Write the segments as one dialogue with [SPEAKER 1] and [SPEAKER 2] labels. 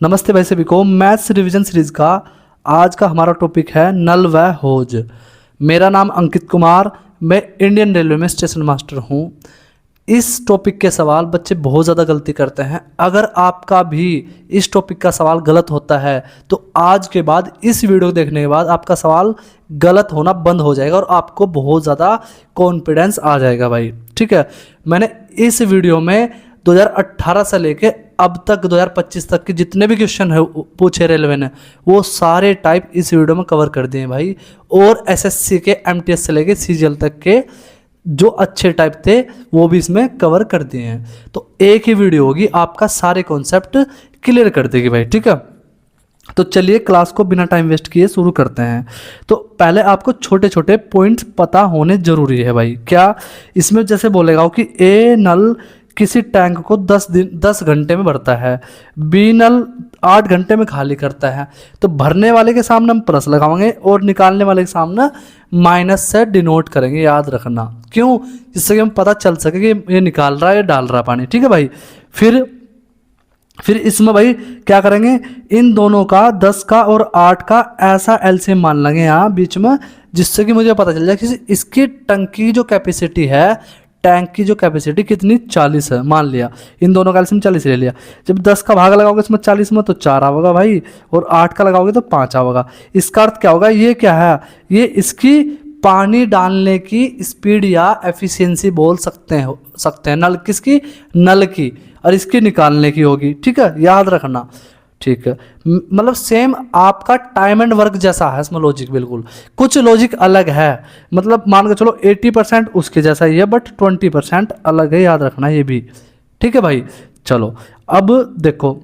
[SPEAKER 1] नमस्ते भाई सभी को। मैथ्स रिवीजन सीरीज का आज का हमारा टॉपिक है नल व होज। मेरा नाम अंकित कुमार, मैं इंडियन रेलवे में स्टेशन मास्टर हूँ। इस टॉपिक के सवाल बच्चे बहुत ज़्यादा गलती करते हैं। अगर आपका भी इस टॉपिक का सवाल गलत होता है तो आज के बाद इस वीडियो को देखने के बाद आपका सवाल गलत होना बंद हो जाएगा और आपको बहुत ज़्यादा कॉन्फिडेंस आ जाएगा भाई। ठीक है, मैंने इस वीडियो में 2018 से लेके अब तक 2025 तक के जितने भी क्वेश्चन है पूछे रेलवे ने वो सारे टाइप इस वीडियो में कवर कर दिए हैं भाई। और एसएससी के एमटीएस से लेके सीजीएल तक के जो अच्छे टाइप थे वो भी इसमें कवर कर दिए हैं। तो एक ही वीडियो होगी, आपका सारे कॉन्सेप्ट क्लियर कर देगी भाई। ठीक है, तो चलिए क्लास को बिना टाइम वेस्ट किए शुरू करते हैं। तो पहले आपको छोटे छोटे पॉइंट्स पता होने जरूरी है भाई। क्या इसमें जैसे बोलेगा कि ए नल किसी टैंक को 10 घंटे में भरता है, बी नल 8 घंटे में खाली करता है, तो भरने वाले के सामने हम प्लस लगाएंगे और निकालने वाले के सामने माइनस से डिनोट करेंगे। याद रखना, क्यों? जिससे कि हम पता चल सके कि ये निकाल रहा है या डाल रहा है पानी। ठीक है भाई। फिर इसमें भाई क्या करेंगे, इन दोनों का 10 का और 8 का ऐसा एलसीएम मान लेंगे यहाँ बीच में, जिससे कि मुझे पता चल जाए कि इसकी टंकी जो कैपेसिटी है, टैंक की जो कैपेसिटी कितनी 40 है। मान लिया इन दोनों का एलसीएम 40 ले लिया। जब 10 का भाग लगाओगे इसमें 40 में तो 4 आएगा भाई, और 8 का लगाओगे तो 5 आएगा। इसका अर्थ क्या होगा, ये क्या है, ये इसकी पानी डालने की स्पीड या एफिशिएंसी बोल सकते हैं। नल किसकी? नल की। और इसकी निकालने की होगी। ठीक है, याद रखना। ठीक है, मतलब सेम आपका टाइम एंड वर्क जैसा है इसमें लॉजिक, बिल्कुल कुछ लॉजिक अलग है। मतलब मान के चलो 80% उसके जैसा ही है बट 20% अलग है, याद रखना ये भी। ठीक है भाई, चलो अब देखो,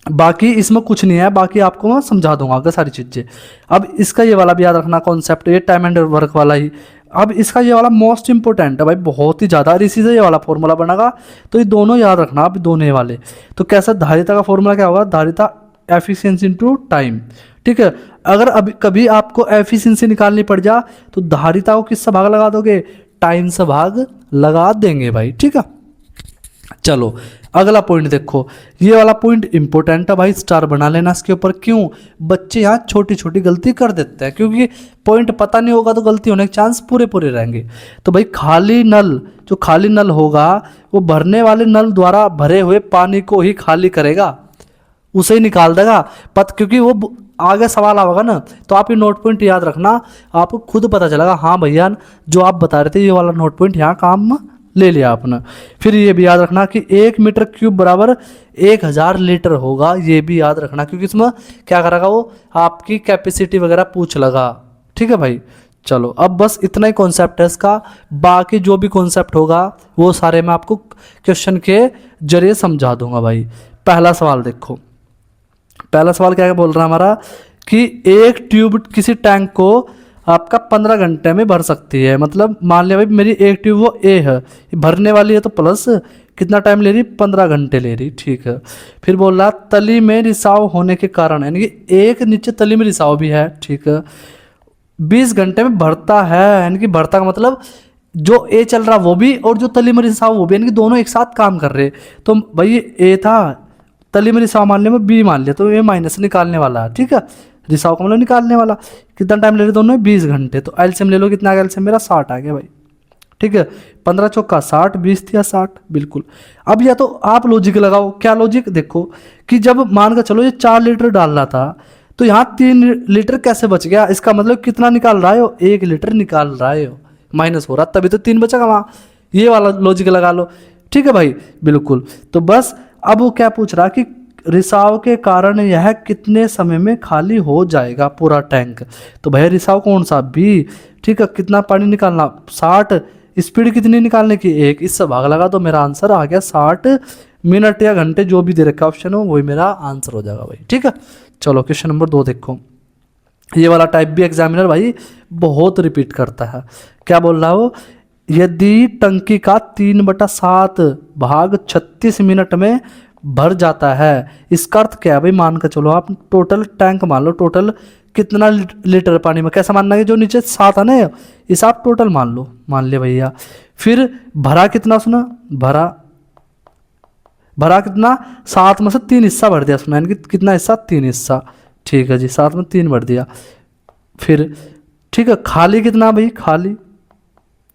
[SPEAKER 1] बाकी इसमें कुछ नहीं है, बाकी आपको मैं समझा दूंगा आगे सारी चीज़ें। अब इसका ये वाला भी याद रखना कॉन्सेप्ट, ये टाइम एंड वर्क वाला ही। अब इसका ये वाला मोस्ट इंपॉर्टेंट है भाई, बहुत ही ज़्यादा। और इसी से ये वाला फॉर्मूला बनेगा, तो ये दोनों याद रखना आप, दोनों ये वाले। तो कैसा, धारिता का फॉर्मूला क्या होगा, धारिता एफिशिएंसी इनटू टाइम। ठीक है, अगर अभी कभी आपको एफिशिएंसी निकालनी पड़ जा तो धारिता को किससे भाग लगा दोगे, टाइम से भाग लगा देंगे भाई। ठीक है, चलो अगला पॉइंट देखो, ये वाला पॉइंट इंपॉर्टेंट है भाई, स्टार बना लेना इसके ऊपर। क्यों? बच्चे यहाँ छोटी छोटी गलती कर देते हैं, क्योंकि पॉइंट पता नहीं होगा तो गलती होने के चांस पूरे पूरे रहेंगे। तो भाई खाली नल, जो खाली नल होगा वो भरने वाले नल द्वारा भरे हुए पानी को ही खाली करेगा, उसे ही निकाल देगा क्योंकि वो आगे सवाल आएगा ना, तो आप ये नोट पॉइंट याद रखना, आपको खुद पता चलेगा हाँ भैया जो आप बता रहे थे ये वाला नोट पॉइंट यहाँ काम ले लिया आपने। फिर ये भी याद रखना कि 1 मीटर क्यूब बराबर 1000 लीटर होगा, ये भी याद रखना, क्योंकि इसमें क्या करेगा वो आपकी कैपेसिटी वगैरह पूछ लगा। ठीक है भाई, चलो अब बस इतना ही कॉन्सेप्ट है इसका। बाकी जो भी कॉन्सेप्ट होगा वो सारे मैं आपको क्वेश्चन के जरिए समझा दूंगा भाई। पहला सवाल देखो, पहला सवाल क्या बोल रहा है हमारा कि एक ट्यूब किसी टैंक को आपका 15 घंटे में भर सकती है। मतलब मान लिया भाई मेरी एक ट्यूब वो ए है, भरने वाली है, तो प्लस कितना टाइम ले रही, 15 घंटे ले रही। ठीक है, फिर बोल रहा तली में रिसाव होने के कारण, यानी कि एक नीचे तली में रिसाव भी है। ठीक है, 20 घंटे में भरता है, यानी कि भरता का मतलब जो ए चल रहा वो भी और जो तली में रिसाव वो भी, यानी कि दोनों एक साथ काम कर रहे। तो भाई ए था, तली में रिसाव मान लिया, मैं बी मान लिया, तो ये माइनस निकालने वाला है। ठीक है, रिसाव का मतलब निकालने वाला। कितना टाइम ले रहे दोनों, 20 घंटे। तो एलसीएम ले लो, कितना आ गया एलसीएम मेरा, 60 आ गया भाई। ठीक है, 15 चौका 60, 20 थिया 60, बिल्कुल। अब या तो आप लॉजिक लगाओ, क्या लॉजिक देखो कि जब मान कर चलो ये 4 लीटर डाल रहा था तो यहाँ 3 लीटर कैसे बच गया, इसका मतलब कितना निकाल रहा हो, 1 लीटर निकाल रहा हो, माइनस हो रहा तभी तो 3 बचेगा वहाँ। ये वाला लॉजिक लगा लो। ठीक है भाई, बिल्कुल। तो बस अब वो क्या पूछ रहा कि रिसाव के कारण यह कितने समय में खाली हो जाएगा पूरा टैंक। तो भैया रिसाव कौन सा, बी। ठीक है, कितना पानी निकालना, 60। स्पीड कितनी निकालने की, 1। इससे भाग लगा तो मेरा आंसर आ गया 60 मिनट या घंटे, जो भी दे रखा ऑप्शन हो वही मेरा आंसर हो जाएगा भाई। ठीक है, चलो क्वेश्चन नंबर 2 देखो। ये वाला टाइप भी एग्जामिनर भाई बहुत रिपीट करता है। क्या बोल रहा हो, यदि टंकी का 3/7 भाग 36 मिनट में भर जाता है, इसका अर्थ क्या है भाई, मान कर चलो आप टोटल टैंक मान लो, टोटल कितना लीटर पानी में, कैसा मानना है, जो नीचे 7 है ना इस आप टोटल मान लो, मान ले भैया। फिर भरा कितना, सुना भरा भरा कितना, 7 में से 3 हिस्सा भर दिया उसमें, यानी कि कितना हिस्सा, 3 हिस्सा। ठीक है जी, 7 में 3 भर दिया। फिर ठीक है, खाली कितना भाई, खाली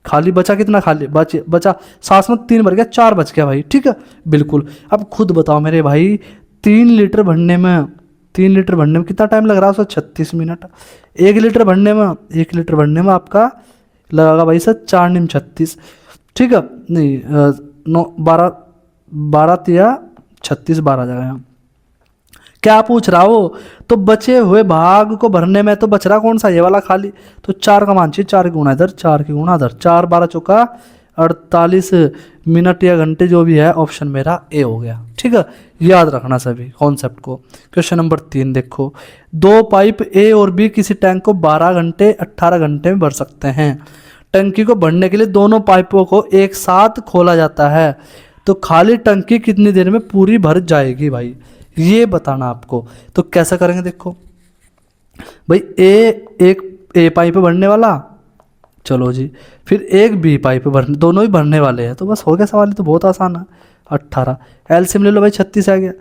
[SPEAKER 1] खाली बचा कितना, खाली बचा 7 में 3 भर गया, 4 बच गया भाई। ठीक है बिल्कुल। अब खुद बताओ मेरे भाई, 3 लीटर भरने में, 3 लीटर भरने में कितना टाइम लग रहा है उसका, 36 मिनट। 1 लीटर भरने में, 1 लीटर भरने में आपका लगेगा भाई सर 4 निम 36। ठीक है, नहीं 9 12 12 तिया 36, 12 जगह यहाँ। क्या पूछ रहा हो, तो बचे हुए भाग को भरने में तो बच रहा कौन सा, ये वाला खाली। तो 4 का मान चाहिए, 4 की गुणा इधर, 4 की गुणा इधर, 4 12 चौका 48 मिनट या घंटे जो भी है, ऑप्शन मेरा ए हो गया। ठीक है, याद रखना सभी कॉन्सेप्ट को। क्वेश्चन नंबर 3 देखो, 2 पाइप ए और बी किसी टैंक को 12 घंटे 18 घंटे में भर सकते हैं। टंकी को भरने के लिए दोनों पाइपों को एक साथ खोला जाता है, तो खाली टंकी कितनी देर में पूरी भर जाएगी भाई, ये बताना आपको। तो कैसा करेंगे देखो भाई, एक ए पाइप भरने वाला, चलो जी, फिर एक बी पाइप भरने, दोनों ही भरने वाले हैं, तो बस हो गया सवाल। तो बहुत आसान है। 18 एलसीएम ले लो भाई, 36 आ गया।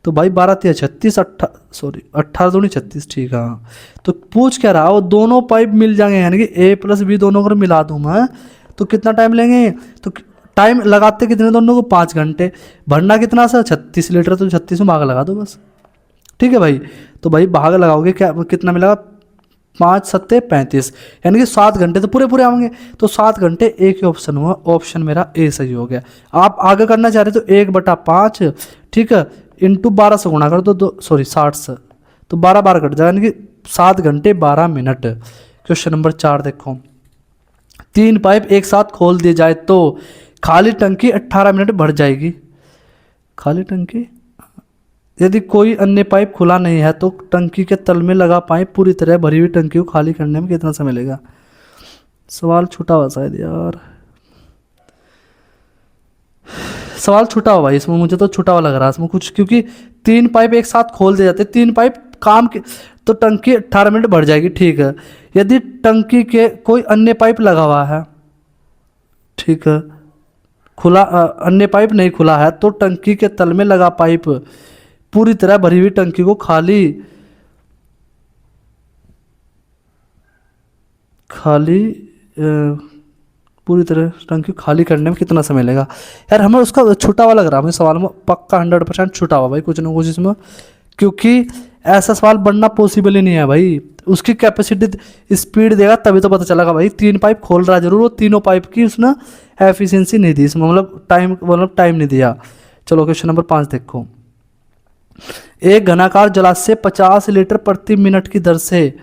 [SPEAKER 1] तो भाई 12 तिया 36, 18 दूनी 36। ठीक है, हाँ। तो पूछ क्या रहा, वो दोनों पाइप मिल जाएंगे, यानी कि ए प्लस बी दोनों को मिला दूँ मैं, तो कितना टाइम लेंगे, तो टाइम लगाते कितने दोनों को, 5 घंटे। भरना कितना सर, 36 लीटर, तो 36 में भाग लगा दो बस। ठीक है भाई, तो भाई भाग लगाओगे क्या, कितना मिलेगा, 5 सत्ते 35, यानी कि 7 घंटे तो पूरे पूरे आएंगे। तो 7 घंटे एक ही ऑप्शन हुआ, ऑप्शन मेरा ए सही हो गया। आप आगे करना चाह रहे तो 1/5, ठीक है, इंटू 12 से गुणा कर दो, 60 से, तो 12 12 कट जाएगा, यानी कि 7 घंटे 12 मिनट। क्वेश्चन नंबर 4 देखो, 3 पाइप एक साथ खोल दिए जाए तो खाली टंकी 18 मिनट भर जाएगी। खाली टंकी, यदि कोई अन्य पाइप खुला नहीं है तो टंकी के तल में लगा पाइप पूरी तरह भरी हुई टंकी को खाली करने में कितना समय लगेगा। सवाल छूटा हुआ शायद यार, सवाल छूटा हुआ भाई इसमें, मुझे तो छूटा हुआ लग रहा है इसमें कुछ, क्योंकि 3 पाइप एक साथ खोल दिए जाते, 3 पाइप काम के, तो टंकी 18 मिनट भर जाएगी। ठीक है, यदि टंकी के कोई अन्य पाइप लगा हुआ है, ठीक है, खुला अन्य पाइप नहीं खुला है, तो टंकी के तल में लगा पाइप पूरी तरह भरी हुई टंकी को पूरी तरह टंकी खाली करने में कितना समय लगेगा। यार हमें उसका छूटा हुआ लग रहा है, हमें सवाल में पक्का 100% छूटा हुआ भाई, कुछ ना कुछ इसमें, क्योंकि ऐसा सवाल बनना पॉसिबल ही नहीं है भाई। उसकी कैपेसिटी स्पीड देगा तभी तो पता चलेगा भाई। 3 पाइप खोल रहा है जरूर, वो तीनों पाइप की उसने एफिशिएंसी नहीं दी इसमें, मतलब टाइम नहीं दिया। चलो क्वेश्चन नंबर 5 देखो, एक घनाकार जलाशय 50 लीटर प्रति मिनट की दर से,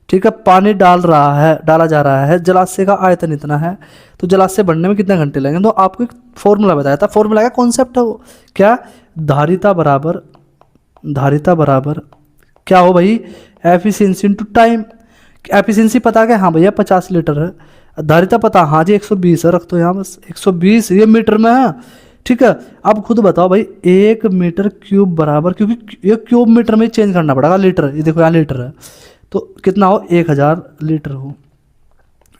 [SPEAKER 1] ठीक है, पानी डाला जा रहा है। जलाशय का आयतन इतना है, तो जलाशय बनने में कितने घंटे लगेंगे। तो आपको एक फॉर्मूला बताया था, फॉर्मूला का कॉन्सेप्ट है वो क्या, धारिता बराबर क्या हो भाई, एफिशिएंसी इनटू टाइम। एफिशिएंसी पता क्या, हाँ भैया 50 लीटर है, धारिता पता, हाँ जी 120 है, रख दो यहाँ बस 120, ये मीटर में है। ठीक है, अब खुद बताओ भाई 1 मीटर क्यूब बराबर, क्योंकि ये क्यूब मीटर में चेंज करना पड़ेगा, लीटर, ये देखो यहाँ लीटर है, तो कितना हो, 1000 लीटर हो।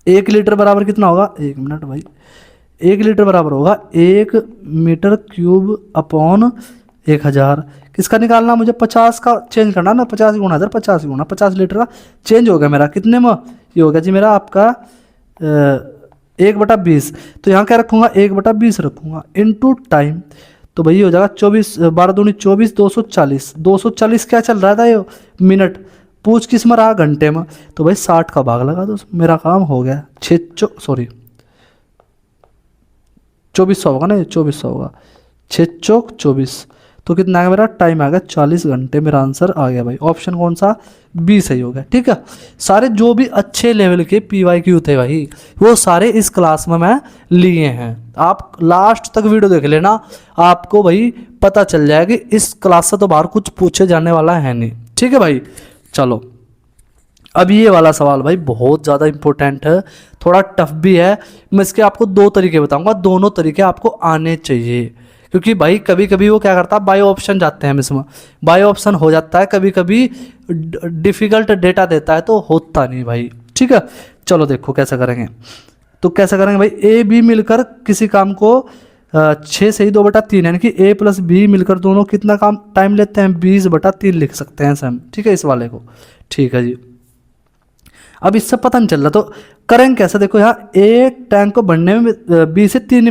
[SPEAKER 1] 1 लीटर बराबर कितना होगा, 1 मिनट भाई, 1 लीटर बराबर होगा 1 मीटर क्यूब अपॉन 1000। किसका निकालना, मुझे 50 का चेंज करना ना, 50 गुणा इधर, 50 गुणा 50 लीटर का चेंज हो गया मेरा कितने में, ये हो गया जी मेरा आपका 1/20। तो यहाँ क्या रखूँगा, 1/20 रखूँगा, इनटू टाइम, तो भाई हो जाएगा 24, 12 दूनी 24, 240। 240 क्या चल रहा था ये, मिनट, पूछ किस में रहा, घंटे में, तो भाई 60 का भाग लगा दो, मेरा काम हो गया। 2400 होगा ना, 2400 होगा, 6 चौक 24, तो कितना आ गया मेरा टाइम आ गया 40 घंटे। मेरा आंसर आ गया भाई, ऑप्शन कौन सा, बी सही हो गया। ठीक है, सारे जो भी अच्छे लेवल के PYQ थे भाई, वो सारे इस क्लास में मैं लिए हैं। आप लास्ट तक वीडियो देख लेना, आपको भाई पता चल जाएगा कि इस क्लास से तो बाहर कुछ पूछे जाने वाला है नहीं। ठीक है भाई, चलो अब ये वाला सवाल भाई बहुत ज़्यादा इंपॉर्टेंट है, थोड़ा टफ भी है। मैं इसके आपको 2 तरीके बताऊंगा, दोनों तरीके आपको आने चाहिए, क्योंकि भाई कभी कभी वो क्या करता है, बायो ऑप्शन जाते हैं हम इसमें, बायो ऑप्शन हो जाता है, कभी कभी डिफ़िकल्ट डेटा देता है तो होता नहीं भाई। ठीक है, चलो देखो कैसा करेंगे, तो कैसा करेंगे भाई, A B मिलकर किसी काम को 6 से ही 2/3 यानी कि a प्लस बी मिलकर दोनों कितना काम टाइम लेते हैं, 20/3 लिख सकते हैं हम, ठीक है, इस वाले को। ठीक है जी, अब इससे पता नहीं चल रहा तो करेंगे कैसे, देखो यहाँ एक टैंक को बनने में 20 से 3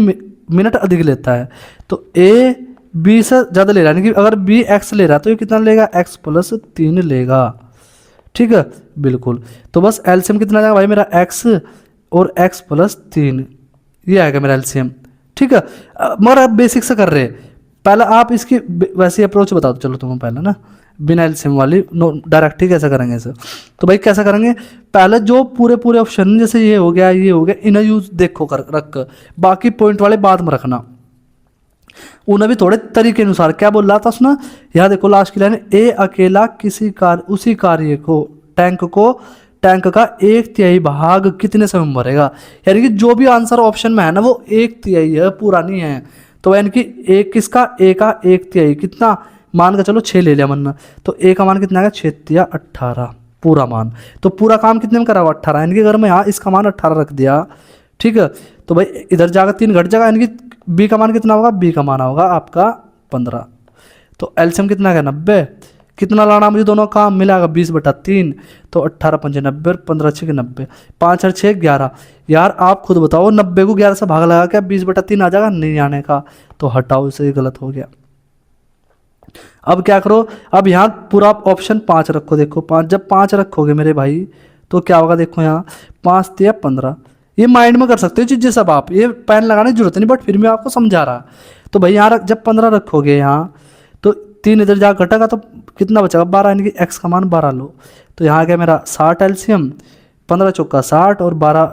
[SPEAKER 1] मिनट अधिक लेता है, तो a b से ज़्यादा ले रहा है, यानी कि अगर b x ले रहा है तो ये कितना लेगा, x प्लस 3 लेगा। ठीक है, बिल्कुल। तो बस एलसीएम कितना आ जाएगा भाई मेरा, x और x प्लस 3, ये आएगा मेरा एलसीएम। ठीक है, मगर आप बेसिक से कर रहे हैं, पहले आप इसकी वैसी अप्रोच बता दो, चलो तुम्हें पहले ना बिना एलसीएम वाली डायरेक्ट ही कैसे करेंगे इसे। तो भाई कैसा करेंगे, पहले जो पूरे पूरे ऑप्शन जैसे ये हो गया ये हो गया, इन्हें यूज देखो कर रख कर, बाकी पॉइंट वाले बाद में रखना, उन्हें भी थोड़े तरीके अनुसार। क्या बोल रहा था उसने, यहाँ देखो लास्ट की लाइन, ए अकेला किसी उसी कार्य को टैंक का 1/3 भाग कितने समय में भरेगा, यानी कि जो भी आंसर ऑप्शन में है ना वो 1/3 है, पूरा नहीं है। तो यानी कि एक किसका, ए का 1/3 कितना, मान का चलो 6 ले लिया मन, तो ए का मान कितना आएगा, 6 × 18 पूरा मान। तो पूरा काम कितने में करा हुआ, 18, यानी कि अगर मैं यहाँ इसका मान 18 रख दिया, ठीक है, तो भाई इधर जाकर 3 घट जाएगा, यानी कि बी का मान कितना होगा, बी का मान होगा आपका 15। तो एलसीएम कितना है, 90। कितना लाना मुझे, दोनों काम मिलाएगा 20/3, तो 18 × 5 = 90 और 15 × 6 = 90, 5 और 6 = 11। यार आप खुद बताओ, 90 को 11 से भाग लगा क्या 20/3 आ जाएगा, नहीं आने का, तो हटाओ इसे, गलत हो गया। अब क्या करो, अब यहाँ पूरा ऑप्शन 5 रखो, देखो 5, जब 5 रखोगे मेरे भाई तो क्या होगा, देखो यहाँ 5 × 3 = 15, ये माइंड में कर सकते हो चीज़ें सब आप, ये पेन लगाने की जरूरत नहीं, बट फिर मैं आपको समझा रहा। तो भाई यहाँ जब 15 रखोगे यहाँ, तो 3 इधर जा घटेगा तो कितना बचेगा, 12, यानी कि x का मान 12 लो। तो यहाँ आ गया मेरा 60 एलसीएम, 15 चौका 60 और 12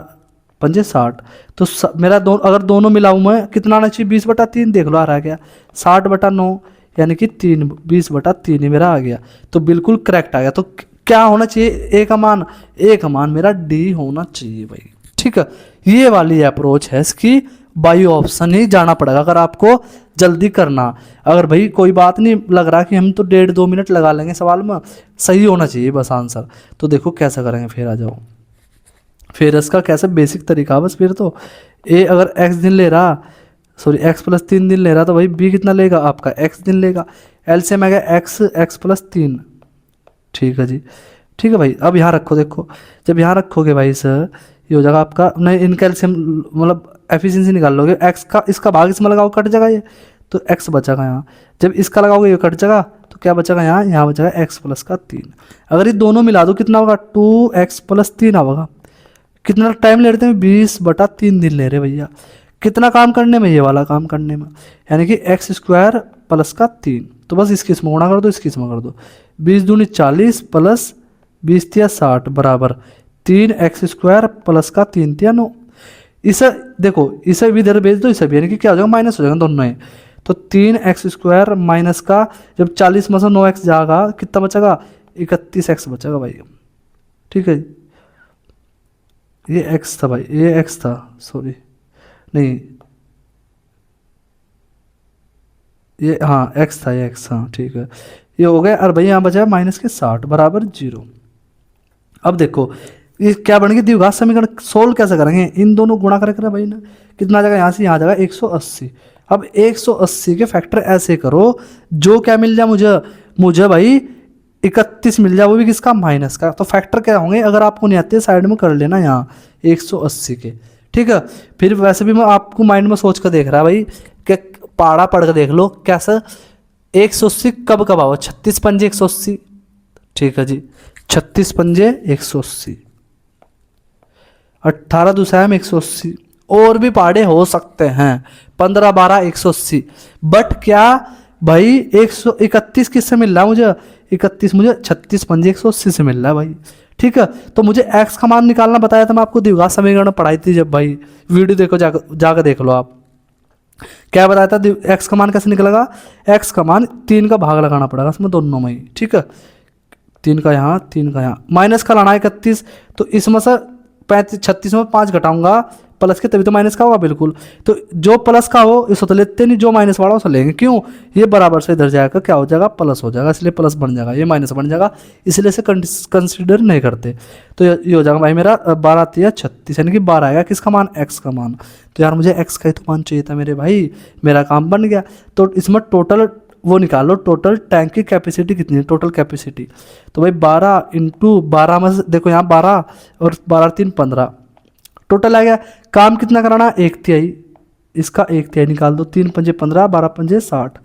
[SPEAKER 1] पंजे 60, तो मेरा अगर दोनों मिलाऊँ मैं कितना आना चाहिए, 20/3, देख लो आ रहा गया 60/9, यानी कि 3, 20/3 ही मेरा आ गया, तो बिल्कुल करेक्ट आ गया। तो क्या होना चाहिए, ए का मान मेरा डी होना चाहिए भाई। ठीक है, ये वाली अप्रोच है इसकी, बायो ऑप्शन ही जाना पड़ेगा अगर आपको जल्दी करना। अगर भाई कोई बात नहीं लग रहा कि हम तो 1.5-2 मिनट लगा लेंगे सवाल में, सही होना चाहिए बस आंसर। तो देखो कैसे करेंगे, फिर आ जाओ, फिर इसका कैसे बेसिक तरीका, बस फिर तो ए अगर x दिन ले रहा, सॉरी x प्लस 3 दिन ले रहा, तो भाई b कितना लेगा आपका, x दिन लेगा, एलसीएम आ गया x प्लस 3। ठीक है जी, ठीक है भाई। अब यहाँ रखो, देखो जब यहाँ रखोगे भाई सर, ये हो जाएगा आपका, नहीं इनका एलसीएम मतलब एफिशिएंसी निकाल लोगे, x का इसका भाग इसमें लगाओ, कट जाएगा ये, तो x बचेगा यहाँ, जब इसका लगाओगे ये कट जाएगा, तो क्या बचेगा यहाँ बचेगा x प्लस 3। अगर ये दोनों मिला दो कितना होगा, 2x प्लस 3 होगा। कितना टाइम ले रहे हैं, 20/3 दिन ले रहे भैया, कितना काम करने में, ये वाला काम करने में, यानी कि x² प्लस 3। तो बस इसकी इसमें गुणा कर दो, इसकी इसमें कर दो, 20 दूनी 40 प्लस 20 × 60 बराबर 3x² प्लस 3 × 9। इसे देखो, इसे भी इधर भेज दो, इसे भी, यानी कि क्या हो जाएगा, माइनस हो जाएगा दोनों ही। तो 3x² माइनस का जब 40 में से 9x जाएगा कितना बचेगा, 31x बचेगा भाई। ठीक है, ये x था भाई, ये x था, सॉरी नहीं ये, हाँ x था, ये x, हाँ ठीक है, ये हो गया। और भाई यहाँ बचा माइनस के 60 बराबर 0। अब देखो ये क्या बन गया, द्विघात समीकरण सोल्व कैसे करेंगे, इन दोनों गुणा करें भाई ना, कितना आ जाएगा, यहाँ से यहाँ जाएगा 180। अब 180 के फैक्टर ऐसे करो जो क्या मिल जाए मुझे भाई 31 मिल जाए, वो भी किसका, माइनस का। तो फैक्टर क्या होंगे, अगर आपको नहीं आते साइड में कर लेना यहाँ 180 के। ठीक है, फिर वैसे भी मैं आपको माइंड में सोच कर देख रहा है भाई, कि पाड़ा पढ़ कर देख लो कैसा 180 कब कब आओ, 36 पंजे 180। ठीक है जी, 36 पंजे 180, 18 दूसरा में 180, और भी पाड़े हो सकते हैं, 15 12 180, बट क्या भाई 131 किससे मिल रहा है मुझे, 31 मुझे 36 पंजे 180 से मिल रहा है भाई। ठीक है, तो मुझे x का मान निकालना बताया था, मैं आपको द्विघात समीकरण पढ़ाई थी जब भाई, वीडियो देखो जाकर देख लो आप, क्या बताया था, x का मान कैसे निकलेगा, x का मान 3 का भाग लगाना पड़ेगा इसमें दोनों में ही। ठीक है, 3 का यहाँ, 3 का यहाँ, माइनस का लाना है 31, तो इसमें से 36 में 5 घटाऊंगा प्लस के तभी तो माइनस का होगा बिल्कुल। तो जो प्लस का हो इसको तो लेते नहीं, जो माइनस वाला उसको लेंगे। क्यों? ये बराबर से इधर जाएगा, क्या हो जाएगा? प्लस हो जाएगा, इसलिए प्लस बन जाएगा, ये माइनस बन जाएगा, इसलिए इसे कंसिडर नहीं करते। तो ये हो जाएगा भाई मेरा 12 तिया 36, यानी कि 12 आएगा किसका मान? एक्स का मान। तो यार मुझे एक्स का ही तो मान चाहिए था मेरे भाई, मेरा काम बन गया। तो इसमें टोटल वो निकालो, टोटल टैंक की कैपेसिटी कितनी है, टोटल कैपेसिटी। तो भाई 12 इंटू 12 में से देखो यहाँ 12 और 12 3 15 टोटल आ गया। काम कितना कराना? 1/3, इसका 1/3 निकाल दो, 3 पंजे 15, 12 पंजे 60,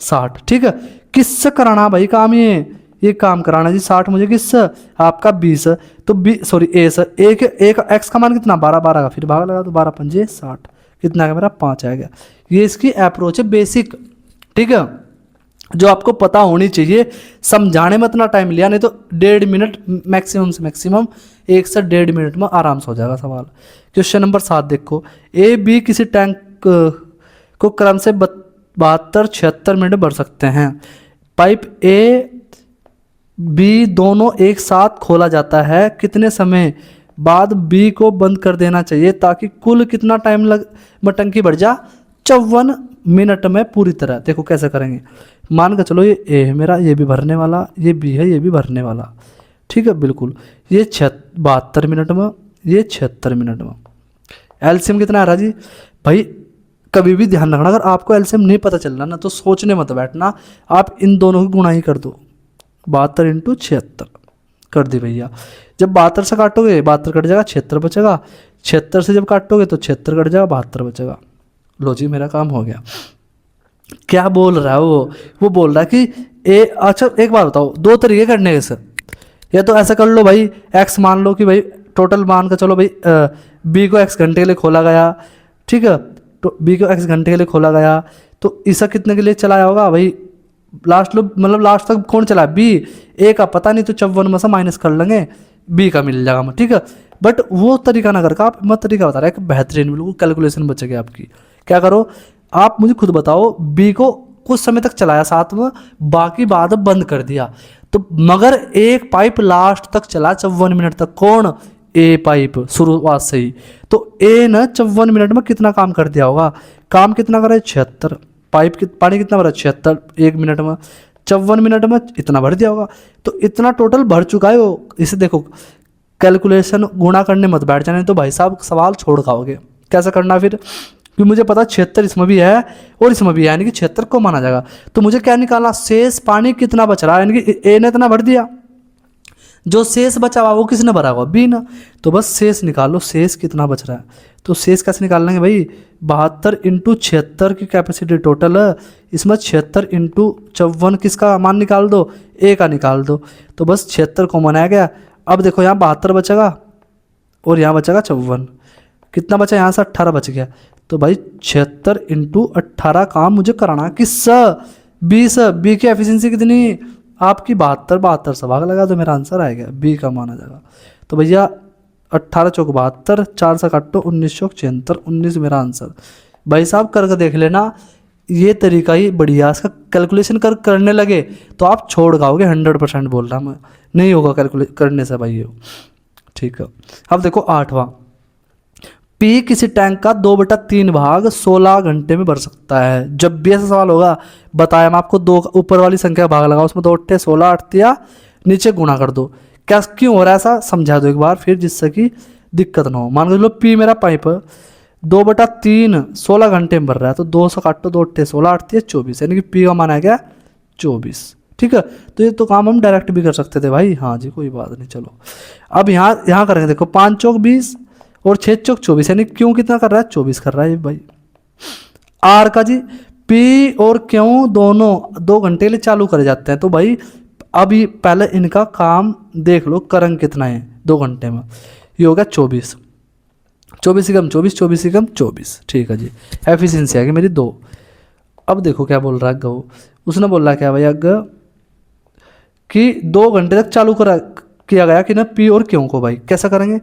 [SPEAKER 1] 60 ठीक है। किससे कराना भाई काम? ये काम कराना जी 60 मुझे किससे? आपका 20, तो सॉरी ए से एक एक्स का मान कितना? 12, 12 का फिर भाग लगा, तो 12 पंजे 60, कितना आ गया मेरा? 5 आ गया। ये इसकी अप्रोच है बेसिक, ठीक है, जो आपको पता होनी चाहिए। समझाने में इतना टाइम लिया, नहीं तो 1.5 मिनट मैक्सिमम से मैक्सिमम 1 से 1.5 मिनट में आराम से हो जाएगा सवाल। क्वेश्चन नंबर 7 देखो, ए बी किसी टैंक को क्रम से 72-76 मिनट भर सकते हैं। पाइप ए बी दोनों एक साथ खोला जाता है, कितने समय बाद बी को बंद कर देना चाहिए ताकि कुल कितना टाइम में टंकी भर जा? 54 मिनट में पूरी तरह। देखो कैसे करेंगे, मान कर चलो ये ए है मेरा, ये भी भरने वाला, ये बी है, ये भी भरने वाला, ठीक है बिल्कुल। ये 72 मिनट में, ये 76 मिनट में। एलसीएम कितना आ रहा जी? भाई कभी भी ध्यान रखना, अगर आपको एलसीएम नहीं पता चल रहा ना तो सोचने मत बैठना, आप इन दोनों की गुणा ही कर दो। 72 इंटू 76 कर दी भैया। जब 72 से काटोगे 72 कट जाएगा, 76 बचेगा। 76 से जब काटोगे तो 76 कट जाएगा, 72 बचेगा। लो जी मेरा काम हो गया। क्या बोल रहा है वो बोल रहा है कि अच्छा एक बात बताओ, 2 तरीके करने के सर। या तो ऐसा कर लो भाई, एक्स मान लो कि भाई टोटल मान कर चलो भाई बी को एक्स घंटे के लिए खोला गया, ठीक है, तो बी को एक्स घंटे के लिए खोला गया, तो इसका कितने के लिए चलाया होगा भाई? लास्ट लो मतलब लास्ट तक कौन चला? बी। ए का पता नहीं, तो 54 में से माइनस कर लेंगे, बी का मिल जाएगा, ठीक है। बट वो तरीका ना करके आप मत तरीका बता रहा है कि बेहतरीन, बिल्कुल कैलकुलेशन बचेगी आपकी। क्या करो आप मुझे खुद बताओ, बी को कुछ समय तक चलाया साथ में, बाकी बाद बंद कर दिया, तो मगर एक पाइप लास्ट तक चला 54 मिनट तक। कौन? ए पाइप शुरुआत से ही। तो ए ने 54 मिनट में कितना काम कर दिया होगा? काम कितना करे? 76। पाइप पानी कितना भरा? 76। 1 मिनट में 54 मिनट में इतना भर दिया होगा, तो इतना टोटल भर चुका है वो। इसे देखो कैलकुलेशन गुणा करने मत बैठ जाने, तो भाई साहब सवाल छोड़ खाओगे। कैसे करना फिर? क्योंकि मुझे पता 76 इसमें भी है और इसमें भी है, यानी कि 76 को माना जाएगा। तो मुझे क्या निकालना? शेष पानी कितना बच रहा है, यानी कि ए ने इतना भर दिया, जो शेष बचा हुआ वो किसने भरा हुआ? बी ना। तो बस शेष निकालो, शेष कितना बच रहा है। तो शेष कैसे निकाल लेंगे भाई? 72 इंटू 76 की कैपेसिटी टोटल है, इसमें 76 इंटू 54 किसका मान निकाल दो? ए का निकाल दो। तो बस 76 कॉमन आ गया। अब देखो यहाँ 72 बचेगा और यहाँ बचेगा 54, कितना बचा? यहाँ से 18 बच गया। तो भाई 76 इंटू 18 काम मुझे कराना किससे? 20। बी की एफिशिएंसी कितनी? आपकी 72 से भाग लगा, तो मेरा आंसर आएगा बी का माना जाएगा। तो भैया 18 चौक 72, 4 से काटो 19 चौक 76, 19 मेरा आंसर। भाई साहब करके देख लेना, ये तरीका ही बढ़िया। इसका कैलकुलेशन करने लगे तो आप छोड़ गाओगे, 100% बोल रहा मैं, नहीं होगा कैलकुलेट करने से भाई ये, ठीक है। अब देखो 8वां, पी किसी टैंक का 2/3 भाग 16 घंटे में भर सकता है। जब भी ऐसा सवाल होगा बताया मैं आपको, 2 ऊपर वाली संख्या भाग लगाओ, उसमें 2 8 16 8 या नीचे गुणा कर दो। क्या क्यों हो रहा है ऐसा समझा दो एक बार फिर, जिससे कि दिक्कत ना हो। मान लो पी मेरा पाइप 2/3 16 घंटे में भर रहा है, तो 2 से काटो, 2 8 16 8 या 24, यानी कि पी का मान आ गया 24, ठीक है। तो ये तो काम हम डायरेक्ट भी कर सकते थे भाई, हाँ जी कोई बात नहीं। चलो अब यहाँ करेंगे, देखो 5 चौक 20 और 6 चौक 24, यानी क्यों कितना कर रहा है? 24 कर रहा है भाई। आर का जी, पी और क्यों दोनों 2 घंटे के लिए चालू करे जाते हैं, तो भाई अभी पहले इनका काम देख लो, करंट कितना है 2 घंटे में, ये हो गया 24, 24 कम 24, 24 कम 24, ठीक है जी। एफिशिएंसी आ गई मेरी 2। अब देखो क्या बोल रहा है गो, उसने बोल रहा है क्या भैया कि 2 घंटे तक चालू किया गया कि ना पी और क्यों को। भाई कैसा करेंगे?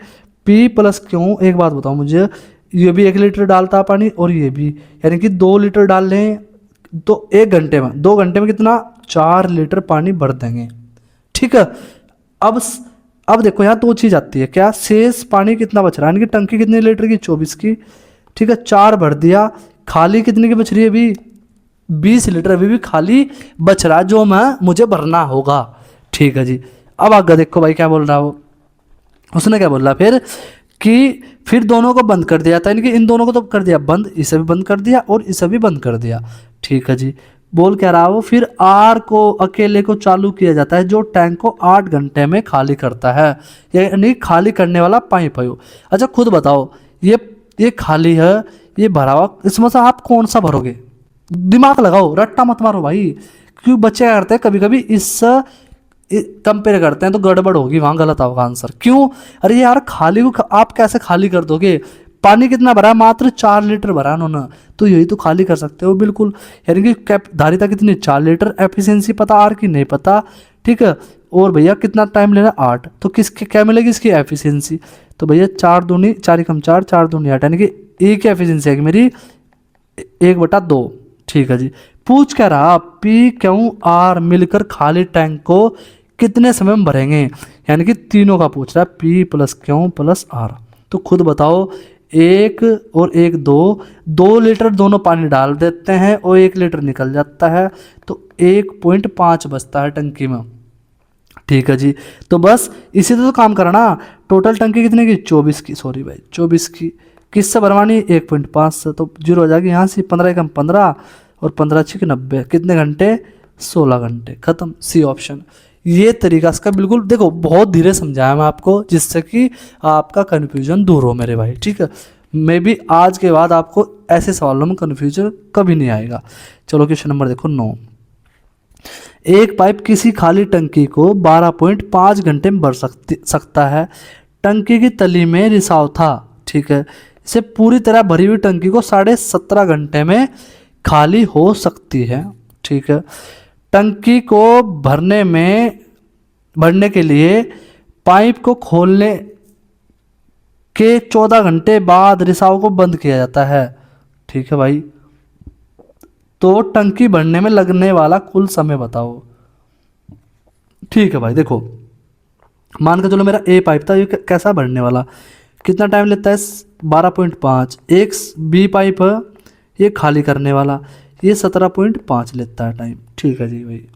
[SPEAKER 1] पी प्लस क्यों, एक बात बताओ मुझे, ये भी 1 लीटर डालता है पानी और ये भी, यानी कि 2 लीटर डाल लें तो 1 घंटे में, 2 घंटे में कितना? 4 लीटर पानी भर देंगे, ठीक है। अब अब देखो यहाँ दो चीज़ आती है, क्या शेष पानी कितना बच रहा है, यानी कि टंकी कितने लीटर की, 24 की, ठीक है, 4 भर दिया, खाली कितने की बच रही है अभी, 20 लीटर अभी भी खाली बच रहा है जो मुझे भरना होगा, ठीक है जी। अब आगे देखो भाई क्या बोल रहा है वो, उसने क्या बोला फिर कि फिर दोनों को बंद कर दिया था, यानी कि इन दोनों को तो कर दिया बंद, इसे भी बंद कर दिया और इसे भी बंद कर दिया, ठीक है जी। बोल क्या रहा वो, फिर आर को अकेले को चालू किया जाता है जो टैंक को 8 घंटे में खाली करता है, यानी खाली करने वाला पाइप है वो। अच्छा खुद बताओ, ये खाली है, ये भरा हुआ, इसमें से आप कौन सा भरोगे, दिमाग लगाओ, रट्टा मत मारो भाई, क्योंकि बच्चे क्या करते हैं कभी कभी इस कंपेयर करते हैं तो गड़बड़ होगी, वहां गलत होगा आंसर। क्यों, अरे यार खाली को आप कैसे खाली कर दोगे, पानी कितना भरा है, मात्र 4 लीटर भरा है उन्होंने, तो यही तो खाली कर सकते हो बिल्कुल, यानी कि कैप धारिता कितनी, 4 लीटर, एफिशिएंसी पता आर की नहीं पता, ठीक है, और भैया कितना टाइम लेना 8, तो किसके क्या मिलेगी इसकी एफिशिएंसी, तो भैया 4 दूनी 4 कम 4, 4 दूनी 8, यानी कि ए की एफिशिएंसी है मेरी 1/2, ठीक है जी। पूछ क्या रहा, पी क्यू आर मिलकर खाली टैंक को कितने समय में भरेंगे, यानी कि तीनों का पूछ रहा है, p plus q plus r, तो खुद बताओ, 1 और 1 2 लीटर दोनों पानी डाल देते हैं और 1 लीटर निकल जाता है, तो 1.5 बचता है टंकी में, ठीक है जी। तो बस इसी तो काम करना, टोटल टंकी कितने की, 24 की, सॉरी भाई 24 की, किससे भरवानी, 1.5 से, तो 0 हो जाएगी यहाँ से, 15 कम 15 और 15 6 90, कितने घंटे, 16 घंटे, खत्म, सी ऑप्शन। ये तरीका इसका बिल्कुल देखो, बहुत धीरे समझाया मैं आपको जिससे कि आपका कन्फ्यूजन दूर हो मेरे भाई, ठीक है। मे बी आज के बाद आपको ऐसे सवालों में कन्फ्यूजन कभी नहीं आएगा। चलो क्वेश्चन नंबर देखो 9, एक पाइप किसी खाली टंकी को 12.5 घंटे में भर सकता है, टंकी की तली में रिसाव था, ठीक है, इसे पूरी तरह भरी हुई टंकी को 17.5 घंटे में खाली हो सकती है, ठीक है। टंकी को भरने के लिए पाइप को खोलने के 14 घंटे बाद रिसाव को बंद किया जाता है, ठीक है भाई। तो टंकी भरने में लगने वाला कुल समय बताओ, ठीक है भाई। देखो मान के चलो मेरा ए पाइप था, ये कैसा भरने वाला, कितना टाइम लेता है, 12.5, एक बी पाइप है ये खाली करने वाला, ये 17.5 लेता है टाइम, ठीक है जी भाई,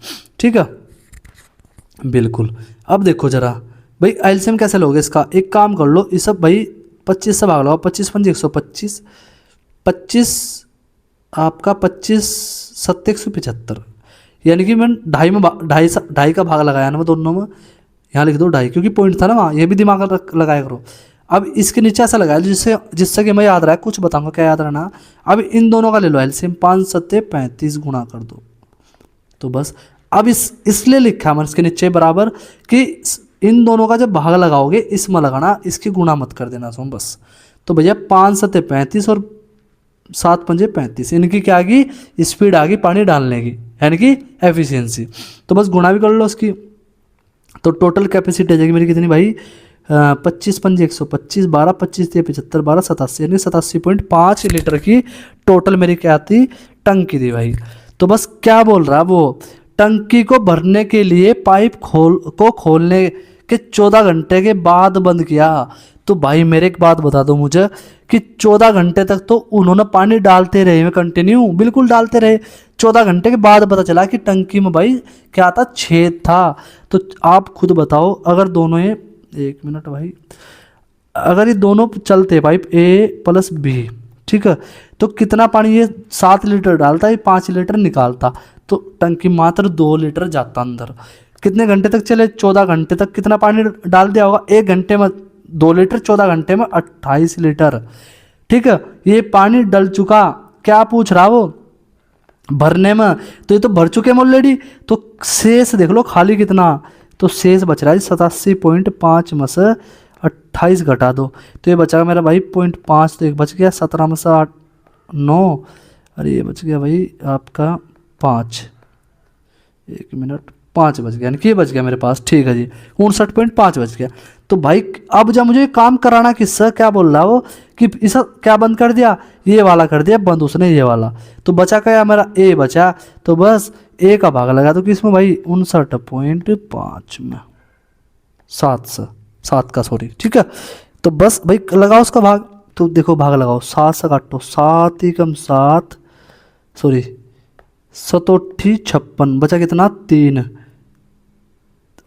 [SPEAKER 1] ठीक है बिल्कुल। अब देखो जरा भाई एलसीएम कैसे लोगे इसका, एक काम कर लो, इस सब भाई 25 से भाग लो, 25 पंजे 125, 25 आपका 25 7 175, यानी कि मैं ढाई का भाग लगाया ना मैं दोनों में, यहाँ लिख दो 2.5, क्योंकि पॉइंट था ना वहाँ, ये भी दिमाग लगाया करो। अब इसके नीचे ऐसा लगाया जिससे कि मैं याद रहा है, कुछ बताऊंगा क्या याद रहना। अब इन दोनों का ले लो एलसीएम, 5 7 35 गुणा कर दो, तो बस अब इसलिए लिखा है इसके नीचे बराबर कि इन दोनों का जब भाग लगाओगे इसमें लगाना, इसकी गुणा मत कर देना सो बस। तो भैया 5 7 35 और 7 पंजे 35, इनकी क्या आ गई, स्पीड आ गई पानी डालने की, यानी कि एफिशिएंसी, तो बस गुणा भी कर लो उसकी। तो टोटल कैपेसिटी आ जाएगी मेरी कितनी भाई, 25 पंजे 125, 12 25 75, 12 87, यानी 87.5 लीटर की टोटल मेरी क्या थी, टंकी थी भाई। तो बस क्या बोल रहा वो, टंकी को भरने के लिए पाइप खोलने के 14 घंटे के बाद बंद किया। तो भाई मेरे एक बात बता दो मुझे कि 14 घंटे तक तो उन्होंने पानी डालते रहे में कंटिन्यू, बिल्कुल डालते रहे, 14 घंटे के बाद पता चला कि टंकी में भाई क्या था, छेद था। तो आप खुद बताओ, अगर दोनों ये, एक मिनट भाई, अगर ये दोनों चलते पाइप ए प्लस बी, ठीक है, तो कितना पानी ये 7 लीटर डालता, ये 5 लीटर निकालता, तो टंकी मात्र 2 लीटर जाता अंदर। कितने घंटे तक चले, 14 घंटे तक कितना पानी डाल दिया होगा, 1 घंटे में 2 लीटर, 14 घंटे में 28 लीटर, ठीक है। ये पानी डल चुका, क्या पूछ रहा वो, भरने में, तो ये तो भर चुके हैं ऑलरेडी, तो शेष देख लो खाली कितना, तो शेष बच रहा है 87.5 में से 28 घटा दो, तो ये बचा मेरा भाई 0.5, तो एक बच गया, 17 में से 8 9, अरे ये बच गया भाई आपका 5, 1 मिनट 5 बच गया, यानी कि ये बच गया मेरे पास, ठीक है जी, 59.5 बच गया। तो भाई अब जब मुझे काम कराना किससे, क्या बोल रहा वो कि इस क्या बंद कर दिया, ये वाला कर दिया बंद उसने, ये वाला, तो बचा क्या मेरा ए बचा, तो बस ए का भाग लगा, तो किसमें भाई 59.5 में 7 से, 7 का, सॉरी, ठीक है। तो बस भाई लगाओ उसका भाग, तो देखो भाग लगाओ, 7 से काटो, 7 ही कम 7, सॉरी 7 56, बचा कितना 3,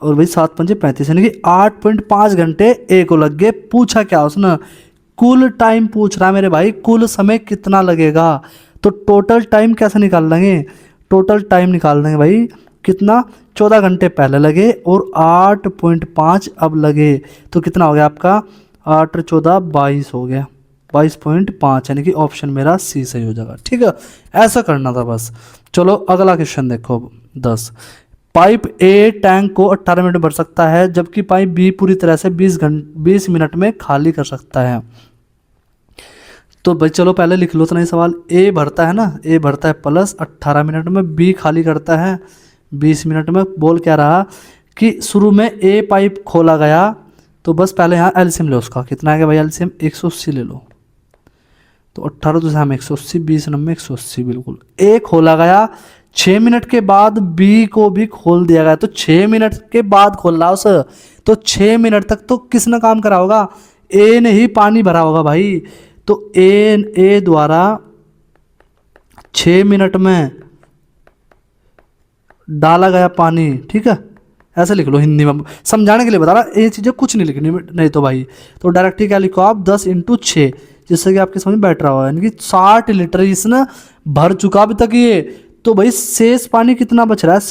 [SPEAKER 1] और भाई 7 पंजे 35, यानी कि 8.5 घंटे ए को लग गए। पूछा क्या उसने, कुल टाइम पूछ रहा है मेरे भाई, कुल समय कितना लगेगा। तो टोटल टाइम कैसे निकाल लेंगे, टोटल टाइम निकाल देंगे भाई, कितना 14 घंटे पहले लगे और 8.5 अब लगे, तो कितना हो गया आपका 8 14 22 हो गया, 22.5, यानी कि ऑप्शन मेरा सी सही हो जाएगा। ठीक है, ऐसा करना था बस। चलो अगला क्वेश्चन देखो 10। पाइप ए टैंक को 18 मिनट में भर सकता है, जबकि पाइप बी पूरी तरह से 20 मिनट में खाली कर सकता है। तो भाई चलो पहले लिख लो तो नहीं सवाल। ए भरता है ना, ए भरता है प्लस 18 मिनट में, बी खाली करता है 20 मिनट में। बोल क्या रहा कि शुरू में ए पाइप खोला गया, तो बस पहले यहाँ एलसीएम लो उसका, कितना आ गया भाई एलसीएम 180 ले लो। तो 18 तो हम 180, 20 नंबर 180 बिल्कुल। ए खोला गया, 6 मिनट के बाद बी को भी खोल दिया गया, तो 6 मिनट के बाद खोल रहा उस, तो 6 मिनट तक तो किसने काम करा होगा, ए ने ही पानी भरा होगा भाई। तो ए द्वारा 6 मिनट में डाला गया पानी, ठीक है, ऐसे लिख लो हिंदी में समझाने के लिए बता रहा, ये चीज़ें कुछ नहीं लिखनी नहीं तो भाई। तो डायरेक्टली क्या लिखो आप 10 × 6, जिससे कि आपके समझ में बैठ रहा होगा, यानी कि 60 लीटर इसने भर चुका अभी तक ये। तो भाई शेष पानी कितना बच रहा है,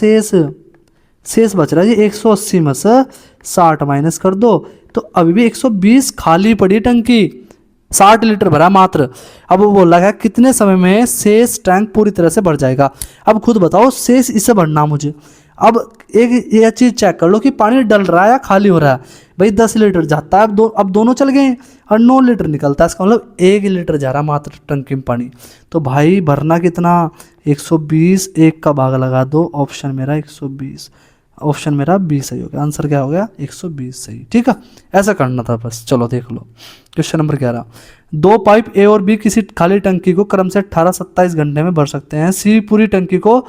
[SPEAKER 1] शेष बच रहा है जी 180 में से 60 माइनस कर दो, तो अभी भी 120 खाली पड़ी टंकी, 60 लीटर भरा मात्र। अब वो बोल रहा है कितने समय में शेष टैंक पूरी तरह से भर जाएगा। अब खुद बताओ शेष इससे भरना मुझे। अब एक ये चीज़ चेक कर लो कि पानी डल रहा है या खाली हो रहा है। भाई 10 लीटर जाता है, अब दोनों चल गए और 9 लीटर निकलता है, इसका मतलब 1 लीटर जा रहा मात्र टंकी में पानी। तो भाई भरना कितना 120, 1 का भाग लगा दो, ऑप्शन मेरा 120, ऑप्शन मेरा बी सही हो गया। आंसर क्या हो गया 120 सही। ठीक है, ऐसा करना था बस। चलो देख लो क्वेश्चन नंबर 11। 2 पाइप ए और बी किसी खाली टंकी को क्रम से 18-27 घंटे में भर सकते हैं। सी पूरी टंकी को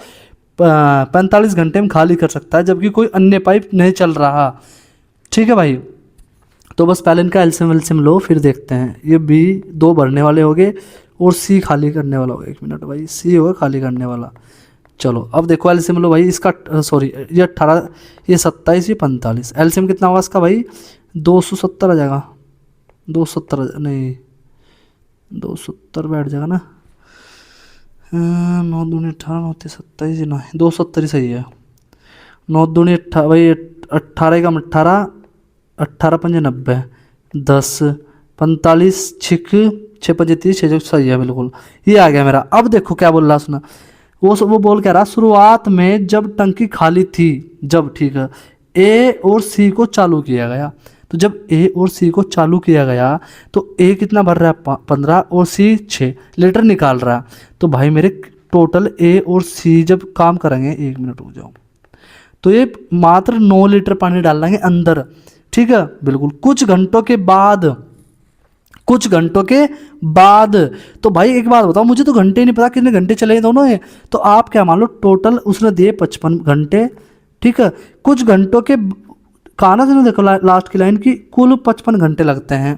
[SPEAKER 1] 45 घंटे में खाली कर सकता है, जबकि कोई अन्य पाइप नहीं चल रहा। ठीक है भाई, तो बस पहले इनका एलसीएम लो, फिर देखते हैं। ये बी 2 भरने वाले हो गए और सी खाली करने वाला होगा। 1 मिनट भाई, सी होगा खाली करने वाला। चलो अब देखो एलसीएम लो भाई, इसका सॉरी ये 18, ये 27, ये 45, एलसीएम कितना होगा इसका भाई 270 आ जाएगा, 270 नहीं 270 बैठ जाएगा ना, 9 दूनी 18, 9 27, 9 270 ही सही है। 9 दूनी 18 भाई 18 का 18, 18 पंजे 90, 10 45 6 6 पंजे 30, 6 सही है बिल्कुल, ये आ गया मेरा। अब देखो क्या बोल रहा सुना, वो बोल कह रहा शुरुआत में जब टंकी खाली थी, जब, ठीक है, ए और सी को चालू किया गया। तो जब ए और सी को चालू किया गया तो ए कितना भर रहा है 15 और सी 6 लीटर निकाल रहा है। तो भाई मेरे टोटल ए और सी जब काम करेंगे, 1 मिनट रुक जाओ, तो ये मात्र 9 लीटर पानी डाल देंगे अंदर। ठीक है बिल्कुल, कुछ घंटों के बाद। तो भाई एक बात बताओ, मुझे तो घंटे नहीं पता कितने घंटे चले दोनों ये, तो आप क्या मान लो टोटल उसने दिए 55 घंटे। ठीक है, कुछ घंटों के कहा ना तुमने, देखो लास्ट की लाइन की, कुल 55 घंटे लगते हैं।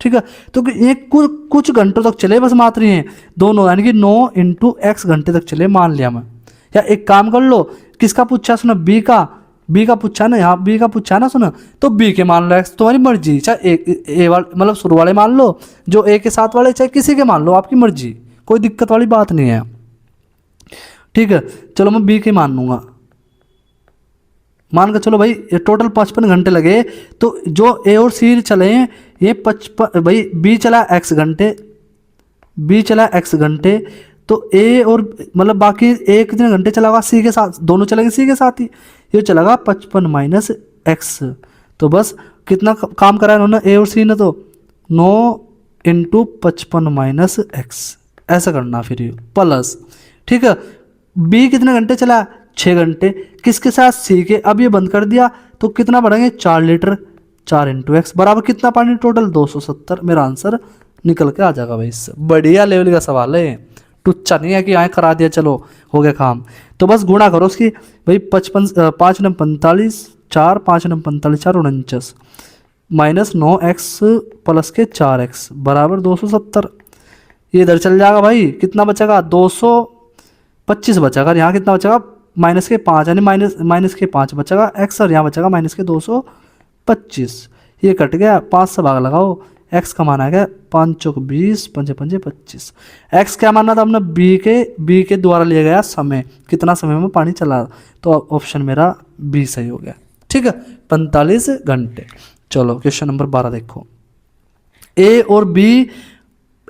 [SPEAKER 1] ठीक है, तो ये कुछ घंटों तक चले बस मात्र ही दोनों, यानी कि 9 × x घंटे तक चले मान लिया मैं। या एक काम कर लो, किसका पूछा सुना, बी का पूछा ना, यहाँ बी का पूछा ना सुना, तो बी के मान लो, x तुम्हारी मर्जी, चाहे ए वाले मतलब शुरू वाले मान लो, जो ए के साथ वाले, चाहे किसी के मान लो, आपकी मर्जी, कोई दिक्कत वाली बात नहीं है। ठीक है, चलो मैं बी के मान लूँगा, मान कर चलो भाई ये टोटल 55 घंटे लगे। तो जो ए और सी चले ये 55, भाई बी चला x घंटे, तो ए और मतलब बाकी ए कितने घंटे चला होगा, सी के साथ, दोनों चलेंगे सी के साथ ही, ये चलेगा 55 - x। तो बस कितना काम करा इन्होंने ए और सी ने, तो 9 × 55 - x, ऐसा करना फिर ये प्लस। ठीक है, बी कितने घंटे चला 6 घंटे, किसके साथ, सी के। अब ये बंद कर दिया तो कितना बढ़ेंगे 4 लीटर, 4 × x बराबर कितना पानी टोटल 270। मेरा आंसर निकल के आ जाएगा भाई। इससे बढ़िया लेवल का सवाल है, टुच्चा नहीं है कि यहाँ करा दिया चलो हो गया काम। तो बस गुणा करो उसकी भाई, 55 5 × 45 4, 5 × 45 4 49, माइनस 9x प्लस के 4x बराबर 270। ये इधर चल जाएगा भाई, कितना बचेगा 225 बचेगा। यहाँ कितना बचेगा माइनस के 5 यानी माइनस के 5 बचेगा x, और यहाँ बचेगा माइनस के 225। ये कट गया, 5 से भाग लगाओ, x का मान आ गया 5 चौक 20, 5 पंजे 25। x क्या मानना था हमने, b के द्वारा लिया गया समय, कितना समय में पानी चला, तो ऑप्शन मेरा बी सही हो गया। ठीक है, 45 घंटे। चलो क्वेश्चन नंबर 12 देखो। ए और बी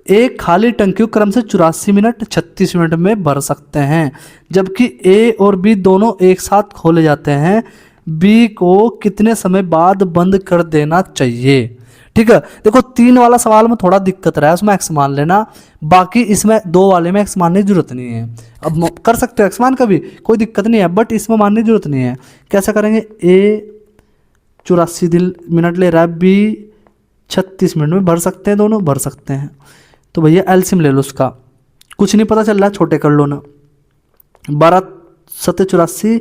[SPEAKER 1] एक खाली टंकी को क्रम से 84 मिनट 36 मिनट में भर सकते हैं, जबकि ए और बी दोनों एक साथ खोले जाते हैं। बी को कितने समय बाद बंद कर देना चाहिए। ठीक है, देखो 3 वाला सवाल में थोड़ा दिक्कत रहा है, उसमें एक्स मान लेना, बाकी इसमें 2 वाले में एक्स मानने की जरूरत नहीं है। अब कर सकते हो एक्स मान कभी, कोई दिक्कत नहीं है, बट इसमें मानने की जरूरत नहीं है। कैसे करेंगे, ए 84 मिनट ले रहा है, बी 36 मिनट में भर सकते हैं, दोनों भर सकते हैं। तो भैया एलसीएम ले लो उसका, कुछ नहीं पता चल रहा, छोटे कर लो ना। 12 7 84,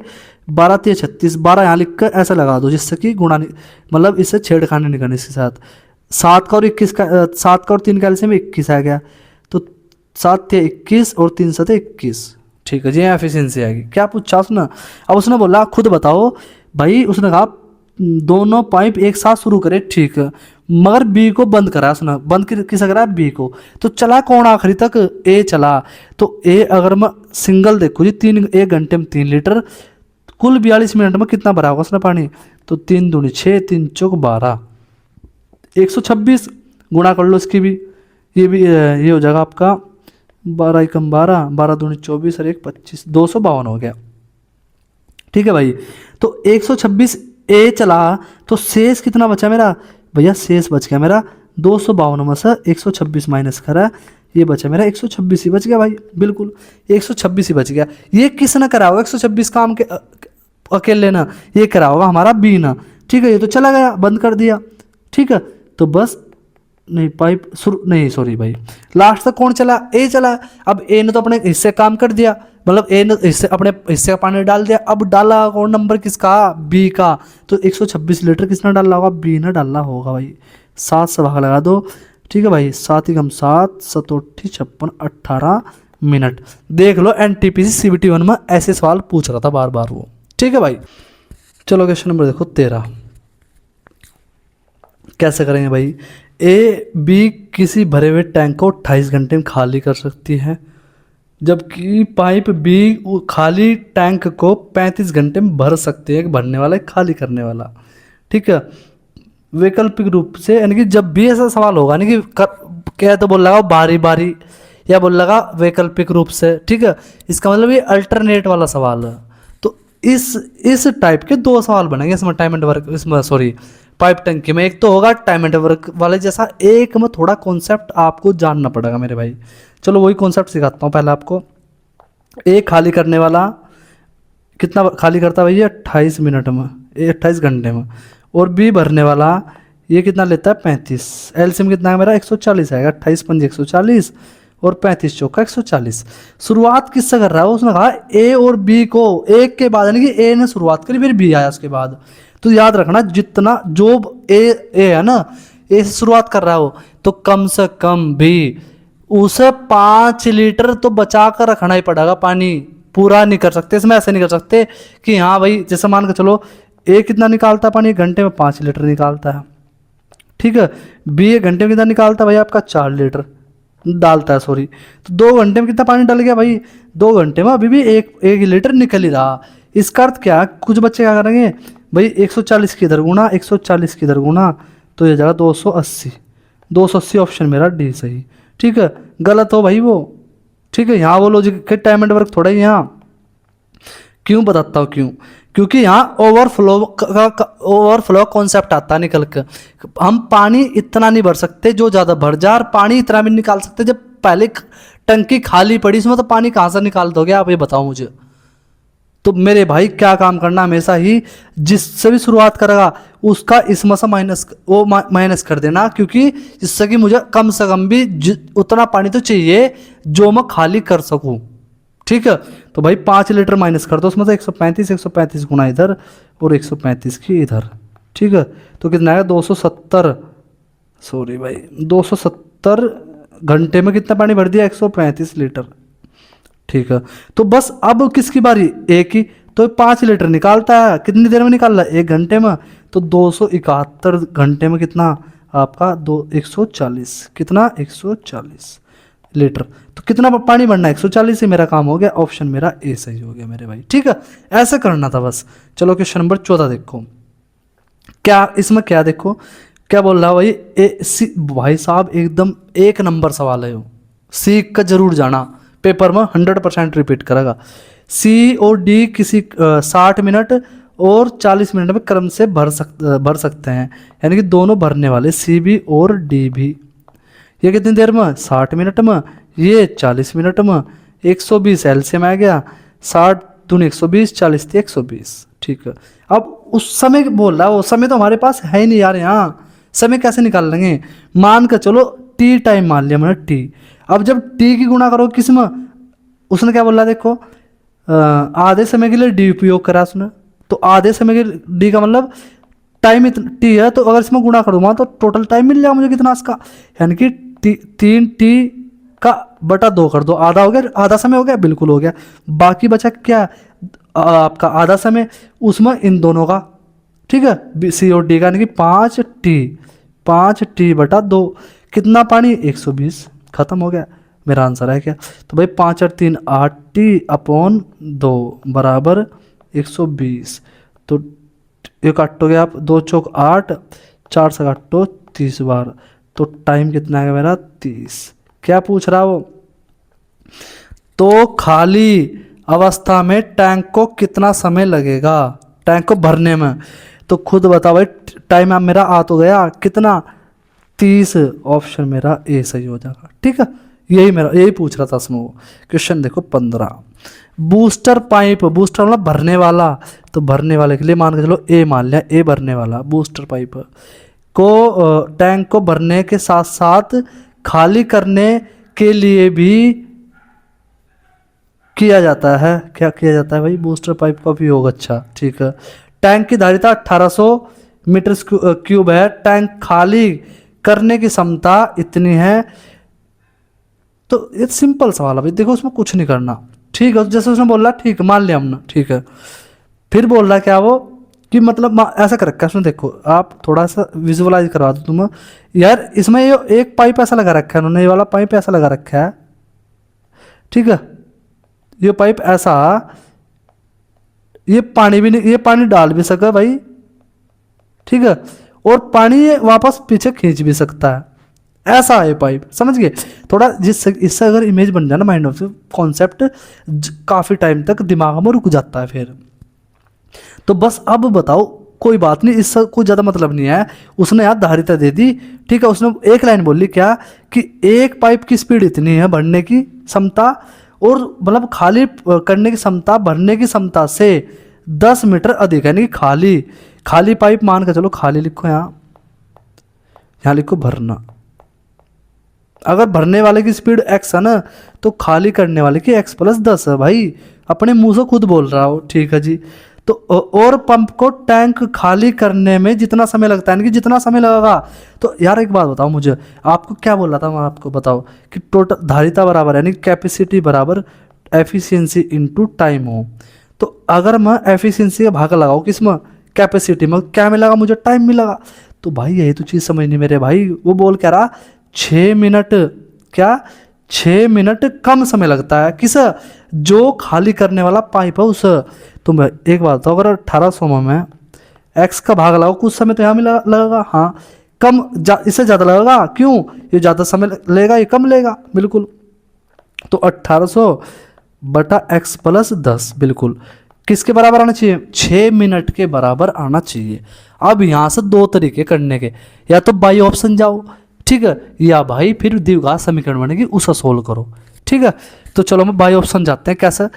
[SPEAKER 1] 12 3 36, 12 यहाँ लिख कर ऐसा लगा दो जिससे कि गुणा नहीं, मतलब इससे छेड़खानी नहीं करनी इसके साथ। 7 का और 21 का, 7 का और 3 का एलसीएम 21 आ गया, तो 7 × 21 और 3 × 21। ठीक है जी, एफिशिएंसी आएगी। क्या पूछा उसने, अब उसने बोला खुद बताओ भाई, उसने कहा दोनों पाइप एक साथ शुरू करे, ठीक है, मगर बी को बंद करा उसने, बंद किस करा है, बी को। तो चला कौन आखिरी तक, ए चला। तो ए अगर मैं सिंगल देखो जी, 1 घंटे में 3 लीटर, कुल 42 मिनट में कितना भरा होगा उसने पानी, तो 3 दूनी 6, 3 चौक 12, 126 गुणा कर लो इसकी भी, ये हो जाएगा आपका 12 एकम 12, 12 दूनी 24 और 1 25, 252 हो गया। ठीक है भाई, तो 126 ए चला, तो शेष कितना बचा मेरा भैया, शेष बच गया मेरा 252 में से 126 माइनस करा, ये बचा मेरा 126 ही बच गया भाई, बिल्कुल 126 ही बच गया। ये किसने करा होगा 126 काम के अकेले ना, ये करा होगा हमारा बी ना। ठीक है, ये तो चला गया, बंद कर दिया। ठीक है, तो बस नहीं पाइप शुरू नहीं, सॉरी भाई, लास्ट तक कौन चला, ए चला। अब ए ने तो अपने हिस्से काम कर दिया, मतलब ए ने हिस्से अपने हिस्से का पानी डाल दिया। अब डाला कौन नंबर किसका, बी का, तो 126 लीटर किसने डाला होगा, बी ने डालना होगा भाई। 7 से भाग लगा दो। ठीक है भाई, 7 × 7 7 8 56 18 मिनट। देख लो एनटीपीसी सीबीटी 1 में ऐसे सवाल पूछ रहा था बार बार वो। ठीक है भाई, चलो क्वेश्चन नंबर देखो 13। कैसे करेंगे भाई, ए बी किसी भरे हुए टैंक को 28 घंटे में खाली कर सकती है, जबकि पाइप बी खाली टैंक को 35 घंटे में भर सकती है, भरने वाला खाली करने वाला। ठीक है, वैकल्पिक रूप से, यानी कि जब भी ऐसा सवाल होगा यानी कि क्या तो बोल लगा बारी बारी, या बोल लगा वैकल्पिक रूप से। ठीक है, इसका मतलब ये अल्टरनेट वाला सवाल है। तो इस टाइप के 2 सवाल बनेंगे इसमें, टाइम एंड वर्क, इसमें सॉरी पाइप टंकी में। एक तो होगा टाइम एंड वर्क वाले जैसा, एक में थोड़ा कॉन्सेप्ट आपको जानना पड़ेगा मेरे भाई। चलो वही कॉन्सेप्ट सिखाता हूँ पहले आपको। एक खाली करने वाला कितना खाली करता है भैया, 28 मिनट में, 28 घंटे में, और बी भरने वाला ये कितना लेता है 35। एलसीएम कितना है मेरा 140 आएगा, 28 × 5 140 और 35 चौका 140। शुरुआत किससे कर रहा है, उसने कहा ए और बी को एक के बाद, यानी कि ए ने शुरुआत करी फिर बी आया उसके बाद। तो याद रखना जितना जो ए है ना, ए से शुरुआत कर रहा हो, तो कम से कम भी उसे 5 लीटर तो बचा कर रखना ही पड़ेगा पानी, पूरा नहीं कर सकते इसमें। ऐसे नहीं कर सकते कि हाँ भाई, जैसे मान के चलो ए कितना निकालता है पानी, घंटे में 5 लीटर निकालता है। ठीक है, बी 1 घंटे में कितना निकालता है भाई आपका, 4 लीटर डालता है, सॉरी। तो 2 घंटे में कितना पानी डल गया भाई, 2 घंटे में अभी भी 1 लीटर निकल ही रहा। इसका अर्थ क्या, कुछ बच्चे क्या करेंगे भाई, 140 की इधर गुना, 140 की इधर गुना, तो ये जाएगा 280। 280 ऑप्शन मेरा डी सही। ठीक है, गलत हो भाई वो। ठीक है, यहाँ वो लॉजिक के टाइम एंड वर्क थोड़ा ही, यहाँ क्यों बताता हूँ क्यों, क्योंकि यहाँ ओवरफ्लो कॉन्सेप्ट आता निकल के। हम पानी इतना नहीं भर सकते जो ज़्यादा भर जा, और पानी इतना भी निकाल सकते जब पहले टंकी खाली पड़ी, इसमें तो पानी कहाँ से निकाल दोगे आप, ये बताओ मुझे। तो मेरे भाई क्या काम करना, हमेशा ही जिससे भी शुरुआत करेगा उसका इसमें से माइनस कर देना, क्योंकि जिससे कि मुझे कम से कम भी उतना पानी तो चाहिए जो मैं खाली कर सकूं। ठीक है, तो भाई 5 लीटर माइनस कर दो उसमें से 135 गुना इधर और 135 की इधर। ठीक है। तो कितना आएगा 270, सॉरी भाई 270 घंटे में कितना पानी भर दिया 135 लीटर। ठीक है, तो बस अब किसकी बारी, एक ही, तो 5 लीटर निकालता है, कितनी देर में निकाल रहा है 1 घंटे में, तो 271 घंटे में कितना आपका 140, कितना 140 लीटर। तो कितना पानी भरना है 140 से, मेरा काम हो गया, ऑप्शन मेरा ए सही हो गया मेरे भाई। ठीक है, ऐसा करना था बस। चलो क्वेश्चन नंबर 14 देखो, क्या इसमें क्या देखो क्या बोल रहा है भाई, भाई साहब एकदम 1 नंबर सवाल है, सीख कर जरूर जाना, पेपर में 100% रिपीट करेगा। सी और डी किसी 60 मिनट और 40 मिनट में क्रम से भर सकते हैं, यानी कि दोनों भरने वाले सी भी और डी भी। ये कितनी देर में 60 मिनट में, ये 40 मिनट में, 120 एलसीएम आ गया, 60 दूनी 120, 40 थी 120। ठीक है, अब उस समय बोल रहा है, वो समय तो हमारे पास है ही नहीं यार, यहाँ समय कैसे निकाल लेंगे। मान कर चलो टी टाइम मान लिया मैंने टी, अब जब टी की गुणा करो किस में, उसने क्या बोला देखो, आधे समय के लिए डी उपयोग करा उसने, तो आधे समय के डी का मतलब टाइम इतना टी है, तो अगर इसमें गुणा करूँगा तो टोटल टाइम मिल जाएगा मुझे कितना इसका, यानी कि 3 टी का बटा 2 कर दो, आधा हो गया, आधा समय हो गया, बिल्कुल हो गया। बाकी बचा क्या आपका आधा समय, उसमें इन दोनों का, ठीक है, सी और डी का, यानी कि 5 टी बटा 2, कितना पानी 120, खत्म हो गया, मेरा आंसर है क्या। तो भाई 5 और 3 8 टी अपॉन 2 बराबर 120, तो ये काटोगे आप, 2 चौक 8, 4 से काटो 30 बार, तो टाइम कितना है मेरा 30। क्या पूछ रहा वो, तो खाली अवस्था में टैंक को कितना समय लगेगा टैंक को भरने में, तो खुद बताओ भाई, टाइम आप मेरा आ तो गया कितना 30, ऑप्शन मेरा ए सही हो जाएगा। ठीक है, यही पूछ रहा था इसमें वो। क्वेश्चन देखो 15, बूस्टर पाइप, बूस्टर मतलब भरने वाला, तो भरने वाले के लिए मान के चलो ए मान लिया, ए भरने वाला बूस्टर पाइप को टैंक को भरने के साथ साथ खाली करने के लिए भी किया जाता है। क्या किया जाता है भाई, बूस्टर पाइप का उपयोग। अच्छा ठीक है, टैंक की धारिता 1800 मीटर क्यूब है, टैंक खाली करने की क्षमता इतनी है। तो ये सिंपल सवाल है भाई, देखो उसमें कुछ नहीं करना। ठीक है, जैसे उसने बोला ठीक है मान लिया हमने, ठीक है, फिर बोल रहा क्या वो कि मतलब ऐसा कर रखा है उसने, देखो आप थोड़ा सा विजुअलाइज करवा दो तुम यार, इसमें ये एक पाइप ऐसा लगा रखा है उन्होंने, ये वाला पाइप ऐसा लगा रखा है, ठीक है, ये पाइप ऐसा, ये पानी भी नहीं, ये पानी डाल भी सका भाई, ठीक है, और पानी ये वापस पीछे खींच भी सकता है, ऐसा है पाइप, समझ गए। थोड़ा जिससे इससे अगर इमेज बन जाए ना माइंड ऑफ कॉन्सेप्ट, काफ़ी टाइम तक दिमाग में रुक जाता है फिर। तो बस अब बताओ, कोई बात नहीं, इससे कोई ज़्यादा मतलब नहीं है, उसने यार धारिता दे दी, ठीक है, उसने एक लाइन बोली क्या कि एक पाइप की स्पीड इतनी है भरने की क्षमता, और मतलब खाली करने की क्षमता भरने की क्षमता से 10 मीटर अधिक है, यानी कि खाली पाइप मान के चलो, खाली लिखो यहाँ लिखो भरना। अगर भरने वाले की स्पीड x है ना, तो खाली करने वाले की x + 10 है भाई, अपने मुंह से खुद बोल रहा हो, ठीक है जी। तो और पंप को टैंक खाली करने में जितना समय लगता है, यानी कि जितना समय लगेगा। तो यार एक बात बताओ मुझे, आपको क्या बोल रहा था मैं, आपको बताओ कि टोटल धारिता बराबर यानी कैपेसिटी बराबर एफिशिएंसी इनटू टाइम हो। तो अगर मैं एफिशिएंसी का भाग लगाऊँ किसमें, कैपेसिटी में, क्या मिलेगा मुझे, टाइम मिलेगा। तो भाई यही तो चीज़ समझनी मेरे भाई, वो बोल क्या रहा 6 मिनट, क्या 6 मिनट कम समय लगता है किस, जो खाली करने वाला पाइप है उस। तो मैं एक बात बताओ, अगर 1800 में मैं x का भाग लगाओ, कुछ समय तो यहाँ मिला लगेगा, हाँ कम इससे ज़्यादा लगेगा, क्यों, ये ज़्यादा समय लेगा, ये कम लेगा, बिल्कुल। तो 1800 बटा x + 10 बिल्कुल किसके बराबर आना चाहिए, 6 मिनट के बराबर आना चाहिए। अब यहाँ से 2 तरीके करने के, या तो बाई ऑप्शन जाओ, ठीक है, या भाई फिर द्विघात समीकरण बनेगी उसे सोल्व करो, ठीक है। तो चलो मैं बाई ऑप्शन जाते हैं, कैसे,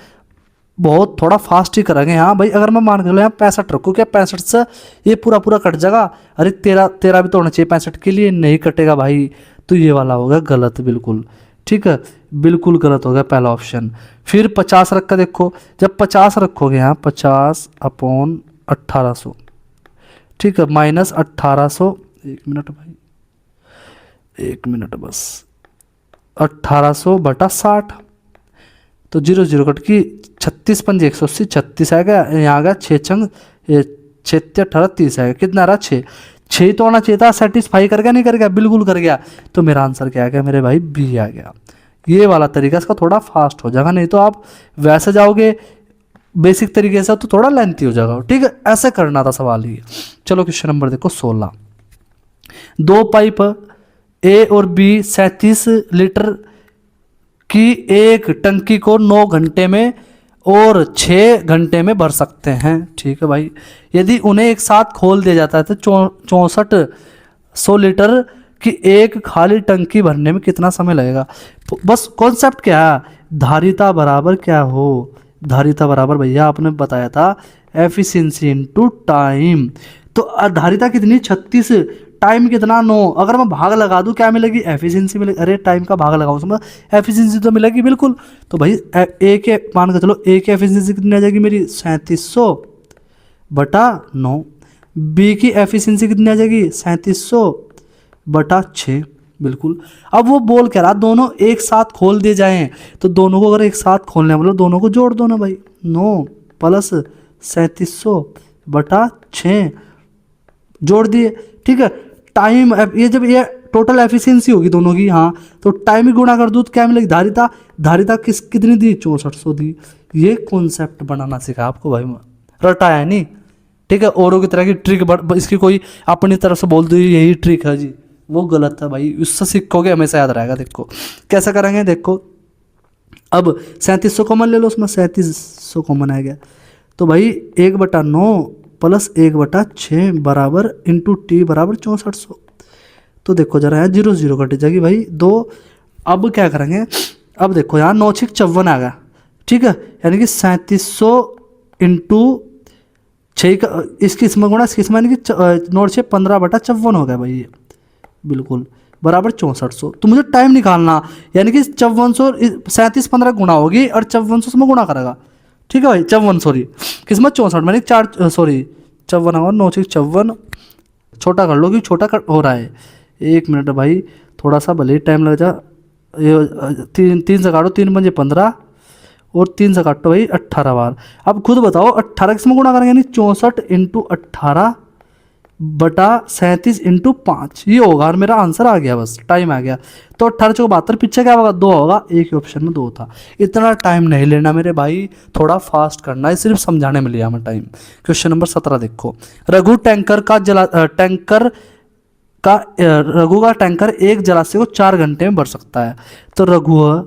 [SPEAKER 1] बहुत थोड़ा फास्ट ही करेंगे यहाँ भाई। अगर मैं मान के लो यहाँ 65 रखूँ, क्या 65 से ये पूरा कट जाएगा, अरे 13 भी तो होना चाहिए 65 के लिए, नहीं कटेगा भाई, तो ये वाला होगा गलत बिल्कुल, ठीक है, बिल्कुल गलत हो गया पहला ऑप्शन। फिर 50 रख कर देखो, जब 50 रखोगे यहाँ 50 / 1800, ठीक है, माइनस 1800, 1 मिनट भाई, 1 मिनट बस, 1800/60। तो 0 0 कट की 36 पंजे 180, 36 आएगा, यहाँ आ गया 6 छंग 6 18 30 आएगा, कितना आ रहा 6, 6 तो आना चाहिए था। सेटिस्फाई कर गया नहीं कर गया, बिल्कुल कर गया। तो मेरा आंसर क्या आ गया मेरे भाई, बी आ गया। ये वाला तरीका इसका थोड़ा फास्ट हो जाएगा, नहीं तो आप वैसे जाओगे बेसिक तरीके से तो थोड़ा लेंथी हो जाएगा। ठीक है, ऐसे करना था सवाल ये। चलो क्वेश्चन नंबर देखो 16। दो पाइप ए और बी 37 लीटर की एक टंकी को 9 घंटे में और 6 घंटे में भर सकते हैं। ठीक है भाई, यदि उन्हें एक साथ खोल दिया जाता है तो 6400 लीटर की एक खाली टंकी भरने में कितना समय लगेगा। बस कॉन्सेप्ट क्या है, धारिता बराबर क्या हो, धारिता बराबर भैया आपने बताया था एफिशिएंसी इनटू टाइम। तो धारिता कितनी 36, टाइम कितना 9, अगर मैं भाग लगा दूं क्या मिलेगी, एफिशिएंसी मिलेगी। अरे टाइम का भाग लगाऊं उसमें एफिशिएंसी तो मिलेगी बिल्कुल। तो भाई ए के मान के चलो, ए की एफिशिएंसी कितनी आ जाएगी मेरी 3700/9, बी की एफिशिएंसी कितनी आ जाएगी 3700/6 बिल्कुल। अब वो बोल कह रहा दोनों एक साथ खोल दिए जाएं, तो दोनों को अगर एक साथ खोलने मतलब दोनों को जोड़ दो ना भाई, 9 + 3700/6 जोड़ दिए। ठीक है, टाइम ये जब ये टोटल एफिशिएंसी होगी दोनों की, हाँ तो टाइम ही गुणा कर दूँ तो क्या मिलेगी, धारिता, धारिता कितनी दी 6400 दी। ये कॉन्सेप्ट बनाना सीखा आपको भाई, रटाया नहीं। ठीक है, औरों की तरह की ट्रिक इसकी कोई अपनी तरफ से बोल दो यही ट्रिक है जी, वो गलत है भाई, उससे सीखोगे हमेशा याद रहेगा। देखो कैसा करेंगे, देखो अब 3700 कॉमन ले लो, उसमें 3700 कॉमन आ गया, तो भाई 1/9 + 1/6 बराबर इंटू टी बराबर 6400। तो देखो जरा है 0 0 कट जाएगी भाई 2। अब क्या करेंगे, अब देखो यहाँ 9 6 54 आ गया। ठीक है, यानी कि 3700 इंटू 6 का इसकी इसमें गुणा इसकी इसमें, यानी कि 9 6 15/54 हो गया भाई ये बिल्कुल, बराबर 6400। तो मुझे टाइम निकालना, यानी कि 5400 37 15 गुणा होगी और 5400 में गुणा करेगा। ठीक है भाई 54 सॉरी किस्मत 64 मैंने 4 सॉरी 54 और 9 6 54, छोटा कर लो कि छोटा कर हो रहा है। 1 मिनट भाई, थोड़ा सा भले ही टाइम लग जा। ये 3 से काटो, 3 पंजे 15 और 3 से काटो भाई 18 बार। अब खुद बताओ 18 किसमें गुणा करेंगे, यानी 64 × 18/37 × 5 ये होगा और मेरा आंसर आ गया, बस टाइम आ गया। तो 18 × 72 पीछे क्या होगा 2 होगा, एक ही ऑप्शन में 2 था। इतना टाइम नहीं लेना मेरे भाई, थोड़ा फास्ट करना है, सिर्फ समझाने में लिया मैं टाइम। क्वेश्चन नंबर 17 देखो, रघु का टैंकर एक जलाशय को 4 घंटे में भर सकता है। तो रघु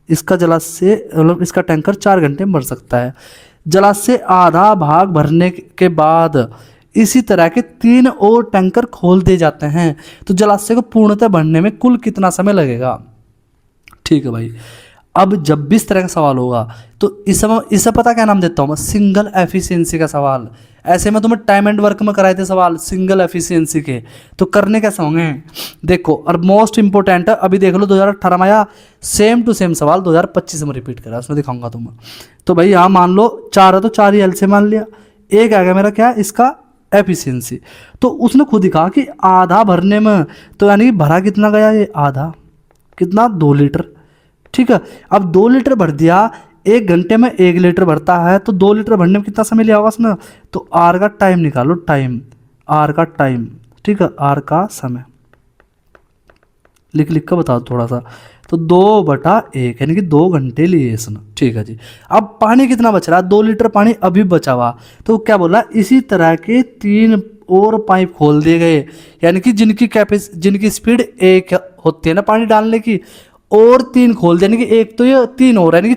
[SPEAKER 1] इसका जलाशय मतलब इसका टैंकर 4 घंटे में भर सकता है। जलाशय आधा भाग भरने के बाद इसी तरह के 3 और टैंकर खोल दिए जाते हैं, तो जलाशय को पूर्णतः भरने में कुल कितना समय लगेगा। ठीक है भाई, अब जब भी इस तरह का सवाल होगा तो इसे पता क्या नाम देता हूँ मैं, सिंगल एफिशिएंसी का सवाल। ऐसे में तुम्हें टाइम एंड वर्क में कराए थे सवाल सिंगल एफिशिएंसी के, तो करने कैसे होंगे देखो। और मोस्ट इंपोर्टेंट है, अभी देख लो 2018 में आया सेम टू सेम सवाल 2025 में रिपीट करा, उसमें दिखाऊंगा तुम्हें। तो भाई यहाँ मान लो 4 है तो 4 ही एल से मान लिया, एक आ गया मेरा क्या इसका एफिशिएंसी। तो उसने खुद ही कहा कि आधा भरने में, तो यानी कि भरा कितना गया ये आधा, कितना 2 लीटर। ठीक है, अब 2 लीटर भर दिया, 1 घंटे में 1 लीटर भरता है, तो 2 लीटर भरने में कितना समय लिया होगा उसने। तो आर का टाइम निकालो, टाइम आर का टाइम, ठीक है आर का समय लिख कर बताओ थोड़ा सा। तो 2/1 यानी कि 2 घंटे लिए इसने। ठीक है जी, अब पानी कितना बच रहा है, 2 लीटर पानी अभी बचा हुआ। तो क्या बोला, इसी तरह के 3 और पाइप खोल दिए गए, यानी कि जिनकी स्पीड 1 होती है ना पानी डालने की, और 3 खोल दिए, यानी कि एक तो ये 3 और, यानी कि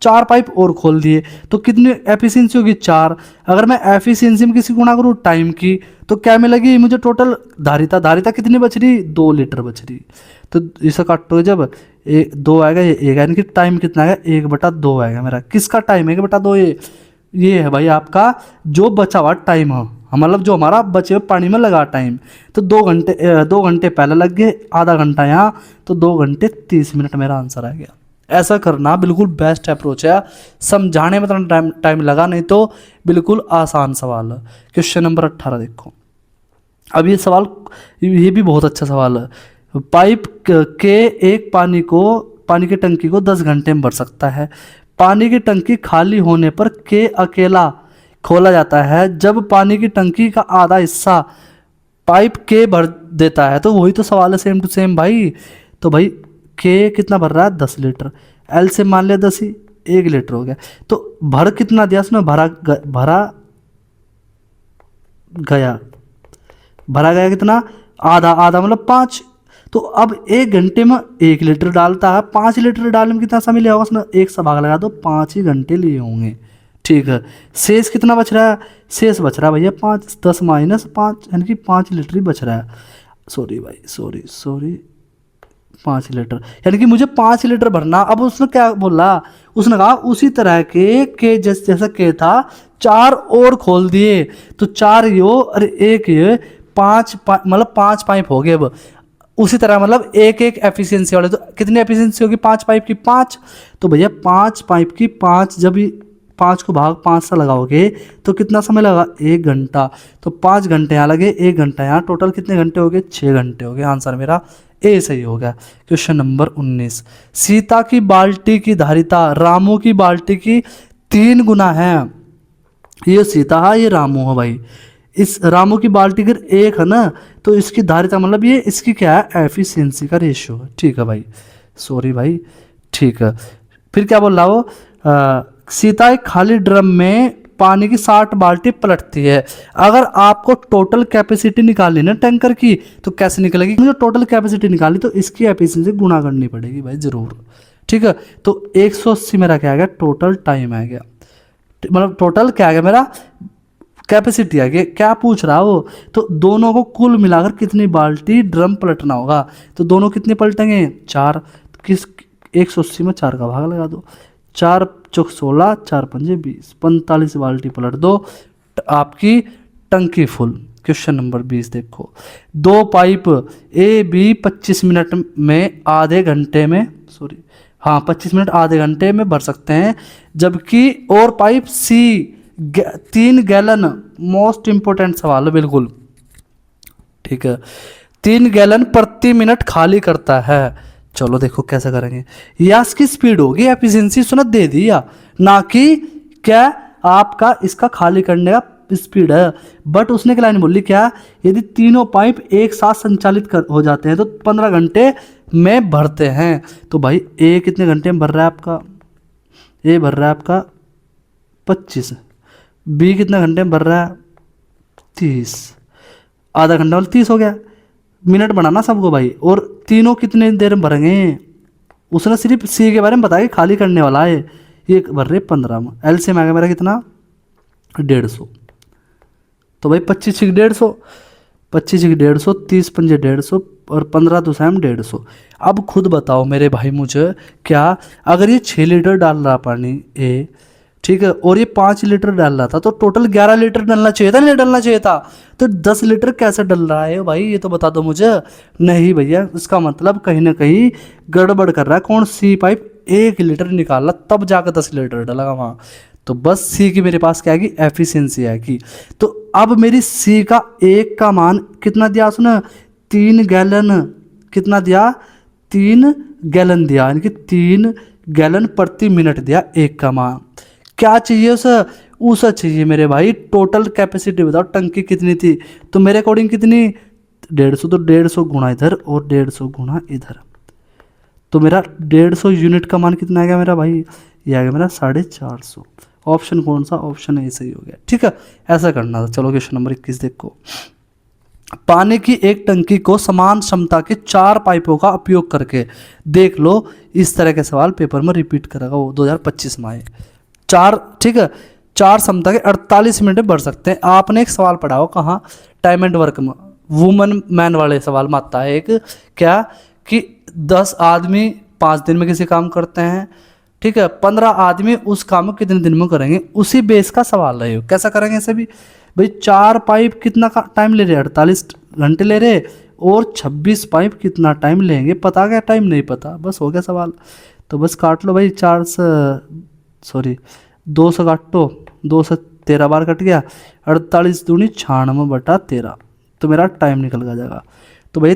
[SPEAKER 1] 4 पाइप और खोल दिए। तो कितनी एफिशिएंसी होगी 4। अगर मैं एफिशिएंसी में किसी गुणा करूँ टाइम की, तो क्या मिलेगी मुझे टोटल धारिता कितनी बच रही 2 लीटर बच रही। तो इसे काटो जब 2 आएगा ये 1, यानी कि टाइम कितना आएगा 1/2 आएगा मेरा। किसका टाइम 1/2 ये है भाई आपका जो बचा हुआ टाइम है, मतलब जो हमारा बचे हुए पानी में लगा टाइम। तो 2 घंटे पहले लग गए, आधा घंटा यहाँ, तो 2 घंटे 30 मिनट मेरा आंसर आ गया। ऐसा करना बिल्कुल बेस्ट अप्रोच है। समझाने में इतना टाइम लगा, नहीं तो बिल्कुल आसान सवाल है। क्वेश्चन नंबर 18 देखो। अब ये सवाल, ये भी बहुत अच्छा सवाल है। पाइप के एक पानी की टंकी को 10 घंटे में भर सकता है। पानी की टंकी खाली होने पर के अकेला खोला जाता है। जब पानी की टंकी का आधा हिस्सा पाइप के भर देता है, तो वही तो सवाल है, सेम टू सेम भाई। तो भाई के कितना भर रहा है, 10 लीटर। एल से मान लिया 10 ही, 1 लीटर हो गया। तो भर कितना दिया उसने, भरा गया कितना, आधा। आधा मतलब 5। तो अब 1 घंटे में 1 लीटर डालता है, 5 लीटर डालने में कितना समय लिया होगा उसने, 1 से भाग लगा दो, 5 ही घंटे लिए होंगे। ठीक है, शेष कितना बच रहा है, शेष बच रहा है भैया 5, 10 माइनस 5 यानी कि 5 लीटर ही बच रहा है। सॉरी भाई, सॉरी 5 लीटर, यानी कि मुझे 5 लीटर भरना। अब उसने क्या बोला, उसने कहा उसी तरह के जैसा के था 4 और खोल दिए, तो 4 यो अरे 1 ये 5 मतलब 5 पाइप हो गए। अब उसी तरह मतलब एक एफिशिएंसी वाले, तो कितनी एफिशिएंसी होगी 5 पाइप की, 5। तो भैया 5 पाइप की 5, जब 5 को भाग 5 से लगाओगे तो कितना समय लगा, 1 घंटा। तो 5 घंटे यहाँ लगे, 1 घंटा यहाँ, टोटल कितने घंटे हो गए, 6 घंटे हो गए। आंसर मेरा ए सही हो गया। Question number 19। सीता की बाल्टी की धारिता रामू की बाल्टी की 3 गुना है। ये सीता है, ये रामू है भाई। इस रामू की बाल्टी अगर 1 है ना, तो इसकी धारिता मतलब ये इसकी क्या है, एफिशिएंसी का रेशियो है। ठीक है भाई, सॉरी भाई, ठीक है। फिर क्या बोल रहा वो, सीता एक खाली ड्रम में पानी की 60 बाल्टी पलटती है। अगर आपको टोटल कैपेसिटी निकालनी ना टैंकर की, तो कैसे निकलेगी, मुझे टोटल कैपेसिटी निकालनी तो इसकी एफिशिएंसी गुणा करनी पड़ेगी भाई जरूर। ठीक है, तो 180 मेरा क्या आ गया, टोटल टाइम आ गया, मतलब टोटल क्या आ गया मेरा, कैपेसिटी आ गई। क्या पूछ रहा वो, तो दोनों को कुल मिलाकर कितनी बाल्टी ड्रम पलटना होगा, तो दोनों कितने पलटेंगे, 4। किस 180 में 4 का भाग लगा दो, 4 चौक 16, 4 पंजे 20, 45 बाल्टी पलट दो, आपकी टंकी फुल। क्वेश्चन नंबर 20 देखो। 2 पाइप ए बी 25 मिनट में आधे घंटे में, सॉरी हाँ 25 मिनट आधे घंटे में भर सकते हैं, जबकि और पाइप सी 3 गैलन, मोस्ट इंपोर्टेंट सवाल है बिल्कुल। ठीक है, 3 गैलन प्रति मिनट खाली करता है। चलो देखो कैसे करेंगे। या इसकी स्पीड होगी, एफिशिएंसी उसने दे दिया, ना कि क्या आपका इसका खाली करने का स्पीड है। बट उसने क्या लाइन बोली, क्या यदि तीनों पाइप एक साथ संचालित हो जाते हैं तो 15 घंटे में भरते हैं। तो भाई ए कितने घंटे में भर रहा है आपका, ए भर रहा है आपका 25, बी कितने घंटे में भर रहा है 30, आधा घंटा वाला 30 हो गया। मिनट बनाना सबको भाई, और तीनों कितने देर में भरेंगे, उसने सिर्फ सी के बारे में बताया कि खाली करने वाला है। ये भर रहे 15 में, एल से में आ गया मेरा कितना 150। तो भाई 25 की 150, 25 की 150, 30 पंजे 150 और 15 तो सैम 150। अब खुद बताओ मेरे भाई मुझे, क्या अगर ये 6 लीटर डाल रहा पानी ए, ठीक है, और ये 5 लीटर डाल रहा था, तो टोटल 11 लीटर डालना चाहिए था, नहीं डालना चाहिए था, तो 10 लीटर कैसे डल रहा है भाई, ये तो बता दो मुझे। नहीं भैया, इसका मतलब कहीं ना कहीं गड़बड़ कर रहा है। कौन, सी पाइप 1 लीटर निकाला तब जाकर 10 लीटर डलेगा वहाँ। तो बस सी की मेरे पास क्या आएगी, एफिशिएंसी आएगी। तो अब मेरी सी का 1 का मान कितना दिया उसने, 3 गैलन, कितना दिया, 3 गैलन दिया, यानी कि 3 गैलन प्रति मिनट दिया 1 का मान। क्या चाहिए उसे चाहिए मेरे भाई टोटल कैपेसिटी, बताओ टंकी कितनी थी, तो मेरे अकॉर्डिंग कितनी 150, तो 150 गुणा इधर और 150 गुणा इधर, तो मेरा 150 यूनिट का मान कितना आ गया मेरा भाई, ये आ गया मेरा 450। ऑप्शन कौन सा, ऑप्शन ए सही हो गया। ठीक है, ऐसा करना था। चलो क्वेश्चन नंबर 21 देखो। पानी की एक टंकी को समान क्षमता के 4 पाइपों का उपयोग करके, देख लो इस तरह के सवाल पेपर में रिपीट करेगा वो 2025 में आए। 4, ठीक है, 4 क्षमता के 48 मिनट में भर सकते हैं। आपने एक सवाल पढ़ा हो कहाँ, टाइम एंड वर्क में, वुमन मैन वाले सवाल में आता है एक, क्या कि 10 आदमी 5 दिन में किसी काम करते हैं, ठीक है, 15 आदमी उस काम को कितने दिन में करेंगे, उसी बेस का सवाल है। कैसा करेंगे इसे भी भाई, 4 पाइप कितना का टाइम ले रहे, 48 घंटे ले रहे, और 26 पाइप कितना टाइम लेंगे, पता क्या टाइम नहीं पता, बस हो गया सवाल। तो बस काट लो भाई, 4 से सॉरी 2 से काटो, 2 से 13 बार कट गया, 48 दूनी 96/13, तो मेरा टाइम निकल जाएगा। तो भाई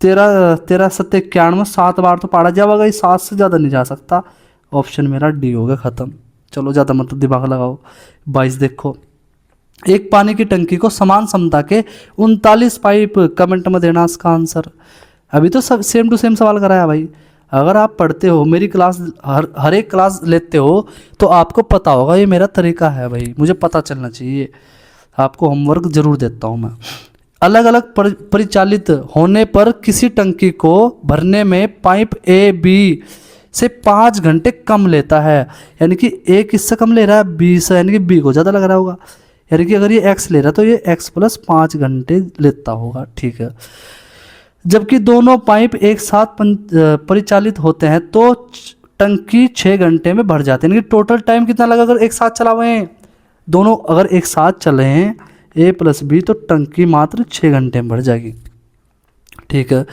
[SPEAKER 1] 13 सत्ते 91, 7 बार तो पढ़ा जाएगा, 7 से ज़्यादा नहीं जा सकता। ऑप्शन मेरा डी हो गया ख़त्म। चलो ज़्यादा मतलब दिमाग लगाओ। 22 देखो, एक पानी की टंकी को समान क्षमता के 39 पाइप, कमेंट में देना इसका आंसर। अभी तो सब सेम टू सेम सवाल कराया भाई। अगर आप पढ़ते हो मेरी क्लास, हर एक क्लास लेते हो, तो आपको पता होगा ये मेरा तरीका है भाई, मुझे पता चलना चाहिए। आपको होमवर्क जरूर देता हूँ मैं। अलग अलग परिचालित होने पर किसी टंकी को भरने में पाइप ए बी से 5 घंटे कम लेता है, यानी कि ए किससे कम ले रहा है, बी से, यानी कि बी को ज़्यादा लग रहा होगा। यानी कि अगर ये एक्स ले रहा है तो ये एक्स प्लस 5 घंटे लेता होगा, ठीक है। जबकि दोनों पाइप एक साथ परिचालित होते हैं तो टंकी 6 घंटे में भर जाती है, यानी कि टोटल टाइम कितना लगा अगर एक साथ चला हुए हैं दोनों, अगर एक साथ चले हैं ए प्लस बी, तो टंकी मात्र 6 घंटे में भर जाएगी, ठीक है।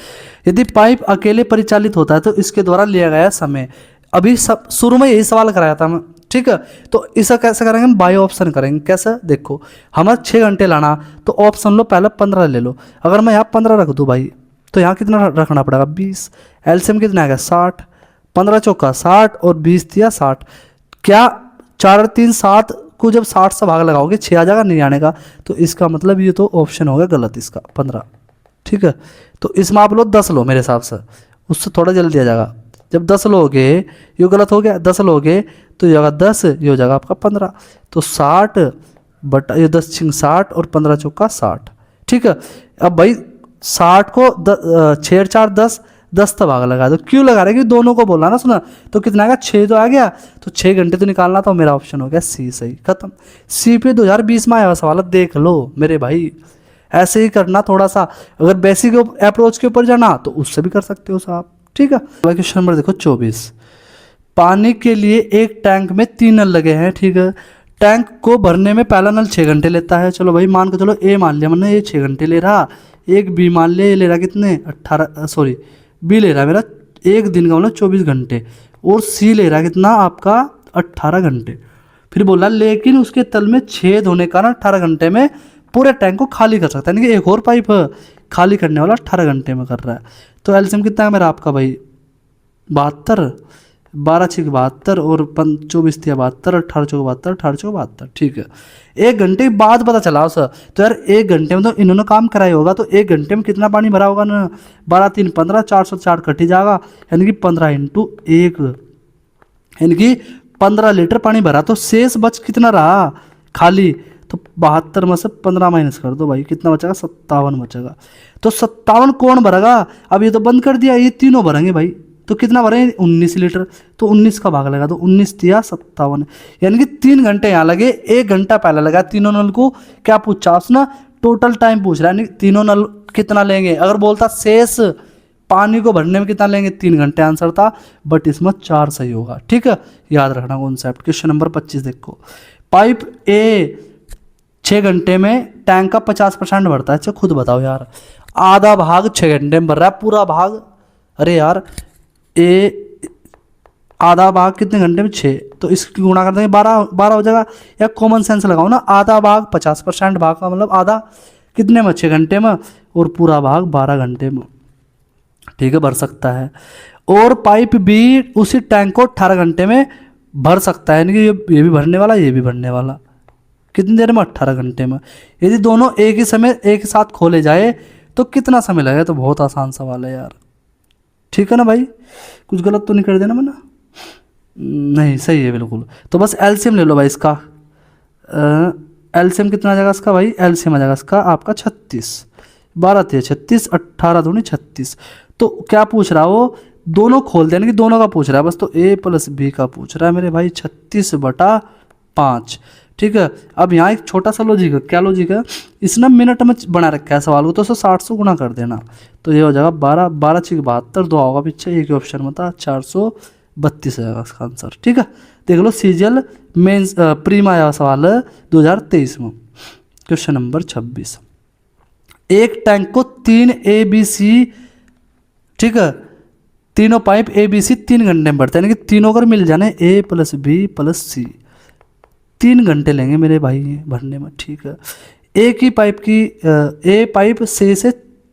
[SPEAKER 1] यदि पाइप अकेले परिचालित होता है तो इसके द्वारा लिया गया समय, अभी सब शुरू में यही सवाल कराया था मैं, ठीक है। तो इसे कैसे करेंगे हम, बाय ऑप्शन करेंगे। कैसे, देखो हमें 6 घंटे लाना, तो ऑप्शन लो पहले 15 ले लो। अगर मैं यहाँ 15 रख दूँ भाई, तो यहाँ कितना रखना पड़ेगा 20, एलसीएम कितना आएगा 60, 15 चौका 60 और 20 दिया 60। क्या 4 और 3 7 को जब 60 से भाग लगाओगे 6 आ जाएगा, नहीं आने का, तो इसका मतलब ये तो ऑप्शन हो गया गलत इसका 15, ठीक है। तो इसमें आप लो 10 लो मेरे हिसाब से, उससे थोड़ा जल्दी आ जाएगा। जब 10 लोगे, ये गलत हो गया, 10 लोगे तो ये होगा 10, ये हो जाएगा आपका 15, तो 60 बटा ये 10 छिंग 60 और 15 चौका 60, ठीक है। अब भाई 60 को 6 4 10, 10 तो भाग लगा दो, क्यों लगा रहे कि दोनों को बोला ना, सुना तो कितना आएगा 6 तो आ गया, तो 6 घंटे तो निकालना था, मेरा ऑप्शन हो गया सी, सही खत्म। सी पे 2020 में आया हुआ सवाल, देख लो मेरे भाई, ऐसे ही करना थोड़ा सा, अगर बेसिक अप्रोच के ऊपर जाना तो उससे भी कर सकते हो साहब, ठीक है। क्वेश्चन नंबर देखो 24, पानी के लिए एक टैंक में 3 नल लगे हैं, ठीक है। टैंक को भरने में पहला नल 6 घंटे लेता है, चलो भाई मान के चलो ए मान लिया मैंने ये 6 घंटे ले रहा, एक बी मान लिया ये ले रहा कितने 18 सॉरी बी ले रहा है मेरा एक दिन का मतलब 24 घंटे, और सी ले रहा है कितना आपका 18 घंटे। फिर बोला लेकिन उसके तल में छेद होने का ना 18 घंटे में पूरे टैंक को खाली कर सकता है, यानी कि एक और पाइप खाली करने वाला 18 घंटे में कर रहा है। तो एलसीएम कितना है मेरा आपका भाई 72, 12 6 72 और 24 3 72, 18 चौक 72, 18 चौक 72, ठीक है। 1 घंटे के बाद पता चला उसे, तो यार 1 घंटे में तो इन्होंने काम कराया होगा, तो 1 घंटे में कितना पानी भरा होगा ना, 12 3 15, 404 कट ही जाएगा, यानी कि 15 × 1, यानी कि 15 लीटर पानी भरा, तो शेष बच कितना रहा खाली, तो 72 में से 15 माइनस कर दो भाई, कितना बचेगा 57 बचेगा। तो 57 कौन भरेगा, अब ये तो बंद कर दिया, ये तीनों भरेंगे भाई, तो कितना भरेंगे 19 लीटर, तो 19 का भाग लगा, तो 19 दिया 57, यानी कि 3 घंटे यहाँ लगे, 1 घंटा पहले लगा तीनों नल को। क्या पूछा उसने, टोटल टाइम पूछ रहा है, यानी तीनों नल कितना लेंगे, अगर बोलता शेष पानी को भरने में कितना लेंगे 3 घंटे आंसर था, बट इसमें 4 सही होगा, ठीक है, याद रखना कॉन्सेप्ट। क्वेश्चन नंबर 25 देखो, पाइप ए 6 घंटे में टैंक का 50% भरता है, अच्छा खुद बताओ यार, आधा भाग 6 घंटे में भर रहा है, पूरा भाग, अरे यार ए आधा भाग कितने घंटे में 6, तो इसकी गुणा कर देंगे 12 हो जाएगा, या कॉमन सेंस लगाओ ना, आधा भाग 50% भाग का मतलब आधा कितने में 6 घंटे में, और पूरा भाग 12 घंटे में, ठीक है, भर सकता है। और पाइप बी उसी टैंक को 18 घंटे में भर सकता है, यानी कि ये भी भरने वाला ये भी भरने वाला, कितनी देर में 18 घंटे में। यदि दोनों एक ही समय एक साथ खोले जाए तो कितना समय लगेगा, तो बहुत आसान सवाल है यार, ठीक है ना भाई, कुछ गलत तो नहीं कर देना मैंने, नहीं सही है बिल्कुल। तो बस एलसीएम ले लो भाई इसका, एलसीएम कितना आ जाएगा इसका भाई, एलसीएम आ जाएगा इसका आपका 36, 12 3 36, 18 दूनी 36। तो क्या पूछ रहा है वो, दोनों खोल देने की, दोनों का पूछ रहा है बस, तो ए प्लस बी का पूछ रहा है मेरे भाई 36/5, ठीक है। अब यहाँ एक छोटा सा लॉजिक है, क्या लॉजिक है, इसने मिनट में बना रखा है सवाल को, तो 60 से गुणा कर देना, तो ये हो जाएगा 12 6 72, 2 होगा पीछे, एक ही ऑप्शन में था 432 है इसका आंसर, ठीक है। देख लो सीजीएल मेंस प्री में आया सवाल 2023 में। क्वेश्चन नंबर 26, एक टैंक को 3 ABC, ठीक है, तीनों पाइप ए बी सी 3 घंटे में भरते हैं, यानी कि तीनों अगर मिल जाने ए प्लस बी प्लस सी, 3 घंटे लेंगे मेरे भाई ये भरने में, ठीक है। एक ही पाइप की ए पाइप से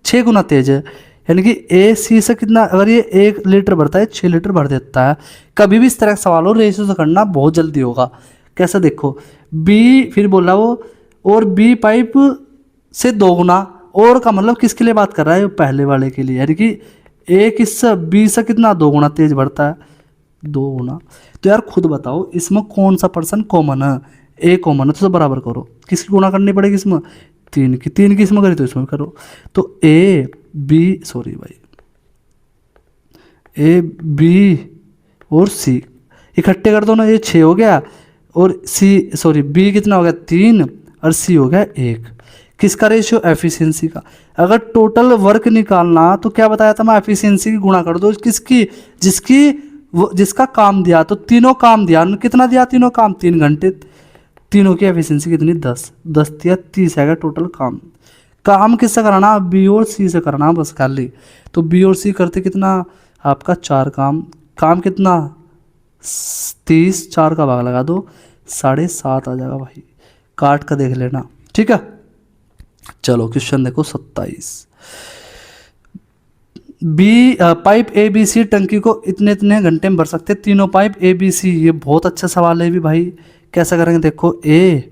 [SPEAKER 1] 6 गुना तेज है, यानी कि ए सी से कितना, अगर ये 1 लीटर भरता है 6 लीटर भर देता है। कभी भी इस तरह का सवाल हो रेशियो से करना बहुत जल्दी होगा। कैसे देखो, बी फिर बोला वो, और बी पाइप से 2 गुना, और का मतलब किसके लिए बात कर रहा है, पहले वाले के लिए, यानी कि ए किससे बी से कितना 2 गुना तेज भरता है, 2 गुना। तो यार खुद बताओ इसमें कौन सा पर्सन कॉमन है, ए कॉमन है, तो सब बराबर करो, किसकी गुणा करनी पड़ेगी इसमें, 3 की इसमें करी तो इसमें भी करो। तो ए बी सॉरी भाई ए बी और सी इकट्ठे कर दो ना, ये 6 हो गया, और सी सॉरी बी कितना हो गया 3 और सी हो गया 1। किसका रेशियो, एफिशिएंसी का। अगर टोटल वर्क निकालना तो क्या बताया था मैं, एफिशिएंसी की गुणा कर दो किसकी, जिसका काम दिया, तो तीनों काम दिया, कितना दिया तीनों काम, 3 घंटे, तीनों की एफिशिएंसी कितनी 10 दिया, 30 आएगा टोटल काम। काम किससे कराना, बी और सी से करना बस खाली। तो बी और सी करते कितना आपका 4 काम कितना 30, 4 का भाग लगा दो, 7.5 आ जाएगा भाई, काट का देख लेना, ठीक है। चलो क्वेश्चन देखो 27, b pipe a b c टंकी को इतने इतने घंटे में भर सकते हैं, तीनों पाइप ए बी सी। ये बहुत अच्छा सवाल है भी भाई, कैसा करेंगे देखो, ए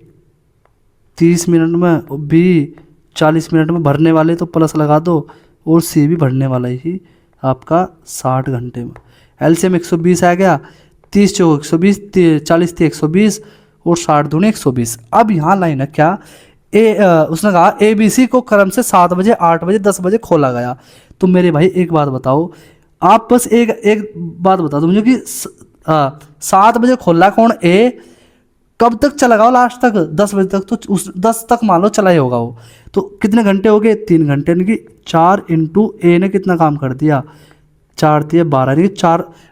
[SPEAKER 1] 30 मिनट में और बी 40 मिनट में भरने वाले तो प्लस लगा दो, और सी भी भरने वाला ही आपका 60 घंटे में। एलसीएम 120 आ गया, 30 चौक 120, 40 थी 120 और 60 दूनी 120। अब यहाँ लाइन है क्या, उसने कहा ए बी सी को क्रम से 7 बजे 8 बजे 10 बजे खोला गया। तो मेरे भाई एक बात बताओ, आप बस एक बात बता दो मुझे कि 7 बजे खोला कौन, ए कब तक चलेगा वो लास्ट तक, 10 बजे तक, तो उस 10 तक मान लो चला ही होगा वो। तो कितने घंटे हो गए, 3 घंटे, यानी कि 4 इंटू ए ने कितना काम कर दिया, 4 दिए 12, यानी कि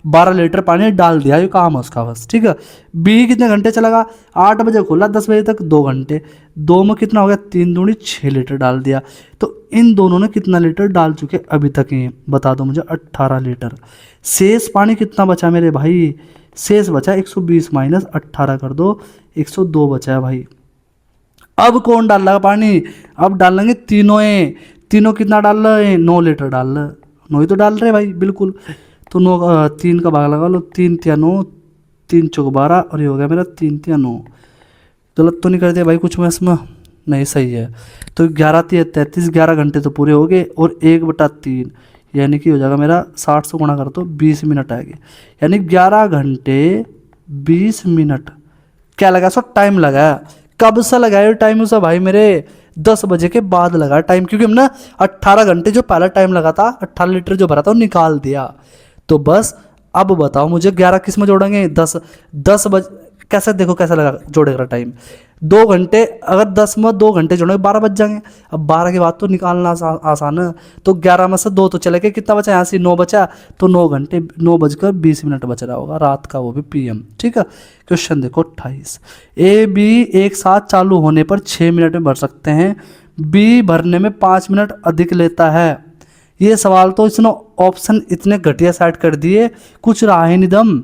[SPEAKER 1] 12 लीटर पानी डाल दिया, ये काम है उसका बस, ठीक है। बी कितने घंटे चलेगा, 8 बजे खोला 10 बजे तक 2 घंटे, 2 में कितना हो गया 3 दूनी 6 लीटर डाल दिया। तो इन दोनों ने कितना लीटर डाल चुके अभी तक ये बता दो मुझे, 18 लीटर। शेष पानी कितना बचा मेरे भाई, शेष बचा 120 माइनस 18 कर दो, 102 बचा है भाई। अब कौन डाल रहा पानी, अब डालेंगे तीनों कितना डाल रहे हैं, 9 लीटर डाल रहे, 9 ही तो डाल रहे भाई बिल्कुल। तो 9 3 का भाग लगा लो, 3 तिया 9, 3 चौक 12, और ये हो गया मेरा 3 तिया 9। गलत तो नहीं कर दिया भाई कुछ में इसमें, नहीं सही है। तो 11 तिया 33, 11 घंटे तो पूरे हो गए, और 1/3 यानी कि हो जाएगा मेरा 60 से गुणा कर दो 20 मिनट आएगी, यानी 11 घंटे 20 मिनट। क्या लगा सो टाइम लगा, कब से लगाया टाइम उसे भाई मेरे, 10 बजे के बाद लगा टाइम, क्योंकि हमने 18 घंटे जो पहला टाइम लगा था 18 लीटर जो भरा था वो निकाल दिया। तो बस अब बताओ मुझे 11 किस में जोड़ेंगे, 10 बजे कैसे, देखो कैसा लगा जोड़ेगा टाइम, 2 घंटे, अगर 10 में 2 घंटे जोड़ेंगे 12 बज जाएंगे। अब 12 के बाद तो निकालना आसान है, तो 11 में से 2 तो चले गए, कितना बचा यहाँ से 9 बचा, तो 9 घंटे 9:20 बच रहा होगा रात का, वो भी पीएम, ठीक है। क्वेश्चन देखो 28, ए बी एक साथ चालू होने पर 6 मिनट में भर सकते हैं, बी भरने में 5 मिनट अधिक लेता है। ये सवाल तो इसने ऑप्शन इतने घटिया सेट कर दिए, कुछ रहा ही नहीं दम।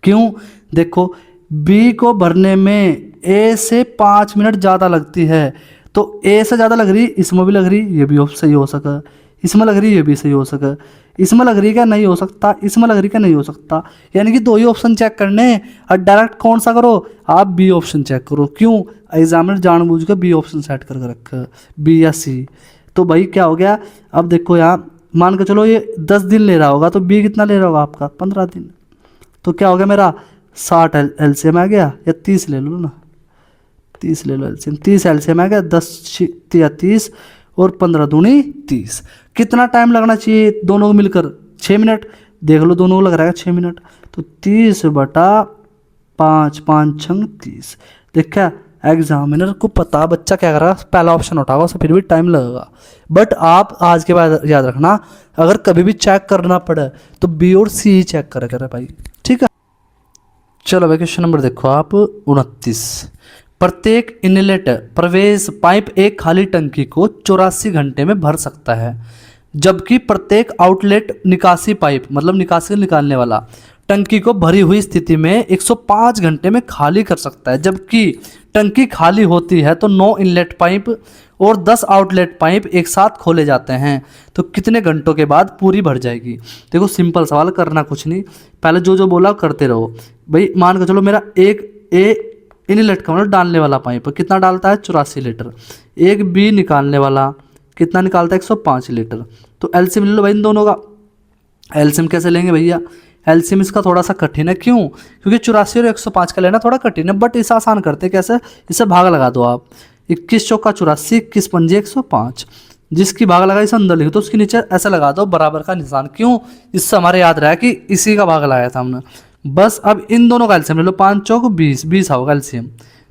[SPEAKER 1] क्यों, देखो बी को भरने में ए से 5 मिनट ज़्यादा लगती है, तो ए से ज़्यादा लग रही, इसमें भी लग रही, ये भी सही हो सका, इसमें लग रही ये भी सही हो सका, इसमें लग रही क्या नहीं हो सकता, इसमें लग रही क्या नहीं हो सकता, यानी कि 2 ही ऑप्शन चेक करने और डायरेक्ट कौन सा करो, आप बी ऑप्शन चेक करो। क्यों, एग्जामिनर जानबूझ के बी ऑप्शन सेट करके रखा, बी या सी। तो भाई क्या हो गया, अब देखो यहाँ मान के चलो ये 10 दिन ले रहा होगा, तो बी कितना ले रहा होगा आपका 15 दिन। तो क्या हो गया मेरा 60 एलसीएम आ गया, या 30 ले लो ना, 30 ले लो एलसीएम, 30 एलसीएम आ गया, 10 या 30 और 15 दूनी 30। कितना टाइम लगना चाहिए दोनों को मिलकर, 6 मिनट। देख लो दोनों को लग रहा है 6 मिनट, तो 30/5, 5 छंग 30। देखा एग्जामिनर को पता बच्चा क्या कर रहा है, पहला ऑप्शन उठाओगा उसे फिर भी टाइम लगेगा। बट आप आज के बाद याद रखना, अगर कभी भी चेक करना पड़े तो बी और सी ही चेक करे भाई, ठीक है। चलो भाई क्वेश्चन नंबर देखो आप 29, प्रत्येक इनलेट प्रवेश पाइप एक खाली टंकी को 84 घंटे में भर सकता है। जबकि प्रत्येक आउटलेट निकासी पाइप मतलब निकासी निकालने वाला टंकी को भरी हुई स्थिति में 105 घंटे में खाली कर सकता है। जबकि टंकी खाली होती है तो 9 इनलेट पाइप और 10 आउटलेट पाइप एक साथ खोले जाते हैं, तो कितने घंटों के बाद पूरी भर जाएगी। देखो सिंपल सवाल, करना कुछ नहीं, पहले जो जो बोला करते रहो भाई। मान के चलो मेरा एक ए इनलेट का मतलब डालने वाला पाइप कितना डालता है 84 लीटर, एक बी निकालने वाला कितना निकालता है 105 लीटर। तो एलसीएम ले लो भाई इन दोनों का। एलसीएम कैसे लेंगे भैया, एलसीएम इसका थोड़ा सा कठिन है, क्यों, क्योंकि 84 और 105 का लेना थोड़ा कठिन है, बट इसे आसान करते कैसे, इसे भाग लगा दो आप, 21 चौका 84, 21 पंजे 105, जिसकी भाग लगा इसे अंदर लिखो तो उसके नीचे ऐसा लगा दो बराबर का निशान, क्यों, इससे हमारे याद रहा कि इसी का भाग लगाया था हमने। बस अब इन दोनों का एलसीएम ले लो, 5 चौक 20, 20 होगा एलसीएम,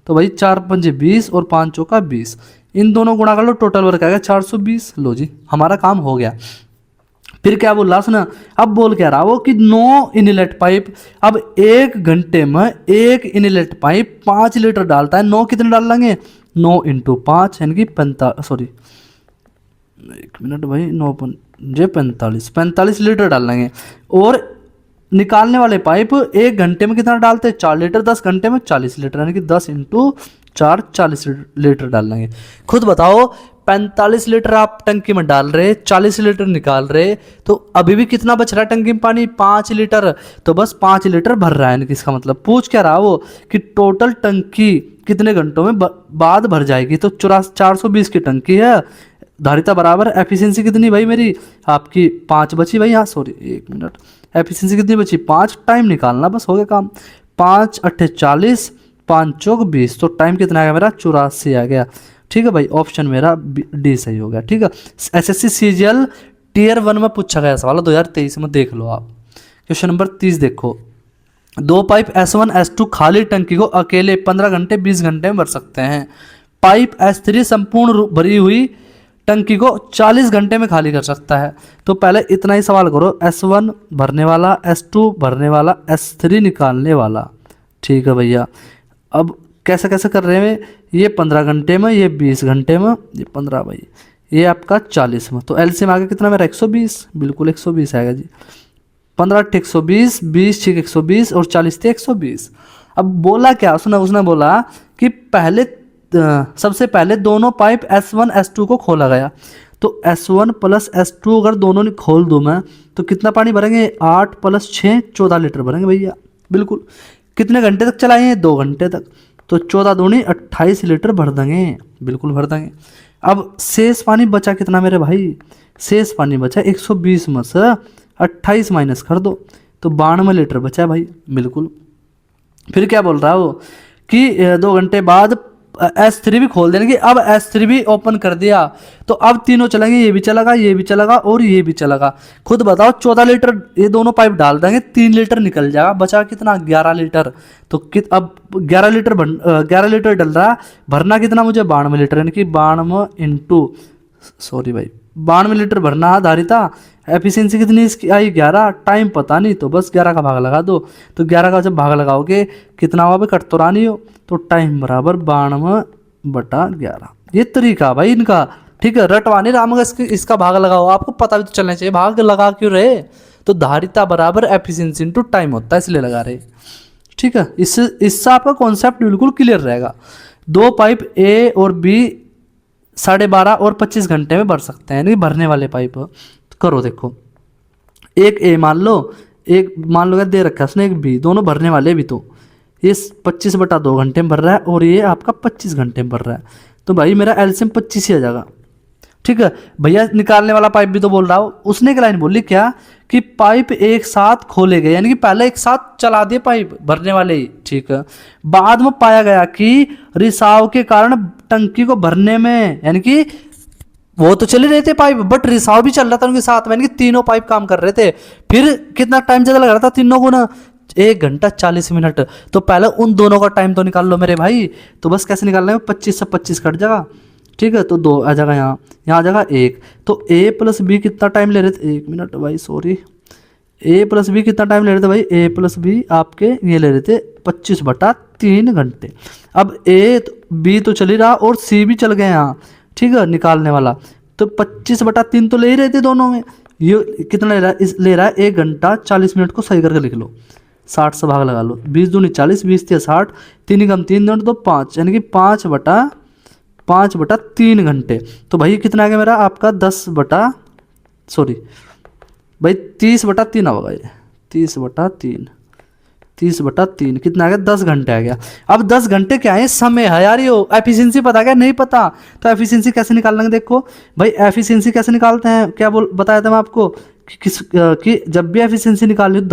[SPEAKER 1] तो भाई 4 पंजे 20 और 5 चौका 20, इन दोनों गुणा कर लो, टोटल वर्क आएगा 420। लो जी हमारा काम हो गया। फिर क्या बोल रहा सुना, अब बोल क्या रहा वो कि 9 इनलेट पाइप, अब 1 घंटे में एक इनलेट पाइप 5 लीटर डालता है, 9 कितने डाल लेंगे, 9 इंटू 5 यानी कि 45 लीटर डाल लेंगे। और निकालने वाले पाइप 1 घंटे में कितना डालते हैं 4 लीटर, 10 घंटे में 40 लीटर, यानी कि 10 इंटू 4 40 लीटर डाल लेंगे। खुद बताओ 45 लीटर आप टंकी में डाल रहे, 40 लीटर निकाल रहे, तो अभी भी कितना बच रहा है टंकी में पानी, 5 लीटर, तो बस 5 लीटर भर रहा है। यानी कि इसका मतलब पूछ क्या रहा वो कि टोटल टंकी कितने घंटों में बाद भर जाएगी। तो 420 की टंकी है, धारिता बराबर एफिशिएंसी कितनी भाई मेरी आपकी 5 बची भाई, हाँ सॉरी 1 मिनट, एफिशिएंसी कितनी बची 5, टाइम निकालना बस हो गया काम, 5 अट्ठे 40, 5 चौक 20, तो टाइम कितना आ गया मेरा 84 आ गया। ठीक है भाई, ऑप्शन मेरा डी सही हो गया। ठीक है, एसएससी सीजीएल टीयर 1 में पूछा गया सवाल 2023 में, देख लो आप। क्वेश्चन नंबर 30 देखो, 2 पाइप S1 S2 खाली टंकी को अकेले 15 घंटे 20 घंटे में भर सकते हैं। पाइप S3 संपूर्ण भरी हुई टंकी को 40 घंटे में खाली कर सकता है। तो पहले इतना ही सवाल करो, S1 भरने वाला, S2 भरने वाला, S3 निकालने वाला। ठीक है भैया, अब कैसे कैसे कर रहे हैं, ये 15 घंटे में, ये 20 घंटे में, ये 15 भाई, ये आपका 40 में, तो एलसीएम आगे कितना मेरा 120, बिल्कुल 120 आएगा जी। 15 × 120, 20 × 120 और 40 थे 120। अब बोला क्या उसने बोला कि पहले सबसे पहले दोनों पाइप S1 S2 को खोला गया, तो S1 प्लस S2 अगर दोनों ने खोल दूँ मैं, तो कितना पानी भरेंगे 8 + 6 14 लीटर भरेंगे भैया, बिल्कुल। कितने घंटे तक चलाएंगे 2 घंटे तक, तो 14 दूनी 28 लीटर भर देंगे, बिल्कुल भर देंगे। अब शेष पानी बचा कितना मेरे भाई, शेष पानी बचा 120 में से 28 माइनस कर दो, तो 92 लीटर बचा भाई, बिल्कुल। फिर क्या बोल रहा है वो कि 2 घंटे बाद S3 भी खोल देंगे। अब S3 भी ओपन कर दिया, तो अब तीनों चलेंगे, ये भी चलेगा, ये भी चलेगा और ये भी चलेगा। खुद बताओ 14 लीटर ये दोनों पाइप डाल देंगे, 3 लीटर निकल जाएगा, बचा कितना 11 लीटर। तो अब 11 लीटर डल रहा है, भरना कितना मुझे 92 लीटर, यानी कि 92 इंटू 92 लीटर भरना धारिता। एफिशिएंसी कितनी इसकी आई 11, टाइम पता नहीं, तो बस 11 का भाग लगा दो। तो 11 का जब भाग लगाओगे कितना हुआ भाई, कट तो रहा नहीं हो, तो टाइम बराबर 92/11। ये तरीका भाई इनका, ठीक है, रटवानी राम इसका भाग लगाओ, आपको पता भी तो चलना चाहिए भाग लगा क्यों रहे। तो धारिता बराबर एफिशिएंसी इंटू टाइम होता है, इसलिए लगा रहे। ठीक है, इससे आपका कॉन्सेप्ट बिल्कुल क्लियर रहेगा। 2 पाइप ए और बी 12.5 और 25 घंटे में भर सकते हैं, यानी भरने वाले पाइप। करो देखो, एक ए मान लो, एक मान लो दे रखा है उसने, एक बी, दोनों भरने वाले भी, तो ये 25/2 घंटे में भर रहा है और ये आपका 25 घंटे में भर रहा है, तो भाई मेरा एलसीएम 25 ही आ जाएगा। ठीक है भैया, निकालने वाला पाइप भी तो बोल रहा हो, उसने एक लाइन बोली क्या कि पाइप एक साथ खोले गए, यानी कि पहले एक साथ चला दिए पाइप भरने वाले ही। ठीक है, बाद में पाया गया कि रिसाव के कारण टंकी को भरने में, यानी कि वो तो चले रहे थे पाइप, बट रिसाव भी चल रहा था उनके साथ में, यानी कि तीनों पाइप काम कर रहे थे। फिर कितना टाइम ज़्यादा लग रहा था तीनों को ना, 1 घंटा 40 मिनट। तो पहले उन दोनों का टाइम तो निकाल लो मेरे भाई। तो बस कैसे निकालना है, 25 से 25 कट जाएगा। ठीक है, तो 2 आ जाएगा, यहाँ आ जाएगा 1। तो A + B कितना टाइम ले रहे थे, 1 मिनट भाई सॉरी, A + B कितना टाइम ले रहे थे भाई, A + B आपके ये ले रहे थे 25/3 घंटे। अब A B तो चल ही रहा और C भी चल गए यहाँ। ठीक है, निकालने वाला तो 25/3 तो ले ही रहे थे दोनों में। ये कितना ले रहा है, ले रहा है 1 घंटा 40 मिनट को सही करके लिख लो, 60 से भाग लगा लो, 20 दूनी 40, 20 तिया 60, 3 कम 3 2 तो 5, यानी कि 5/3 घंटे। तो भाई कितना आ गया मेरा आपका 30/3 होगा ये, 30/3 कितना आ गया 10 घंटे आ गया। अब 10 घंटे क्या है, समय है यार, ये एफिशिएंसी पता क्या नहीं पता, तो एफिशिएंसी कैसे निकालेंगे, देखो भाई एफिशिएंसी कैसे निकालते हैं, क्या बताया था मैं आपको कि जब भी एफिशिएंसी निकालनी हो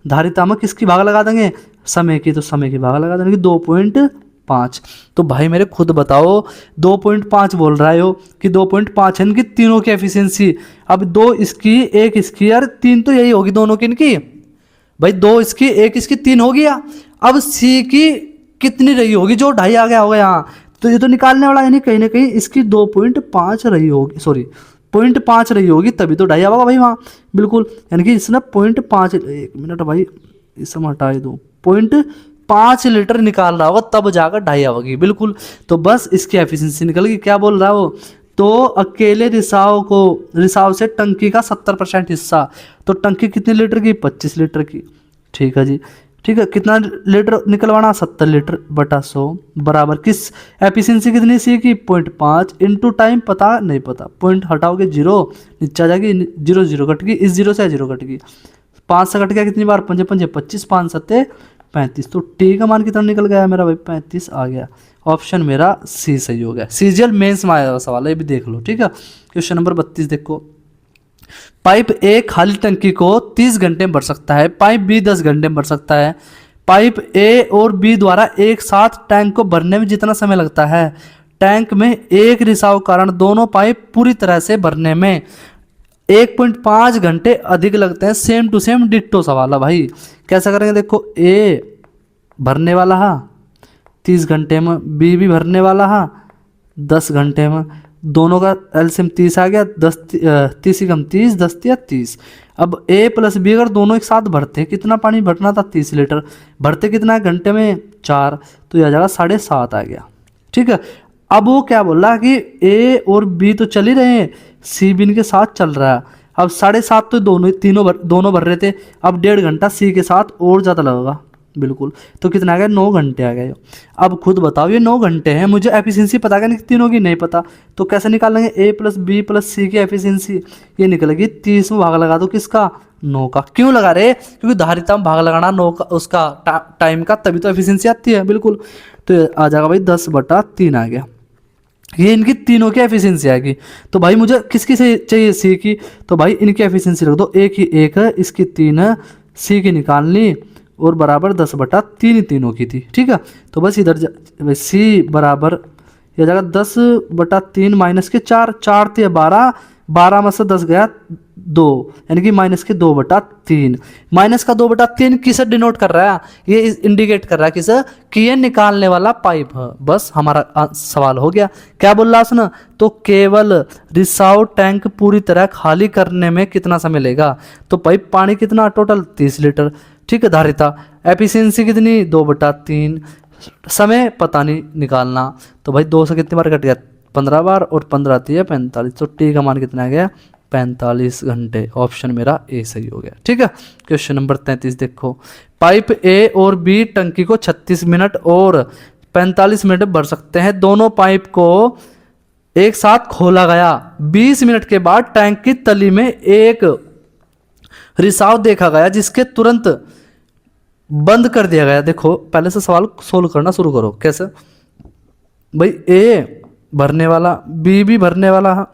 [SPEAKER 1] धारिता में किसकी भाग लगा देंगे, समय की, तो समय की भाग लगा देंगे 2.5। तो भाई मेरे खुद बताओ 2.5 बोल रहा हो कि 2.5 है इनकी तीनों की एफिशिएंसी। अब 2 इसकी 1 इसकी, यार 3 तो यही होगी दोनों की इनकी, भाई 2 इसकी 1 इसकी 3 हो गया। अब सी की कितनी रही होगी, जो 2.5 आ गया होगा यहाँ, तो ये तो निकालने वाला है नहीं, कहीं ना कहीं इसकी 2.5 रही होगी, सॉरी 0.5 रही होगी, तभी तो 2.5 होगा भाई वहाँ, बिल्कुल। यानी कि इसने 0.5, 1 मिनट भाई इसे हटा दो, 0.5 लीटर निकाल रहा होगा तब जाकर 2.5 होगी, बिल्कुल। तो बस इसकी एफिशिएंसी निकल गई। क्या बोल रहा है वो, तो अकेले रिसाव से टंकी का 70% हिस्सा, तो टंकी कितने लीटर की, 25 लीटर की, ठीक है जी, ठीक है। कितना लीटर निकलवाना, 70 लीटर बटा 100 बराबर किस एफिशिएंसी कितनी सी की, 0.5 इंटू टाइम पता नहीं पता, पॉइंट हटाओगे 0 नीचे आ जाएगी, 0 0 कट गई, इस 0 से 0 कट गई, 5 से कट गया कितनी बार, 5 5 25, 5 7 35, तो टी का मान कितना निकल गया मेरा भाई, 35 आ गया। ऑप्शन मेरा सी सही हो गया। सीजीएल मेंस में आया हुआ सवाल है, ये भी देख लो, ठीक है। क्वेश्चन नंबर 32 देखो, पाइप ए खाली टंकी को 30 घंटे में भर सकता है, पाइप बी 10 घंटे में भर सकता है। पाइप ए और बी द्वारा एक साथ टैंक को भरने में जितना समय लगता है, टैंक में एक रिसाव कारण दोनों पाइप पूरी तरह से भरने में 1.5 घंटे अधिक लगते हैं। सेम टू सेम डिट्टो सवाल है भाई। कैसा करेंगे, देखो ए भरने वाला है 30 घंटे में, बी भी भरने वाला है 10 घंटे में, दोनों का एलसीएम 30 आ गया, 10 30 कम 30, 10 या 30। अब ए प्लस बी अगर दोनों एक साथ भरते, कितना पानी भरना था, 30 लीटर, भरते कितना घंटे में 4, तो यह आ जाएगा 7.5 आ गया, ठीक है। अब वो क्या बोल रहा है कि ए और बी तो चल ही रहे हैं, सी भी इनके साथ चल रहा है। अब 7.5 तो दोनों भर रहे थे, अब 1.5 घंटा सी के साथ और ज़्यादा लगेगा, बिल्कुल। तो कितना आ गया, 9 घंटे आ गए। अब खुद बताओ, ये 9 घंटे हैं, मुझे एफिशिएंसी पता है, तीनों की नहीं पता, तो कैसे निकालेंगे, ए प्लस बी प्लस सी की एफिशिएंसी, ये निकलेगी 30 में भाग लगा दो किसका, 9 का। क्यों लगा रहे, क्योंकि धारिता में भाग लगाना 9 का, उसका टाइम का, तभी तो एफिशिएंसी आती है, बिल्कुल। तो आ जाएगा भाई 10/3 आ गया। ये इनकी तीनों की एफिशिएंसी आएगी। तो भाई मुझे किसकी चाहिए, सी की, तो भाई इनकी एफिशिएंसी रख दो, ए की 1 है, इसकी 3 है, सी की निकाल ली और बराबर 10/3 तीनों की थी, ठीक है। तो बस इधर सी बराबर यह जाएगा 10/3 माइनस के 4, 4 थे 12, 12 में से 10 गया 2, यानी कि माइनस के 2/3। माइनस का 2/3 किसे डिनोट कर रहा है, ये इंडिकेट कर रहा है किसे, कि ये निकालने वाला पाइप है। बस हमारा सवाल हो गया। क्या बोल रहा है उसने, तो केवल रिसाव टैंक पूरी तरह खाली करने में कितना समय लेगा, तो पाइप पानी कितना टोटल 30 लीटर, ठीक है। धारिता एफिशिएंसी कितनी 2/3, समय पता नहीं निकालना, तो भाई 2 से कितनी बार कट गया, 15 बार, और 15 3 45, तो टी का मान कितना आ गया, 45 घंटे। ऑप्शन मेरा ए सही हो गया, ठीक है। क्वेश्चन नंबर 33 देखो, पाइप ए और बी टंकी को 36 मिनट और 45 मिनट भर सकते हैं। दोनों पाइप को एक साथ खोला गया, 20 मिनट के बाद टैंक की तली में एक रिसाव देखा गया जिसके तुरंत बंद कर दिया गया। देखो पहले से सवाल सोल्व करना शुरू करो। कैसे भाई, ए भरने वाला, बी भी भरने वाला है,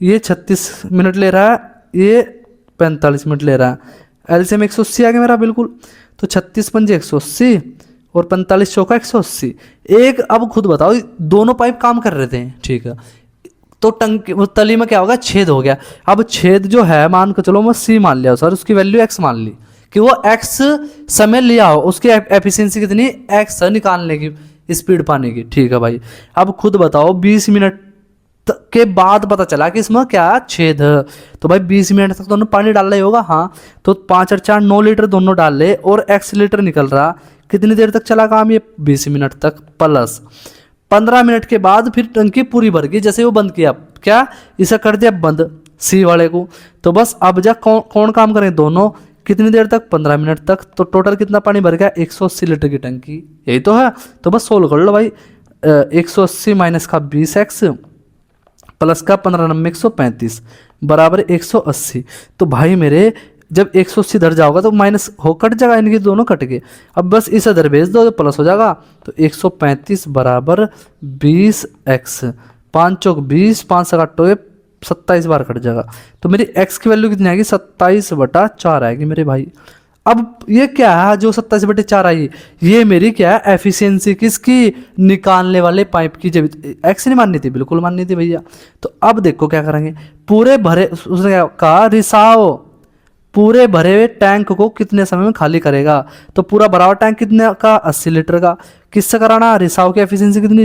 [SPEAKER 1] ये 36 मिनट ले रहा है, ये 45 मिनट ले रहा है। एलसीएम 180 आ गया मेरा, बिल्कुल। तो 36 पंजे 180 और 45 चौका 180। एक अब खुद बताओ, दोनों पाइप काम कर रहे थे, ठीक है। तो टंकी तली में क्या होगा, छेद हो गया। अब छेद जो है मान के चलो मैं सी मान लिया सर, उसकी वैल्यू एक्स मान ली कि वो एक्स समय लिया हो, उसकी एफिशिएंसी कितनी एक्स है निकालने की, स्पीड पाने की, ठीक है भाई। अब खुद बताओ 20 मिनट के बाद पता चला कि इसमें क्या छेद है, तो भाई 20 मिनट तक दोनों पानी डाल रहा ही होगा, हाँ। तो 5 और 4 9 लीटर दोनों डाल ले और एक्स लीटर निकल रहा, कितनी देर तक चला काम, ये 20 मिनट तक, प्लस 15 मिनट के बाद फिर टंकी पूरी भर गई, जैसे वो बंद किया क्या, इसे कर दिया बंद सी वाले को। तो बस अब जा कौन काम करें, दोनों। कितनी देर तक, 15 मिनट तक। तो टोटल कितना पानी भर गया, 180 लीटर की टंकी, यही तो है। तो बस सोल्व कर लो भाई। 180 माइनस का 20x प्लस का 15 नंबर 135 बराबर 180। तो भाई मेरे जब 180 इधर जाओगा तो माइनस हो कट जाएगा, इनके दोनों कट गए। अब बस इस इधर भेज दो तो प्लस हो जाएगा। तो 135 बराबर 20x, 5 चौक 20, 5 से काटोगे 27 बार कट जाएगा। तो मेरी x की वैल्यू कितनी आएगी, 27/4 आएगी मेरे भाई। अब ये क्या है जो 27/4 आई, ये मेरी क्या है एफिशिएंसी किसकी, निकालने वाले पाइप की। जब एक्स नहीं माननी थी, बिल्कुल माननी थी भैया। तो अब देखो क्या करेंगे, पूरे भरे, उसने क्या कहा, रिसाव पूरे भरे हुए टैंक को कितने समय में खाली करेगा। तो पूरा भरा हुआ टैंक कितने का, 80 लीटर का। किससे कराना, रिसाव की एफिशिएंसी कितनी,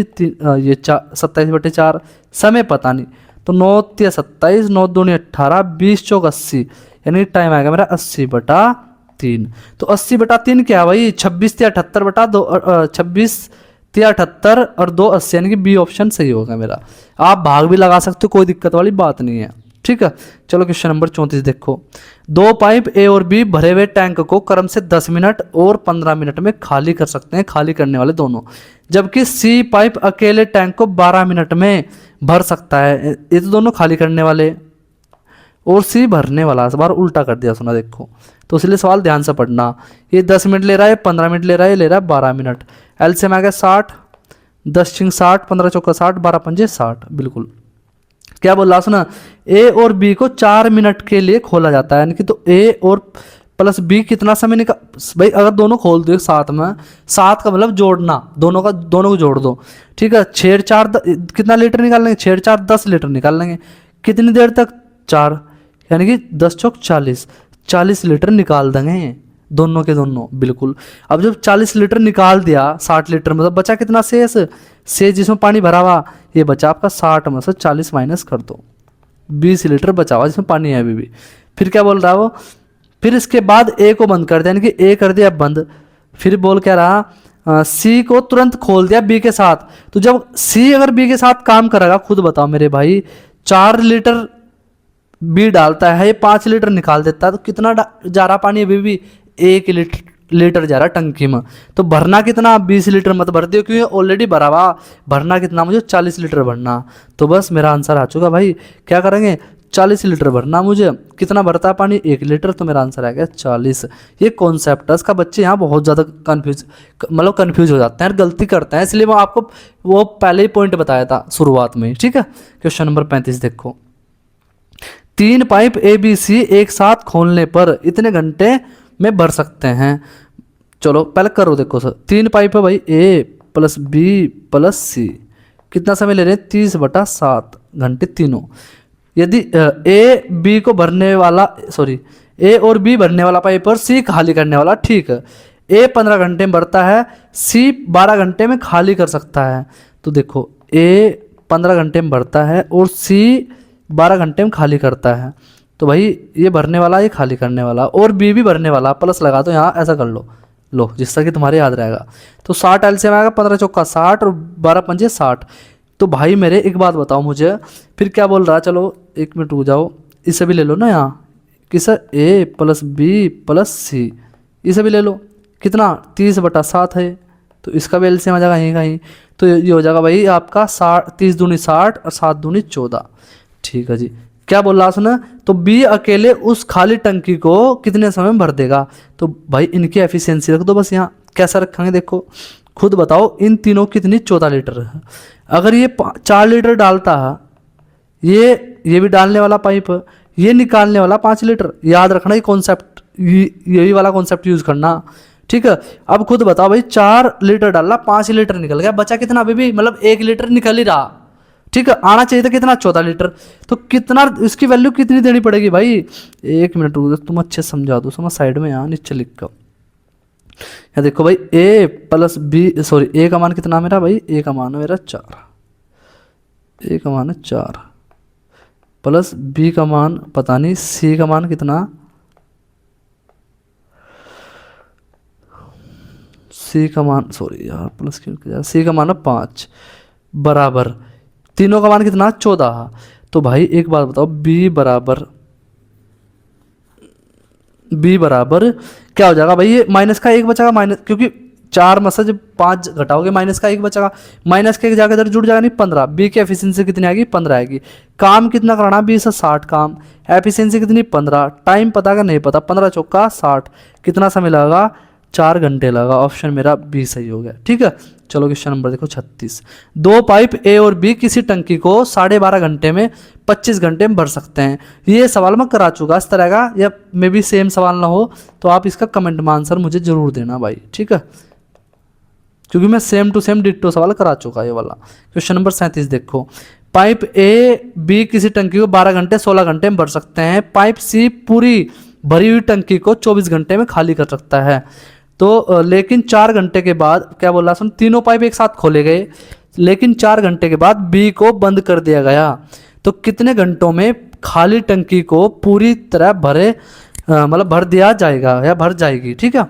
[SPEAKER 1] ये 27/4, समय पता नहीं। तो 9 × 27, 9 दूनी 18, 20 चौक 80, यानी टाइम आएगा मेरा 80/3। तो 80/3 क्या है भाई, 26 × 78/2, 26 × 78 और 2 80, यानी कि बी ऑप्शन सही होगा मेरा। आप भाग भी लगा सकते हो, कोई दिक्कत वाली बात नहीं है, ठीक है। चलो क्वेश्चन नंबर 34 देखो। दो पाइप ए और बी भरे हुए टैंक को क्रम से 10 मिनट और 15 मिनट में खाली कर सकते हैं, खाली करने वाले दोनों। जबकि सी पाइप अकेले टैंक को 12 मिनट में भर सकता है। ये तो दोनों खाली करने वाले और सी भरने वाला, इस बार उल्टा कर दिया सुना देखो। तो इसलिए सवाल ध्यान से पढ़ना। ये 10 मिनट ले रहा है, 15 मिनट ले रहा है, ले रहा है 12 मिनट। एलसीएम आ गया 60, 10 × 60, 15 चौका 60, 12 पंजे 60, बिल्कुल। क्या बोल रहा सुना, ए और बी को 4 मिनट के लिए खोला जाता है, यानी कि तो ए और प्लस बी कितना समय निकाल, भाई अगर दोनों खोल दो साथ में, 7 का मतलब जोड़ना, दोनों को जोड़ दो, ठीक है। 6 × 4 कितना लीटर निकाल लेंगे, 6 × 4 10 लीटर निकाल लेंगे। कितनी देर तक, 4, यानी कि 10 चौक 40, 40 लीटर निकाल देंगे दोनों के दोनों, बिल्कुल। अब जब 40 लीटर निकाल दिया 60 लीटर में, तो बचा कितना शेष जिसमें पानी भरा हुआ, ये बचा आपका 60 में से 40 माइनस कर दो, 20 लीटर बचा हुआ जिसमें पानी है अभी भी। फिर क्या बोल रहा है वो, फिर इसके बाद ए को बंद कर दिया, यानी कि ए कर दिया बंद। फिर बोल क्या रहा, सी को तुरंत खोल दिया बी के साथ। तो जब सी अगर बी के साथ काम करेगा, खुद बताओ मेरे भाई, 4 लीटर बी डालता है, ये 5 लीटर निकाल देता है, तो कितना जा रहा पानी अभी भी, 1 लीटर जा रहा टंकी में। तो भरना कितना, 20 लीटर मत भर दियो क्योंकि ऑलरेडी भरा हुआ। भरना कितना, मुझे 40 लीटर भरना। तो बस मेरा आंसर आ चुका भाई। क्या करेंगे, 40 लीटर भरना मुझे। कितना भरता है पानी, 1 लीटर। तो मेरा आंसर आ गया 40। ये कॉन्सेप्ट है इसका, बच्चे यहाँ बहुत ज़्यादा कन्फ्यूज हो जाते हैं, गलती करते हैं, इसलिए मैं आपको वो पहले ही पॉइंट बताया था शुरुआत में, ठीक है। क्वेश्चन नंबर 35 देखो। 3 पाइप ए बी सी एक साथ खोलने पर इतने घंटे में भर सकते हैं। चलो पहले करो, देखो सर, 3 पाइप है भाई, ए प्लस बी प्लस सी, कितना समय ले रहे हैं, 30/7 घंटे तीनों। यदि ए बी को भरने वाला, सॉरी, ए और बी भरने वाला पाइप और सी खाली करने वाला, ठीक है। ए 15 घंटे में भरता है, सी 12 घंटे में खाली कर सकता है। तो देखो ए 15 घंटे में भरता है और सी 12 घंटे में खाली करता है। तो भाई ये भरने वाला, ये खाली करने वाला, और बी भी भरने वाला, प्लस लगा दो यहाँ, ऐसा कर लो जिससे कि तुम्हारे याद रहेगा। तो 60 एलसीएम आएगा, 15 चौका 60 और 12 पंजे 60। तो भाई मेरे एक बात बताओ मुझे, फिर क्या बोल रहा है, चलो 1 मिनट रुक जाओ, इसे भी ले लो ना यहाँ, किसे, ए प्लस बी प्लस सी, इसे भी ले लो। कितना, 30/7 है, तो इसका भी एलसीएम आ जाएगा यहीं कहीं। तो ये हो जाएगा भाई आपका 30 दूनी 60 और 7 दूनी 14, ठीक है जी। क्या बोल रहा सुना, तो बी अकेले उस खाली टंकी को कितने समय में भर देगा। तो भाई इनकी एफिशिएंसी रख दो बस यहाँ। कैसा रखेंगे देखो, खुद बताओ, इन तीनों कितनी, 14 लीटर है। अगर ये 4 लीटर डालता है, ये भी डालने वाला पाइप, ये निकालने वाला 5 लीटर, याद रखना ये कॉन्सेप्ट, यही वाला कॉन्सेप्ट यूज करना, ठीक है। अब खुद बताओ भाई, 4 लीटर डाला, 5 लीटर निकल गया, बचा कितना अभी भी, मतलब 1 लीटर निकल ही रहा, ठीक है। आना चाहिए था कितना, 14 लीटर। तो कितना, इसकी वैल्यू कितनी देनी पड़ेगी भाई, 1 मिनट रुक, तुम अच्छे समझा दो, समझ साइड में यहाँ नीचे लिख कर। यहाँ देखो भाई, ए प्लस बी, सॉरी, ए का मान कितना मेरा भाई, ए का मान मेरा 4, ए का मान है 4, प्लस बी का मान पता नहीं, सी का मान कितना, सी का मान, सॉरी यार प्लस क्यों किया, सी का मान है 5, बराबर तीनों का मान कितना, 14। तो भाई एक बात बताओ, बी बराबर क्या हो जाएगा भाई, ये माइनस का एक बचेगा, माइनस क्योंकि 4 में से जब 5 घटाओगे माइनस का एक बचेगा, माइनस के एक जाकर इधर जुड़ जाएगा, नहीं 15। बी की एफिशिएंसी कितनी आएगी, 15 आएगी। काम कितना कराना, 20 से 60 काम, एफिशिएंसी कितनी 15, टाइम पता का नहीं पता, 15 चौका 60, कितना समय लगेगा, 4 घंटे लगा। ऑप्शन मेरा बी सही हो गया। ठीक है, चलो क्वेश्चन नंबर देखो 36। दो पाइप ए और बी किसी टंकी को 12.5 घंटे में 25 घंटे में भर सकते हैं। ये सवाल मैं करा चुका इस तरह का, या मे बी सेम सवाल ना हो तो आप इसका कमेंट में आंसर मुझे जरूर देना भाई। ठीक है, क्योंकि मैं सेम टू सेम डिट्टो सवाल करा चुका ये वाला। क्वेश्चन नंबर 37 देखो, पाइप ए बी किसी टंकी को 12 घंटे 16 घंटे में भर सकते हैं। पाइप सी पूरी भरी हुई टंकी को 24 घंटे में खाली कर सकता है। तो लेकिन 4 घंटे के बाद क्या बोला, सुन, तीनों पाइप एक साथ खोले गए, लेकिन 4 घंटे के बाद बी को बंद कर दिया गया, तो कितने घंटों में खाली टंकी को पूरी तरह मतलब भर दिया जाएगा या भर जाएगी। ठीक है,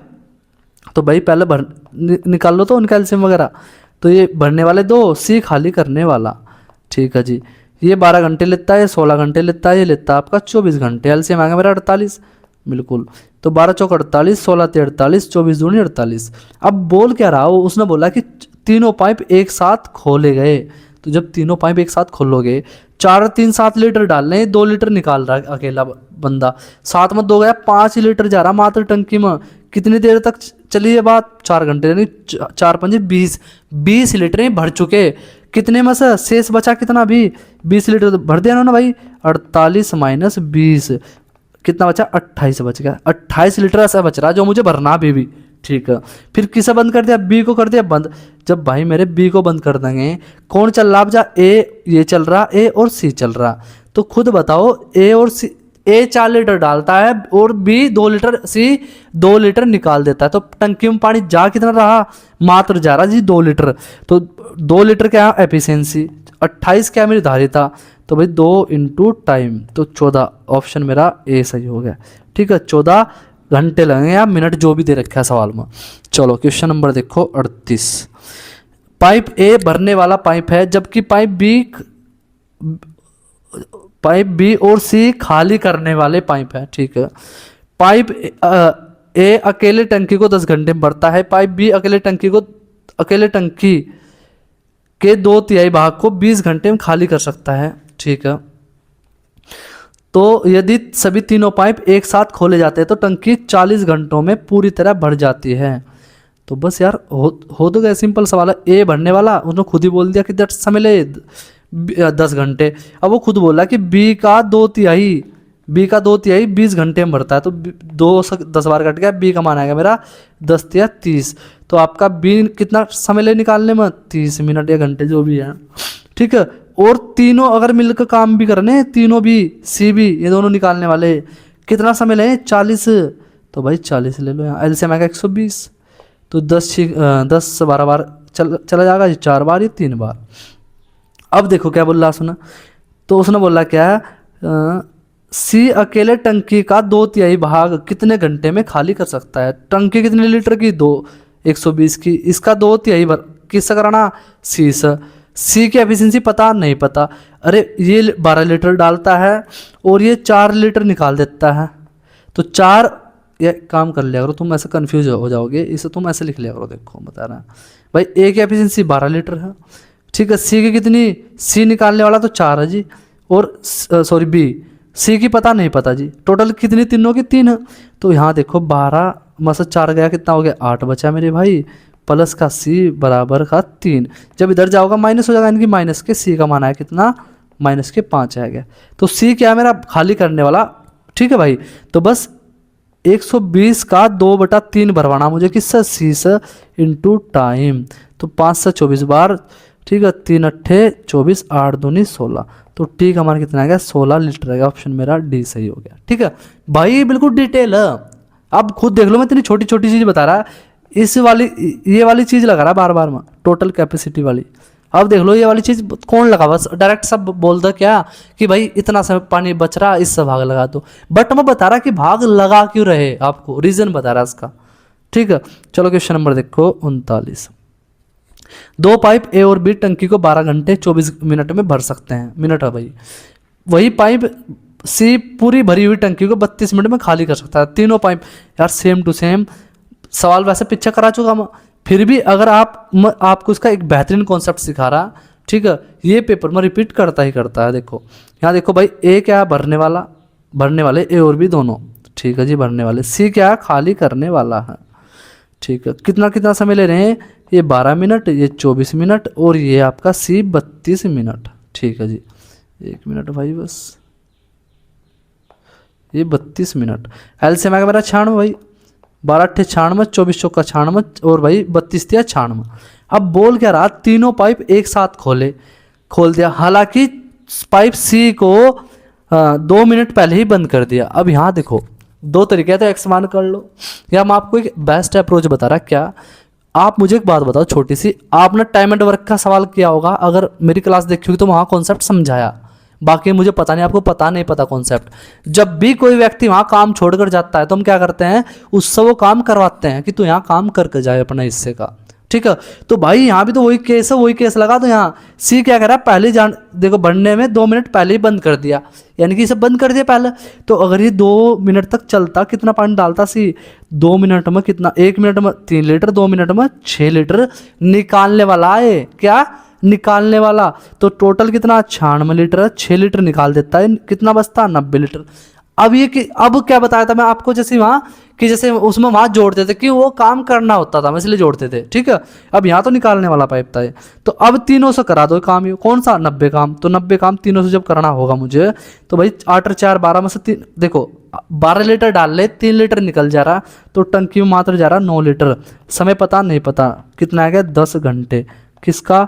[SPEAKER 1] तो भाई पहले निकाल लो तो उनका एलसीएम वगैरह। तो ये भरने वाले 2, सी खाली करने वाला। ठीक है जी, ये 12 घंटे लेता है, 16 घंटे लेता है, ये लेता है आपका 24 घंटे। एलसीएम आ गया मेरा 48, बिल्कुल। तो 12 चौक 48, 16 ते 48, 24 दूनी 48। अब बोल क्या रहा हो, उसने बोला कि तीनों पाइप एक साथ खोले गए। तो जब तीनों पाइप एक साथ खोलोगे, 4 और 3 7 लीटर डालने, 2 लीटर निकाल रहा है अकेला बंदा, 7 में 2 गया, 5 लीटर जा रहा मात्र टंकी में। कितनी देर तक चली ये बात, 4 घंटे, यानी 4 पंजे 20 लीटर भर चुके। कितने में से शेष बचा कितना, भी 20 लीटर तो भर दिया ना भाई। 48 माइनस 20 कितना बचा, 28 बच गया। 28 लीटर ऐसा बच रहा जो मुझे भरना भी। ठीक है, फिर किसे बंद कर दिया, बी को कर दिया बंद। जब भाई मेरे बी को बंद कर देंगे, कौन चल रहा, जा ए ये चल रहा, ए और सी चल रहा। तो खुद बताओ, ए और सी, ए 4 लीटर डालता है और बी 2 लीटर, सी 2 लीटर निकाल देता है। तो टंकी में पानी जा कितना रहा, मात्र जा रहा जी 2 लीटर। तो 2 लीटर क्या एफिशिएंसी, 28 क्या मेरी धारिता, तो भाई 2 इंटू टाइम, तो 14। ऑप्शन मेरा ए सही हो गया। ठीक है, 14 घंटे लगेंगे या मिनट जो भी दे रखा है सवाल में। चलो क्वेश्चन नंबर देखो 38। पाइप ए भरने वाला पाइप है, जबकि पाइप बी और सी खाली करने वाले पाइप है। ठीक है, पाइप ए अकेले टंकी को 10 घंटे में भरता है। पाइप बी अकेले टंकी के 2/3 भाग को 20 घंटे में खाली कर सकता है। ठीक है, तो यदि सभी तीनों पाइप एक साथ खोले जाते हैं तो टंकी 40 घंटों में पूरी तरह भर जाती है। तो बस यार हो तो गया, सिंपल सवाल है। ए भरने वाला, उसने खुद ही बोल दिया कि दट समय ले 10 घंटे। अब वो खुद बोला कि बी का 2/3 20 घंटे में भरता है। तो 2 से 10 बार कट गया, बी का मान आएगा मेरा 10 या 30। तो आपका बी कितना समय ले निकालने में, 30 मिनट या घंटे जो भी है। ठीक है, और तीनों अगर मिलकर काम भी करने, तीनों भी, सी भी, ये दोनों निकालने वाले, कितना समय लें, 40। तो भाई 40 ले लो, यहाँ एलसीएम आएगा 120। तो 10 से 12 बार चला जाएगा, 4 बार या 3 बार। अब देखो क्या बोल रहा सुना, तो उसने बोला क्या, सी अकेले टंकी का 2/3 भाग कितने घंटे में खाली कर सकता है। टंकी कितने लीटर की, 120 की, इसका 2/3 भर किससे कराना, सी से। सी की एफिशिएंसी पता नहीं पता, अरे ये 12 लीटर डालता है और ये 4 लीटर निकाल देता है। तो 4, ये काम कर लिया करो तुम, ऐसे कंफ्यूज हो जाओगे, इसे तुम ऐसे लिख लिया करो। देखो बता रहा भाई, ए की एफिशिएंसी 12 लीटर है। ठीक है, सी की कितनी, सी निकालने वाला तो 4 है जी, और सॉरी बी, सी की पता नहीं पता जी। टोटल कितनी, तीनों की 3 है। तो यहाँ देखो 12 में से 4 गया, कितना हो गया, 8 बचा मेरे भाई, प्लस का सी बराबर का 3। जब इधर जाओगा माइनस हो जाएगा, इनकी माइनस के सी का मान है कितना, माइनस के 5 आ गया। तो सी क्या है मेरा, खाली करने वाला। ठीक है भाई, तो बस 120 का 2/3 भरवाना मुझे किससे, सी से, इंटू टाइम। तो 5 से 24 बार। ठीक है, 3 अट्ठे 24, 8 दूनी 16। तो टी का मान कितना आ गया, 16 लीटर आएगा। ऑप्शन मेरा डी सही हो गया। ठीक है भाई, बिल्कुल डिटेल है। अब खुद देख लो, मैं इतनी छोटी छोटी चीज़ बता रहा, ये वाली चीज़ लगा रहा बार बार में, टोटल कैपेसिटी वाली। अब देख लो ये वाली चीज़ कौन लगा, बस डायरेक्ट सब बोल दो क्या कि भाई इतना समय पानी बच रहा, इससे भाग लगा दो। बट मैं बता रहा कि भाग लगा क्यों रहे, आपको रीज़न बता रहा इसका। ठीक है, चलो क्वेश्चन नंबर देखो 39। 2 पाइप ए और बी टंकी को 12 घंटे 24 मिनट में भर सकते हैं। मिनट है भाई। वही पाइप सी पूरी भरी हुई टंकी को 32 मिनट में खाली कर सकता है। तीनों पाइप यार सेम टू सेम सवाल वैसे पीछे करा चुका मैं, फिर भी अगर आपको इसका एक बेहतरीन कॉन्सेप्ट सिखा रहा, ठीक है, ये पेपर में रिपीट करता ही करता है। देखो यहाँ देखो भाई, ए क्या है भरने वाला, भरने वाले ए और बी दोनों, ठीक है जी भरने वाले। सी क्या है खाली करने वाला है, ठीक है। कितना कितना समय ले रहे हैं, ये 12 मिनट, ये 24 मिनट और ये आपका सी 32 मिनट, ठीक है जी। 1 मिनट भाई बस, ये 32 मिनट। एलसीएम आएगा मेरा 96 भाई, 12 अट्ठे 96, 24 चौका 96 और भाई 32 दिया 96। अब बोल क्या रहा, तीनों पाइप एक साथ खोल दिया, हालांकि पाइप सी को 2 मिनट पहले ही बंद कर दिया। अब यहाँ देखो दो तरीके हैं, तो एक्स मान कर लो, या मैं आपको एक बेस्ट अप्रोच बता रहा। क्या आप मुझे एक बात बताओ छोटी सी, आपने टाइम एंड वर्क का सवाल किया होगा, अगर मेरी क्लास देखी होगी तो वहाँ कॉन्सेप्ट समझाया, बाकी मुझे पता नहीं, आपको पता नहीं पता कॉन्सेप्ट। जब भी कोई व्यक्ति वहाँ काम छोड़कर जाता है तो हम क्या करते हैं, उससे वो काम करवाते हैं कि तू यहाँ काम करके जाए अपना हिस्से का, ठीक है। तो भाई यहाँ भी तो वही केस है, वही केस लगा। तो यहाँ सी क्या कह रहा है, पहले देखो बढ़ने में 2 मिनट पहले ही बंद कर दिया, यानी कि इसे बंद कर दिया पहले। तो अगर ये 2 मिनट तक चलता, कितना पानी डालता सी, 2 मिनट में कितना, 1 मिनट में 3 लीटर, 2 मिनट में 6 लीटर निकालने वाला है, क्या निकालने वाला। तो टोटल कितना 96 लीटर, 6 लीटर निकाल देता है, कितना बचता 90 लीटर। अब अब क्या बताया था मैं आपको, जैसे वहाँ कि जैसे उसमें वहाँ जोड़ते थे कि वो काम करना होता था, इसलिए जोड़ते थे, ठीक है। अब यहाँ तो निकालने वाला पाइप था ये। तो अब तीनों से करा दो काम, ये कौन सा 90 काम। तो 90 काम तीनों से जब करना होगा मुझे, तो भाई 8 और 4 12 में से 3, देखो 12 लीटर डाल ले, 3 लीटर निकल जा रहा, तो टंकी में मात्र जा रहा 9 लीटर। समय पता नहीं पता कितना आ गया, 10 घंटे। किसका,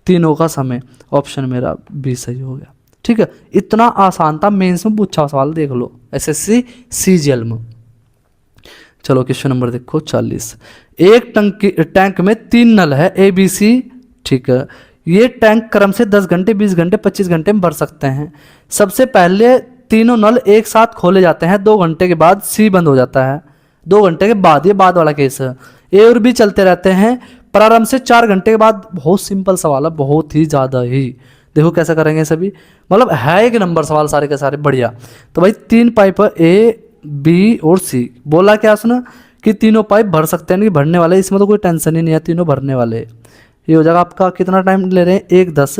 [SPEAKER 1] तीनों का समय। ऑप्शन मेरा बी सही हो गया, ठीक है। इतना आसान था, मेंस में पूछा सवाल देख लो एसएससी सीजीएल में। चलो क्वेश्चन नंबर देखो 40। एक टैंक में 3 नल है ए बी सी, ठीक है। ये टैंक क्रम से 10 घंटे 20 घंटे 25 घंटे में भर सकते हैं। सबसे पहले तीनों नल एक साथ खोले जाते हैं, 2 घंटे के बाद सी बंद हो जाता है। 2 घंटे के बाद, ये बाद वाला केस है। ए और बी चलते रहते हैं प्रारंभ से 4 घंटे के बाद। बहुत सिंपल सवाल है, बहुत ही ज़्यादा ही। देखो कैसा करेंगे सभी, मतलब है एक नंबर सवाल सारे के सारे बढ़िया। तो भाई 3 पाइप ए बी और सी, बोला क्या सुना कि तीनों पाइप भर सकते हैं, नहीं भरने वाले, इसमें तो कोई टेंशन ही नहीं है, तीनों भरने वाले। ये हो जाएगा आपका, कितना टाइम ले रहे हैं, 1 10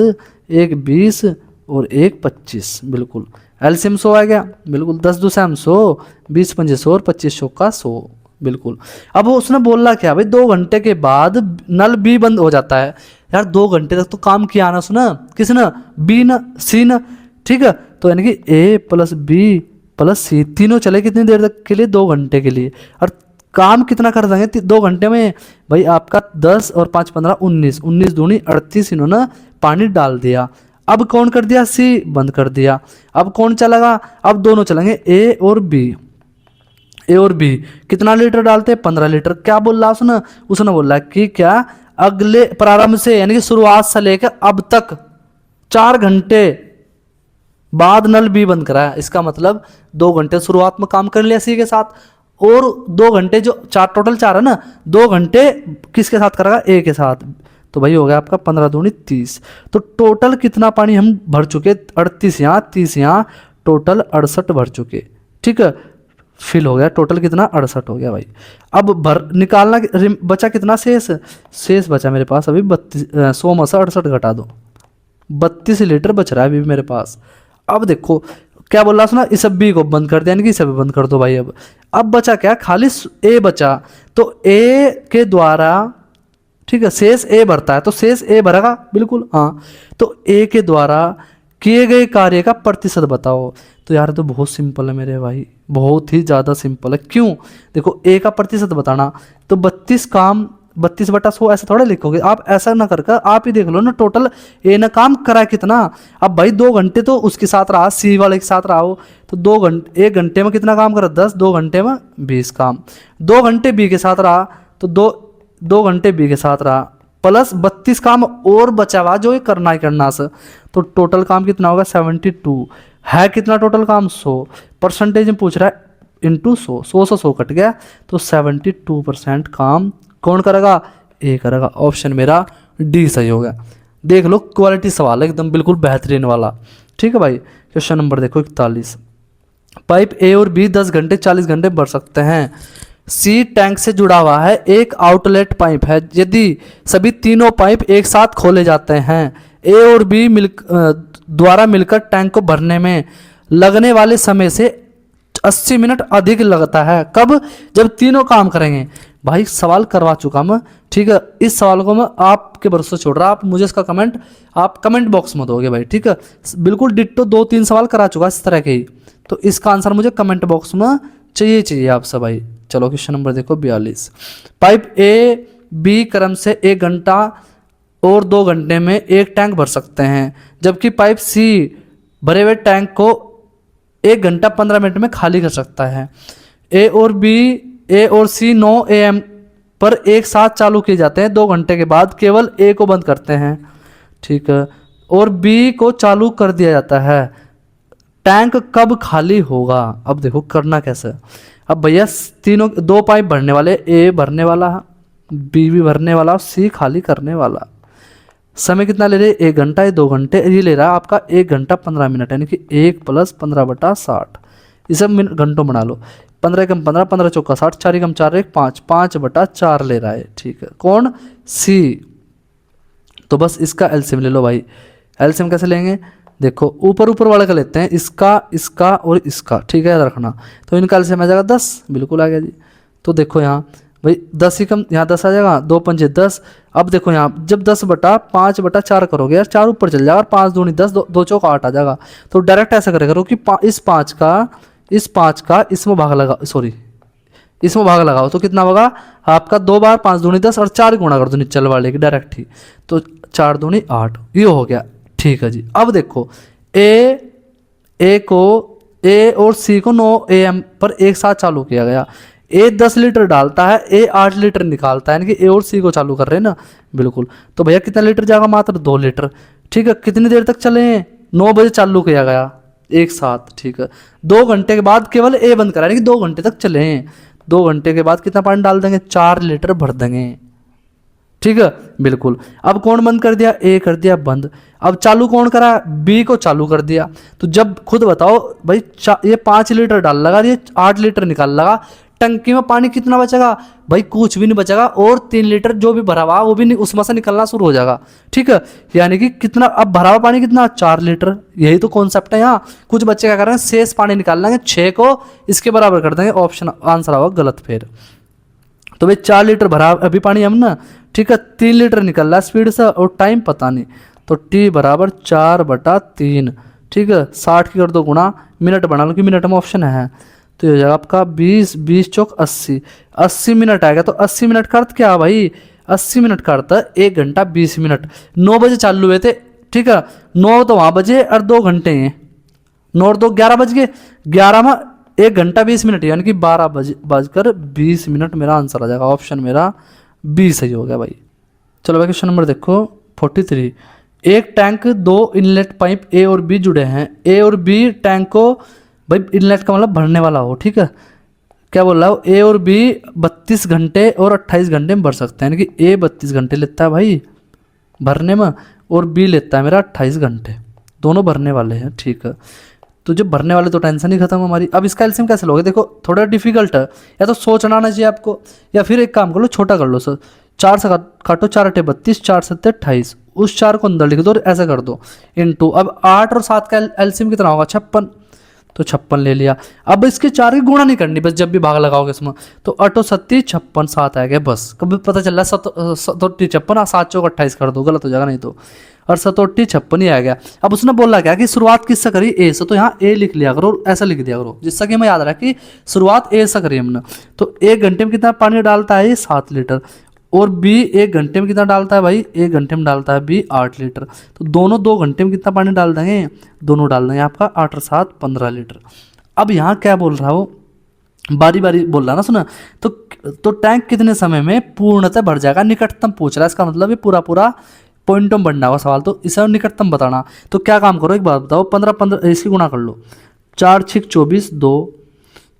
[SPEAKER 1] 1 20 और 1 25, बिल्कुल। एलसीएम 100 आ गया, बिल्कुल। 10 2 100, 20 5 100 और 25 का 100, बिल्कुल। अब उसने बोला क्या भाई, 2 घंटे के बाद नल बी बंद हो जाता है। यार 2 घंटे तक तो काम किया ना, सुना किसने, बी ना सी ना, ठीक है। तो यानी कि ए प्लस बी प्लस सी तीनों चले कितनी देर तक के लिए, 2 घंटे के लिए। और काम कितना कर देंगे 2 घंटे में भाई, आपका 10 और 5 15 19, 19 दूनी 38 इन्होंने पानी डाल दिया। अब कौन कर दिया, सी बंद कर दिया। अब कौन चलेगा, अब दोनों चलेंगे ए और बी। ए और बी कितना लीटर डालते, 15 लीटर। क्या बोल रहा उसने बोला कि क्या अगले प्रारंभ से, यानी कि शुरुआत से लेकर अब तक 4 घंटे बाद नल बी बंद करा। इसका मतलब 2 घंटे शुरुआत में काम कर लिया सी के साथ, और 2 घंटे जो 4 टोटल 4 है ना, 2 घंटे किसके साथ करेगा, ए के साथ। तो भाई हो गया आपका 15 दूनी 30। तो टोटल कितना पानी हम भर चुके, 38 यहाँ 30 यहाँ, टोटल 68 भर चुके, ठीक है। फिल हो गया, टोटल कितना 68 हो गया भाई। अब निकालना बचा कितना, शेष बचा मेरे पास अभी 100 में से 68 घटा दो, 32 लीटर बच रहा है अभी मेरे पास। अब देखो क्या बोल रहा सुना, इस बी को बंद कर दिया, यानी कि इसे भी बंद कर दो भाई। अब बचा क्या, खाली ए बचा। तो ए के द्वारा, ठीक है, शेष ए भरता है, तो शेष ए भरेगा, बिल्कुल हाँ। तो ए के द्वारा किए गए कार्य का प्रतिशत बताओ। तो यार तो बहुत सिंपल है मेरे भाई, बहुत ही ज़्यादा सिंपल है। क्यों, देखो ए का प्रतिशत बताना, तो 32 काम 32/100 ऐसा थोड़ा लिखोगे आप, ऐसा ना कर आप ही देख लो ना, टोटल ए ने काम करा कितना। अब भाई 2 घंटे तो उसके साथ रहा, सी वाले के साथ रहा हो, तो 2 घंटे 1 घंटे में कितना काम करा, 10, 2 घंटे में 20 काम। 2 घंटे बी के साथ रहा, तो 2 घंटे बी के साथ रहा, प्लस 32 काम और बचा हुआ जो ये करना ही करना से। तो टोटल काम कितना होगा, 72 है। कितना टोटल काम, 100। परसेंटेज में पूछ रहा है, इंटू 100, 100 से 100 कट गया, तो 72% काम कौन करेगा, ए करेगा। ऑप्शन मेरा डी सही हो गया। देख लो क्वालिटी सवाल है एकदम बिल्कुल बेहतरीन वाला, ठीक है भाई। क्वेश्चन नंबर देखो 41, पाइप ए और बी 10 घंटे 40 घंटे भर सकते हैं। सी टैंक से जुड़ा हुआ है, एक आउटलेट पाइप है। यदि सभी तीनों पाइप एक साथ खोले जाते हैं, ए और बी द्वारा मिलकर टैंक को भरने में लगने वाले समय से 80 मिनट अधिक लगता है। कब? जब तीनों काम करेंगे। भाई सवाल करवा चुका मैं, ठीक है। इस सवाल को मैं आपके भरोसे छोड़ रहा, आप मुझे इसका कमेंट आप कमेंट बॉक्स में दोगे भाई, ठीक है। बिल्कुल डिट्टो 2-3 सवाल करा चुका इस तरह के ही, तो इसका आंसर मुझे कमेंट बॉक्स में चाहिए आपसे भाई। चलो क्वेश्चन नंबर देखो 42, पाइप ए बी क्रम से 1 घंटा और 2 घंटे में एक टैंक भर सकते हैं, जबकि पाइप सी भरे हुए टैंक को 1 घंटा 15 मिनट में खाली कर सकता है। ए और सी 9 AM पर एक साथ चालू किए जाते हैं। 2 घंटे के बाद केवल ए को बंद करते हैं, ठीक है, और बी को चालू कर दिया जाता है। टैंक कब खाली होगा? अब देखो करना कैसे। अब भैया तीनों 2 पाइप भरने वाले, ए भरने वाला, बी भी भरने वाला, सी खाली करने वाला। समय कितना ले रहे? 1 घंटा या 2 घंटे? ये ले रहा है आपका 1 घंटा 15 मिनट, यानी कि 1 + 15/60, इसे घंटों बना लो। 15 × 15, 15 चौका 60, 4 × 4 1 5, 5/4 ले रहा है, ठीक है। कौन? सी। तो बस इसका एलसीएम ले लो भाई। एलसीएम कैसे लेंगे? देखो ऊपर वाले का लेते हैं, इसका और इसका, ठीक है, याद रखना। तो इनका एलसीएम आ जाएगा 10, बिल्कुल आ गया जी। तो देखो यहाँ भाई 10 ही कम, यहाँ 10 आ जाएगा, 2 × 5 = 10। अब देखो यहाँ जब 10/5/4 करोगे यार, 4 ऊपर चल जाएगा, 5 दूनी 10, 2 चौका 8 आ जाएगा। तो डायरेक्ट ऐसा करे करो कि इस 5 का इसमें भाग लगा, सॉरी इसमें भाग लगाओ, तो कितना होगा आपका? 2 बार 5 दूनी 10 और 4 गुणा कर दो निचल वाले की डायरेक्ट ही, तो 4 दूनी 8, ये हो गया, ठीक है जी। अब देखो ए और सी को 9 AM पर एक साथ चालू किया गया। ए 10 लीटर डालता है, ए 8 लीटर निकालता है, यानी कि ए और सी को चालू कर रहे हैं ना, बिल्कुल। तो भैया कितना लीटर जाएगा? मात्र 2 लीटर, ठीक है। कितनी देर तक चले? 9 बजे चालू किया गया एक साथ, ठीक है। 2 घंटे के बाद केवल ए बंद करा, यानी कि 2 घंटे तक चले। 2 घंटे के बाद कितना पानी डाल देंगे? 4 लीटर भर देंगे, ठीक है, बिल्कुल। अब कौन बंद कर दिया? ए कर दिया बंद। अब चालू कौन करा? बी को चालू कर दिया। तो जब खुद बताओ भाई, ये 5 लीटर डाल लगा, ये 8 लीटर निकाल लगा, टंकी में पानी कितना बचेगा? भाई कुछ भी नहीं बचेगा, और 3 लीटर जो भी भरा हुआ वो भी उसमें से निकलना शुरू हो जाएगा, ठीक है। यानी कि कितना अब भरा हुआ पानी कितना? 4 लीटर। यही तो कॉन्सेप्ट है यहाँ। कुछ बच्चे क्या कर रहे हैं? शेष पानी निकाल लेंगे, 6 को इसके बराबर कर देंगे, ऑप्शन आंसर होगा गलत फिर। तो भाई 4 लीटर भरा अभी पानी हम ना, ठीक है, 3 लीटर निकल रहा है स्पीड से, और टाइम पता नहीं, तो T = 4/3, ठीक है। 60 की कर दो गुणा, मिनट बना लो कि मिनट में ऑप्शन है, तो ये हो जाएगा आपका 20 चौक 80, 80 मिनट आएगा। तो 80 मिनट का अर्थ क्या भाई? 80 मिनट का अर्थ 1 घंटा 20 मिनट। 9 बजे चालू हुए थे, ठीक है, 9 तो वहाँ बजे और 2 घंटे हैं, 9 और 2 11 बज गए, 11 में 1 घंटा 20 मिनट, यानी कि 12:20 मेरा आंसर आ जाएगा। ऑप्शन मेरा बी सही हो गया भाई। चलो भाई क्वेश्चन नंबर देखो 43, एक टैंक 2 इनलेट पाइप ए और बी जुड़े हैं। ए और बी टैंक को, भाई इनलेट का मतलब भरने वाला हो, ठीक है। क्या बोल रहा हूँ? ए और बी 32 घंटे और 28 घंटे में भर सकते हैं, यानी कि ए 32 घंटे लेता है भाई भरने में, और बी लेता है मेरा 28 घंटे, दोनों भरने वाले हैं, ठीक है। तो जब भरने वाले तो टेंशन ही खत्म हमारी। अब इसका एलसीएम कैसे लोगे? देखो थोड़ा डिफिकल्ट है, या तो सोचना आना चाहिए आपको, या फिर एक काम कर लो, छोटा कर लो सर। 4 से काटो, 4 × 8 = 32, 4 × 7 = 28, उस 4 को अंदर लिख दो और ऐसा कर दो इनटू। अब 8 और 7 का एलसीएम कितना होगा? 56, तो 56 ले लिया। अब इसके 4 की गुणा नहीं करनी, बस जब भी भाग लगाओगे इसमें, तो 8 × 7 = 56, 7 आ गया बस। कभी पता चल रहा है 7 × 56, 7 चौक 28 कर दो, गलत हो जाएगा नहीं तो, और 7 × 56 ही आ गया। अब उसने बोला क्या कि शुरुआत किससे करी? ए से, तो यहाँ ए लिख लिया करो, ऐसा लिख दिया करो जिससे कि हमें याद रहा कि शुरुआत ए से करी हमने। तो 1 घंटे में कितना पानी डालता है? 7 लीटर। और बी 1 घंटे में कितना डालता है भाई? 1 घंटे में डालता है बी 8 लीटर। तो दोनों 2 घंटे में कितना पानी डाल देंगे? दोनों डाल देंगे आपका 8 और 7 15 लीटर। अब यहाँ क्या बोल रहा हो? बारी बारी बोल रहा ना, सुना। तो टैंक कितने समय में पूर्णतः भर जाएगा? निकटतम पूछ रहा है, इसका मतलब ये पूरा पॉइंटों में बढ़ना होगा सवाल, तो इसे निकटतम बताना। तो क्या काम करो, एक बात बताओ, 15 इसकी गुणा कर लो, 4 × 6 = 24, 2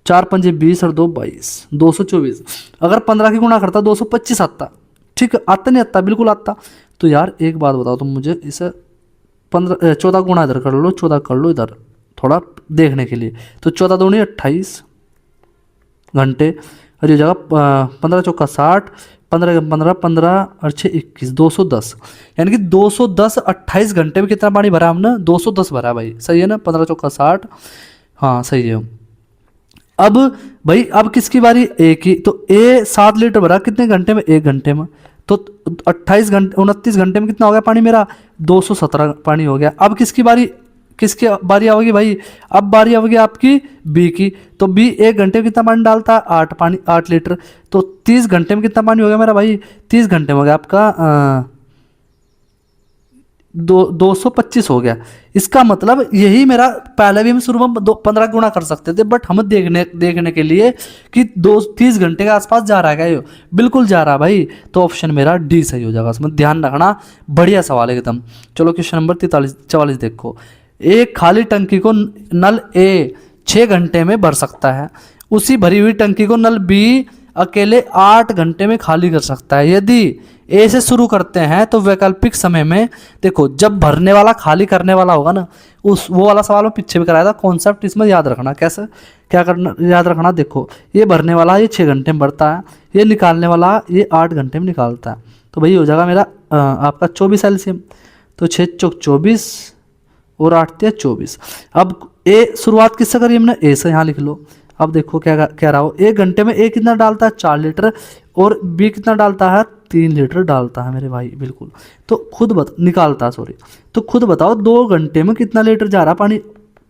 [SPEAKER 1] 4 × 5 = 20 और 2 = 22, 224। अगर 15 की गुणा करता 225 आता, ठीक है, आता नहीं आता? बिल्कुल आता। तो यार एक बात बताओ तुम मुझे, इसे 14 गुणा इधर कर लो, 14 कर लो इधर थोड़ा देखने के लिए। तो 14 दूनी 28 घंटे, और ये जगह 15 चौका 60, 15 15 15 और 6 21, 210, यानी कि 210 28 घंटे में कितना पानी भरा हमने? 210 भरा भाई, सही है ना? 15 चौका 60, हाँ सही है। अब भाई अब किसकी बारी? ए की। तो ए 7 लीटर भरा कितने घंटे में? 1 घंटे में। तो 28 घंटे 29 घंटे में कितना हो गया पानी मेरा? 217 पानी हो गया। अब किसकी बारी? किसकी बारी आओगी भाई? अब बारी आओगी आपकी बी की। तो बी 1 घंटे में कितना पानी डालता है? 8 लीटर। तो 30 घंटे में कितना पानी हो गया मेरा भाई? 30 घंटे में हो गया आपका 225 हो गया। इसका मतलब यही मेरा, पहले भी हम शुरू में 15 गुणा कर सकते थे, बट हम देखने के लिए कि 30 घंटे के आसपास जा रहा है क्या ये? बिल्कुल जा रहा है भाई। तो ऑप्शन मेरा डी सही हो जाएगा, इसमें ध्यान रखना। बढ़िया सवाल है एकदम। चलो क्वेश्चन नंबर 44 देखो। एक खाली टंकी को नल ए 6 घंटे में भर सकता है, उसी भरी हुई टंकी को नल बी अकेले 8 घंटे में खाली कर सकता है। यदि ए से शुरू करते हैं तो वैकल्पिक समय में, देखो जब भरने वाला खाली करने वाला होगा ना, वो वाला सवाल में पीछे भी कराया था, कॉन्सेप्ट इसमें याद रखना। कैसे क्या करना याद रखना? देखो ये भरने वाला ये 6 घंटे में भरता है, ये निकालने वाला ये 8 घंटे में निकालता है। तो भाई हो जाएगा मेरा आपका 24 एलसीएम। तो 6 चौक 24 और 8 × 24। अब ए शुरुआत किससे करी हमने? ए से, यहाँ लिख लो। अब देखो क्या कह रहा हो, 1 घंटे में ए कितना डालता है? 4 लीटर, और बी कितना डालता है? 3 लीटर डालता है मेरे भाई, बिल्कुल। तो खुद निकालता है, सॉरी। तो खुद बताओ 2 घंटे में कितना लीटर जा रहा पानी?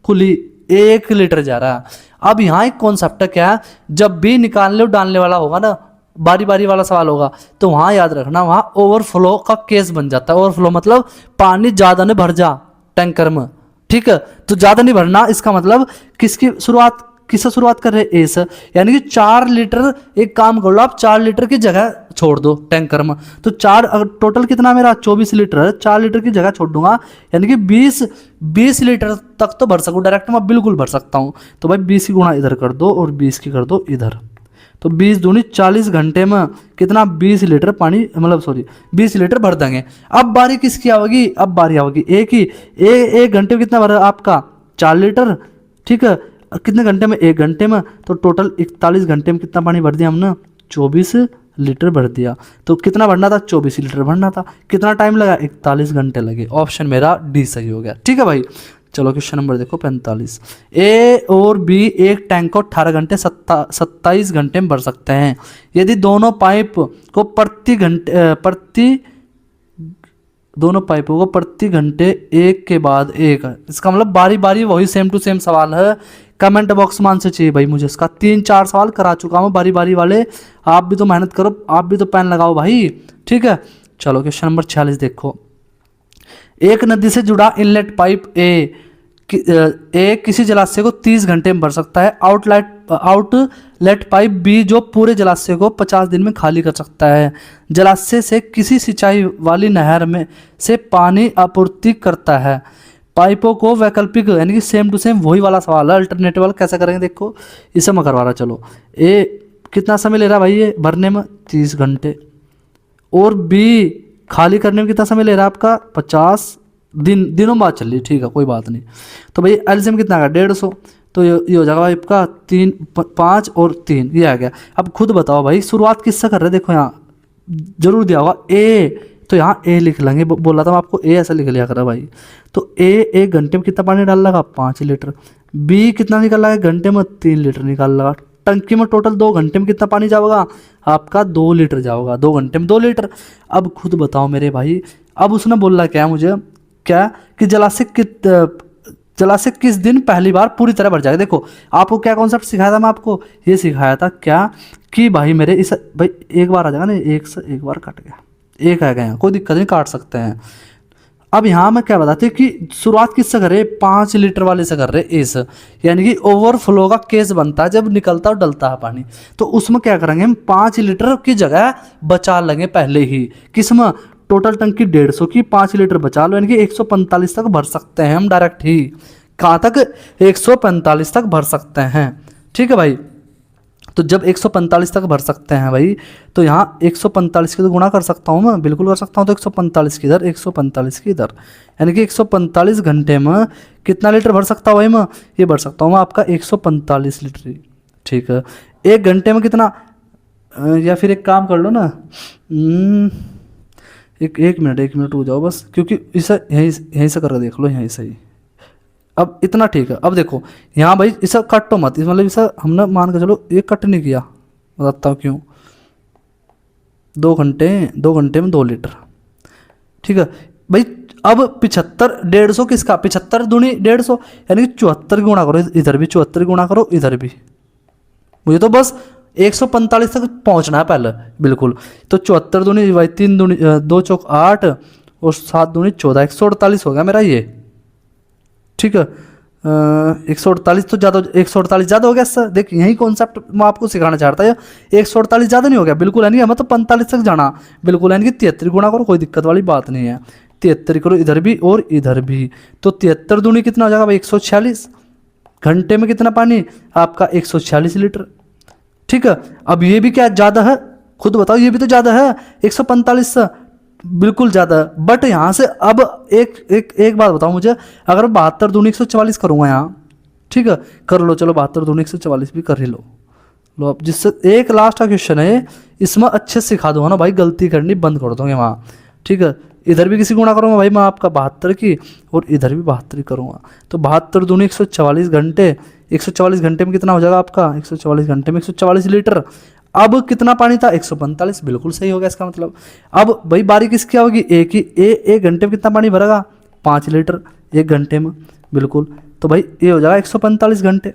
[SPEAKER 1] कुली 1 लीटर जा रहा है। अब यहाँ एक कॉन्सेप्ट है, क्या है? जब भी निकालने और डालने वाला होगा ना, बारी बारी वाला सवाल होगा, तो वहाँ याद रखना, वहाँ ओवरफ्लो का केस बन जाता है। ओवरफ्लो मतलब पानी ज़्यादा न भर जा टैंकर में, ठीक है? तो ज़्यादा नहीं भरना, इसका मतलब किससे शुरुआत कर रहे हैं? ए से। यानी कि 4 लीटर, एक काम कर लो आप, 4 लीटर की जगह छोड़ दो टैंकर में। तो 4 टोटल कितना मेरा? 24 लीटर है, 4 लीटर की जगह छोड़ दूंगा, यानी कि 20 लीटर तक तो भर सकूँ डायरेक्ट, मैं बिल्कुल भर सकता हूँ। तो भाई 20 की गुणा इधर कर दो और 20 की कर दो इधर। तो 20 दूनी 40 घंटे में कितना? 20 लीटर पानी, मतलब सॉरी 20 लीटर भर देंगे। अब बारी किसकी आवेगी? अब बारी आवेगी ए की। 1 घंटे में कितना भरा आपका? 4 लीटर, ठीक है? कितने घंटे में? 1 घंटे में। तो टोटल 41 घंटे में कितना पानी भर दिया हमने? 24 लीटर भर दिया। तो कितना भरना था? 24 लीटर भरना था। कितना टाइम लगा? 41 घंटे लगे। ऑप्शन मेरा डी सही हो गया, ठीक है भाई। चलो क्वेश्चन नंबर देखो 45। ए और बी एक टैंक को 18 घंटे 27 घंटे में भर सकते हैं, यदि दोनों पाइपों को प्रति घंटे एक के बाद एक। इसका मतलब बारी बारी वही सेम टू सेम सवाल है। कमेंट बॉक्स में आंसर चाहिए भाई मुझे इसका। 3-4 सवाल करा चुका हूँ बारी बारी वाले। आप भी तो मेहनत करो, आप भी तो पेन लगाओ भाई, ठीक है। चलो क्वेश्चन नंबर 46 देखो। एक नदी से जुड़ा इनलेट पाइप ए किसी जलाशय को 30 घंटे में भर सकता है। आउटलेट पाइप बी जो पूरे जलाशय को 50 दिन में खाली कर सकता है। जलाशय से किसी सिंचाई वाली नहर में से पानी आपूर्ति करता है। पाइपों को वैकल्पिक, यानी कि सेम टू सेम वही वाला सवाल है, अल्टरनेटिव वाला कैसे करेंगे देखो, इसे मैं करवा रहा। चलो ए कितना समय ले रहा है भाई ये भरने में? 30 घंटे। और बी खाली करने में कितना समय ले रहा है आपका? 50 दिनों बाद चल रही, ठीक है कोई बात नहीं। तो भाई एलसीएम कितना आ गया? 150। तो ये हो जाएगा भाई आपका 3 5 और 3, ये आ गया। अब खुद बताओ भाई शुरुआत किससे कर रहे हैं? देखो यहाँ जरूर दिया होगा ए, तो यहाँ ए लिख लेंगे। बोला था मैं आपको ए ऐसा लिख लिया करा भाई। तो ए 1 घंटे में कितना पानी डाल लगा? 5 लीटर। बी कितना निकल लगा? घंटे में 3 लीटर निकाल लगा। टंकी में टोटल 2 घंटे में कितना पानी जाएगा आपका? 2 लीटर जाएगा। 2 घंटे में 2 लीटर। अब खुद बताओ मेरे भाई, अब उसने बोला क्या मुझे, क्या कि जलाशय किस दिन पहली बार पूरी तरह भर जाएगा। देखो आपको क्या कॉन्सेप्ट सिखाया था मैं आपको? ये सिखाया था क्या कि भाई मेरे इस भाई एक बार आ जाएगा ना, एक से एक बार कट गया, एक आ गया, कोई दिक्कत नहीं, काट सकते हैं। अब यहाँ मैं क्या बताते कि शुरुआत किससे कर रहे? 5 लीटर वाले से कर रहे इस, यानी कि ओवरफ्लो का केस बनता है जब निकलता और डलता है पानी। तो उसमें क्या करेंगे हम? 5 लीटर की जगह बचा लेंगे पहले ही। किसमें? टोटल टंकी 150 की 5 लीटर बचा लो, यानी कि 145 तक भर सकते हैं हम डायरेक्ट ही। कहाँ तक? 145 तक भर सकते हैं, ठीक है भाई। तो जब 145 तक भर सकते हैं भाई, तो यहाँ 145 की तो गुणा कर सकता हूँ मैं, बिल्कुल कर सकता हूँ। तो 145 की इधर, 145 की इधर, यानी कि 145 घंटे में कितना लीटर भर सकता हूँ भाई मैं? ये भर सकता हूँ मैं आपका 145 लीटर ही, ठीक है। एक घंटे में कितना, या फिर एक काम कर लो ना, एक मिनट हो जाओ बस, क्योंकि इसे यहीं से करके देख लो, यहीं से ही। अब इतना ठीक है। अब देखो यहाँ भाई इसे कटो मत, मतलब इसे हमने मान के चलो ये कट नहीं किया, बताता हूँ क्यों। 2 घंटे में 2 लीटर, ठीक है भाई। अब 75 150 किसका, 75 दूनी 150, यानी कि 74 गुणा करो, इधर भी 74 गुणा करो, इधर भी। मुझे तो बस 145 तक पहुंचना है पहले, बिल्कुल। तो 74 दूनी भाई 3 दूनी 2 चौक 8 और 7 दूनी 14, 148 हो गया मेरा ये, ठीक है। 148 तो ज़्यादा, 148 ज़्यादा हो गया सर। देख यही कॉन्सेप्ट मैं आपको सिखाना चाहता है। 148 ज़्यादा नहीं हो गया, बिल्कुल, यानी हमें तो 45 तक जाना, बिल्कुल, यानी कि 73 गुणा करो, कोई दिक्कत वाली बात नहीं है। 73 करो इधर भी और इधर भी, तो 73 दूनी कितना हो जाएगा भाई 146। घंटे में कितना पानी आपका 146 लीटर, ठीक है। अब ये भी क्या ज़्यादा है, खुद बताओ, ये भी तो ज़्यादा है 145 से, बिल्कुल ज़्यादा। बट यहाँ से अब एक बात बताओ मुझे, अगर 72 दूनी 144 करूँगा यहाँ, ठीक है, कर लो, चलो 72 दूनी 144 भी कर ही लो। लो अब जिससे एक लास्ट का क्वेश्चन है, इसमें अच्छे से सिखा दूंगा ना भाई, गलती करनी बंद कर दोगे वहाँ, ठीक है। इधर भी किसी गुणा करूँगा भाई मैं आपका 72 की, और इधर भी 72 करूँगा। तो 72 दूनी 144 घंटे, 144 घंटे में कितना हो जाएगा आपका, 144 घंटे में 144 लीटर। अब कितना पानी था 145, बिल्कुल सही हो गया इसका मतलब। अब भाई बारी किसकी होगी, एक घंटे में कितना पानी भरेगा 5 लीटर 1 घंटे में, बिल्कुल। तो भाई ये हो जाएगा 145 घंटे,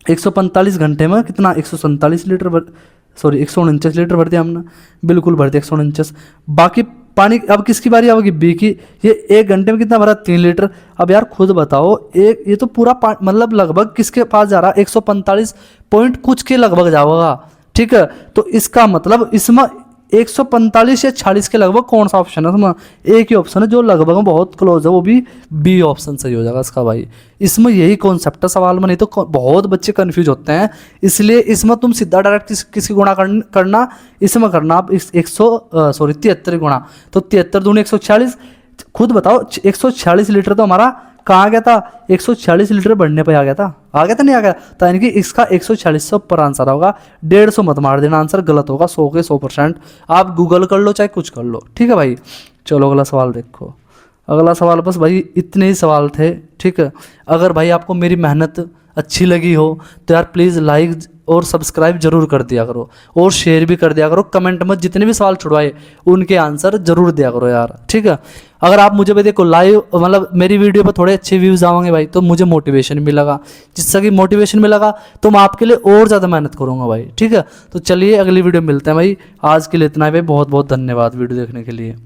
[SPEAKER 1] 145 घंटे में कितना 147 लीटर भर, सॉरी 149 लीटर भर दिया हमने, बिल्कुल भर दिया 149। बाकी पानी अब किसकी बारी आएगी, बी की। ये 1 घंटे में कितना भरा 3 लीटर। अब यार खुद बताओ, एक ये तो पूरा मतलब लगभग किसके पास जा रहा है 145 पॉइंट कुछ के लगभग जाओगा, ठीक है। तो इसका मतलब इसमें 145 या 46 के लगभग कौन सा ऑप्शन है, इसमें एक ही ऑप्शन है जो लगभग बहुत क्लोज है, वो भी बी ऑप्शन सही हो जाएगा इसका भाई। इसमें यही कॉन्सेप्ट है सवाल में, नहीं तो बहुत बच्चे कंफ्यूज होते हैं। इसलिए इसमें तुम सीधा डायरेक्ट किसी गुणा करना, इसमें करना आप 73 गुणा, तो 73 दूनी 146। खुद बताओ 146 लीटर तो हमारा कहाँ आ गया था, 146 लीटर बढ़ने पे आ गया था नहीं आ गया था, यानी कि इसका 146 से ऊपर आंसर होगा। 150 मत मार देना, आंसर गलत होगा 100 के 100%। आप गूगल कर लो चाहे कुछ कर लो, ठीक है भाई। चलो अगला सवाल देखो। अगला सवाल बस भाई इतने ही सवाल थे, ठीक है। अगर भाई आपको मेरी मेहनत अच्छी लगी हो तो यार प्लीज़ लाइक और सब्सक्राइब जरूर कर दिया करो, और शेयर भी कर दिया करो। कमेंट में जितने भी सवाल छुड़वाए उनके आंसर जरूर दिया करो यार, ठीक है। अगर आप मुझे भी देखो लाइव, मतलब मेरी वीडियो पर थोड़े अच्छे व्यूज़ आएंगे भाई, तो मुझे मोटिवेशन मिलेगा, जिससे कि मोटिवेशन मिलेगा तो मैं आपके लिए और ज़्यादा मेहनत करूँगा भाई, ठीक है। तो चलिए अगली वीडियो मिलते हैं भाई, आज के लिए इतना ही भाई, बहुत बहुत धन्यवाद वीडियो देखने के लिए।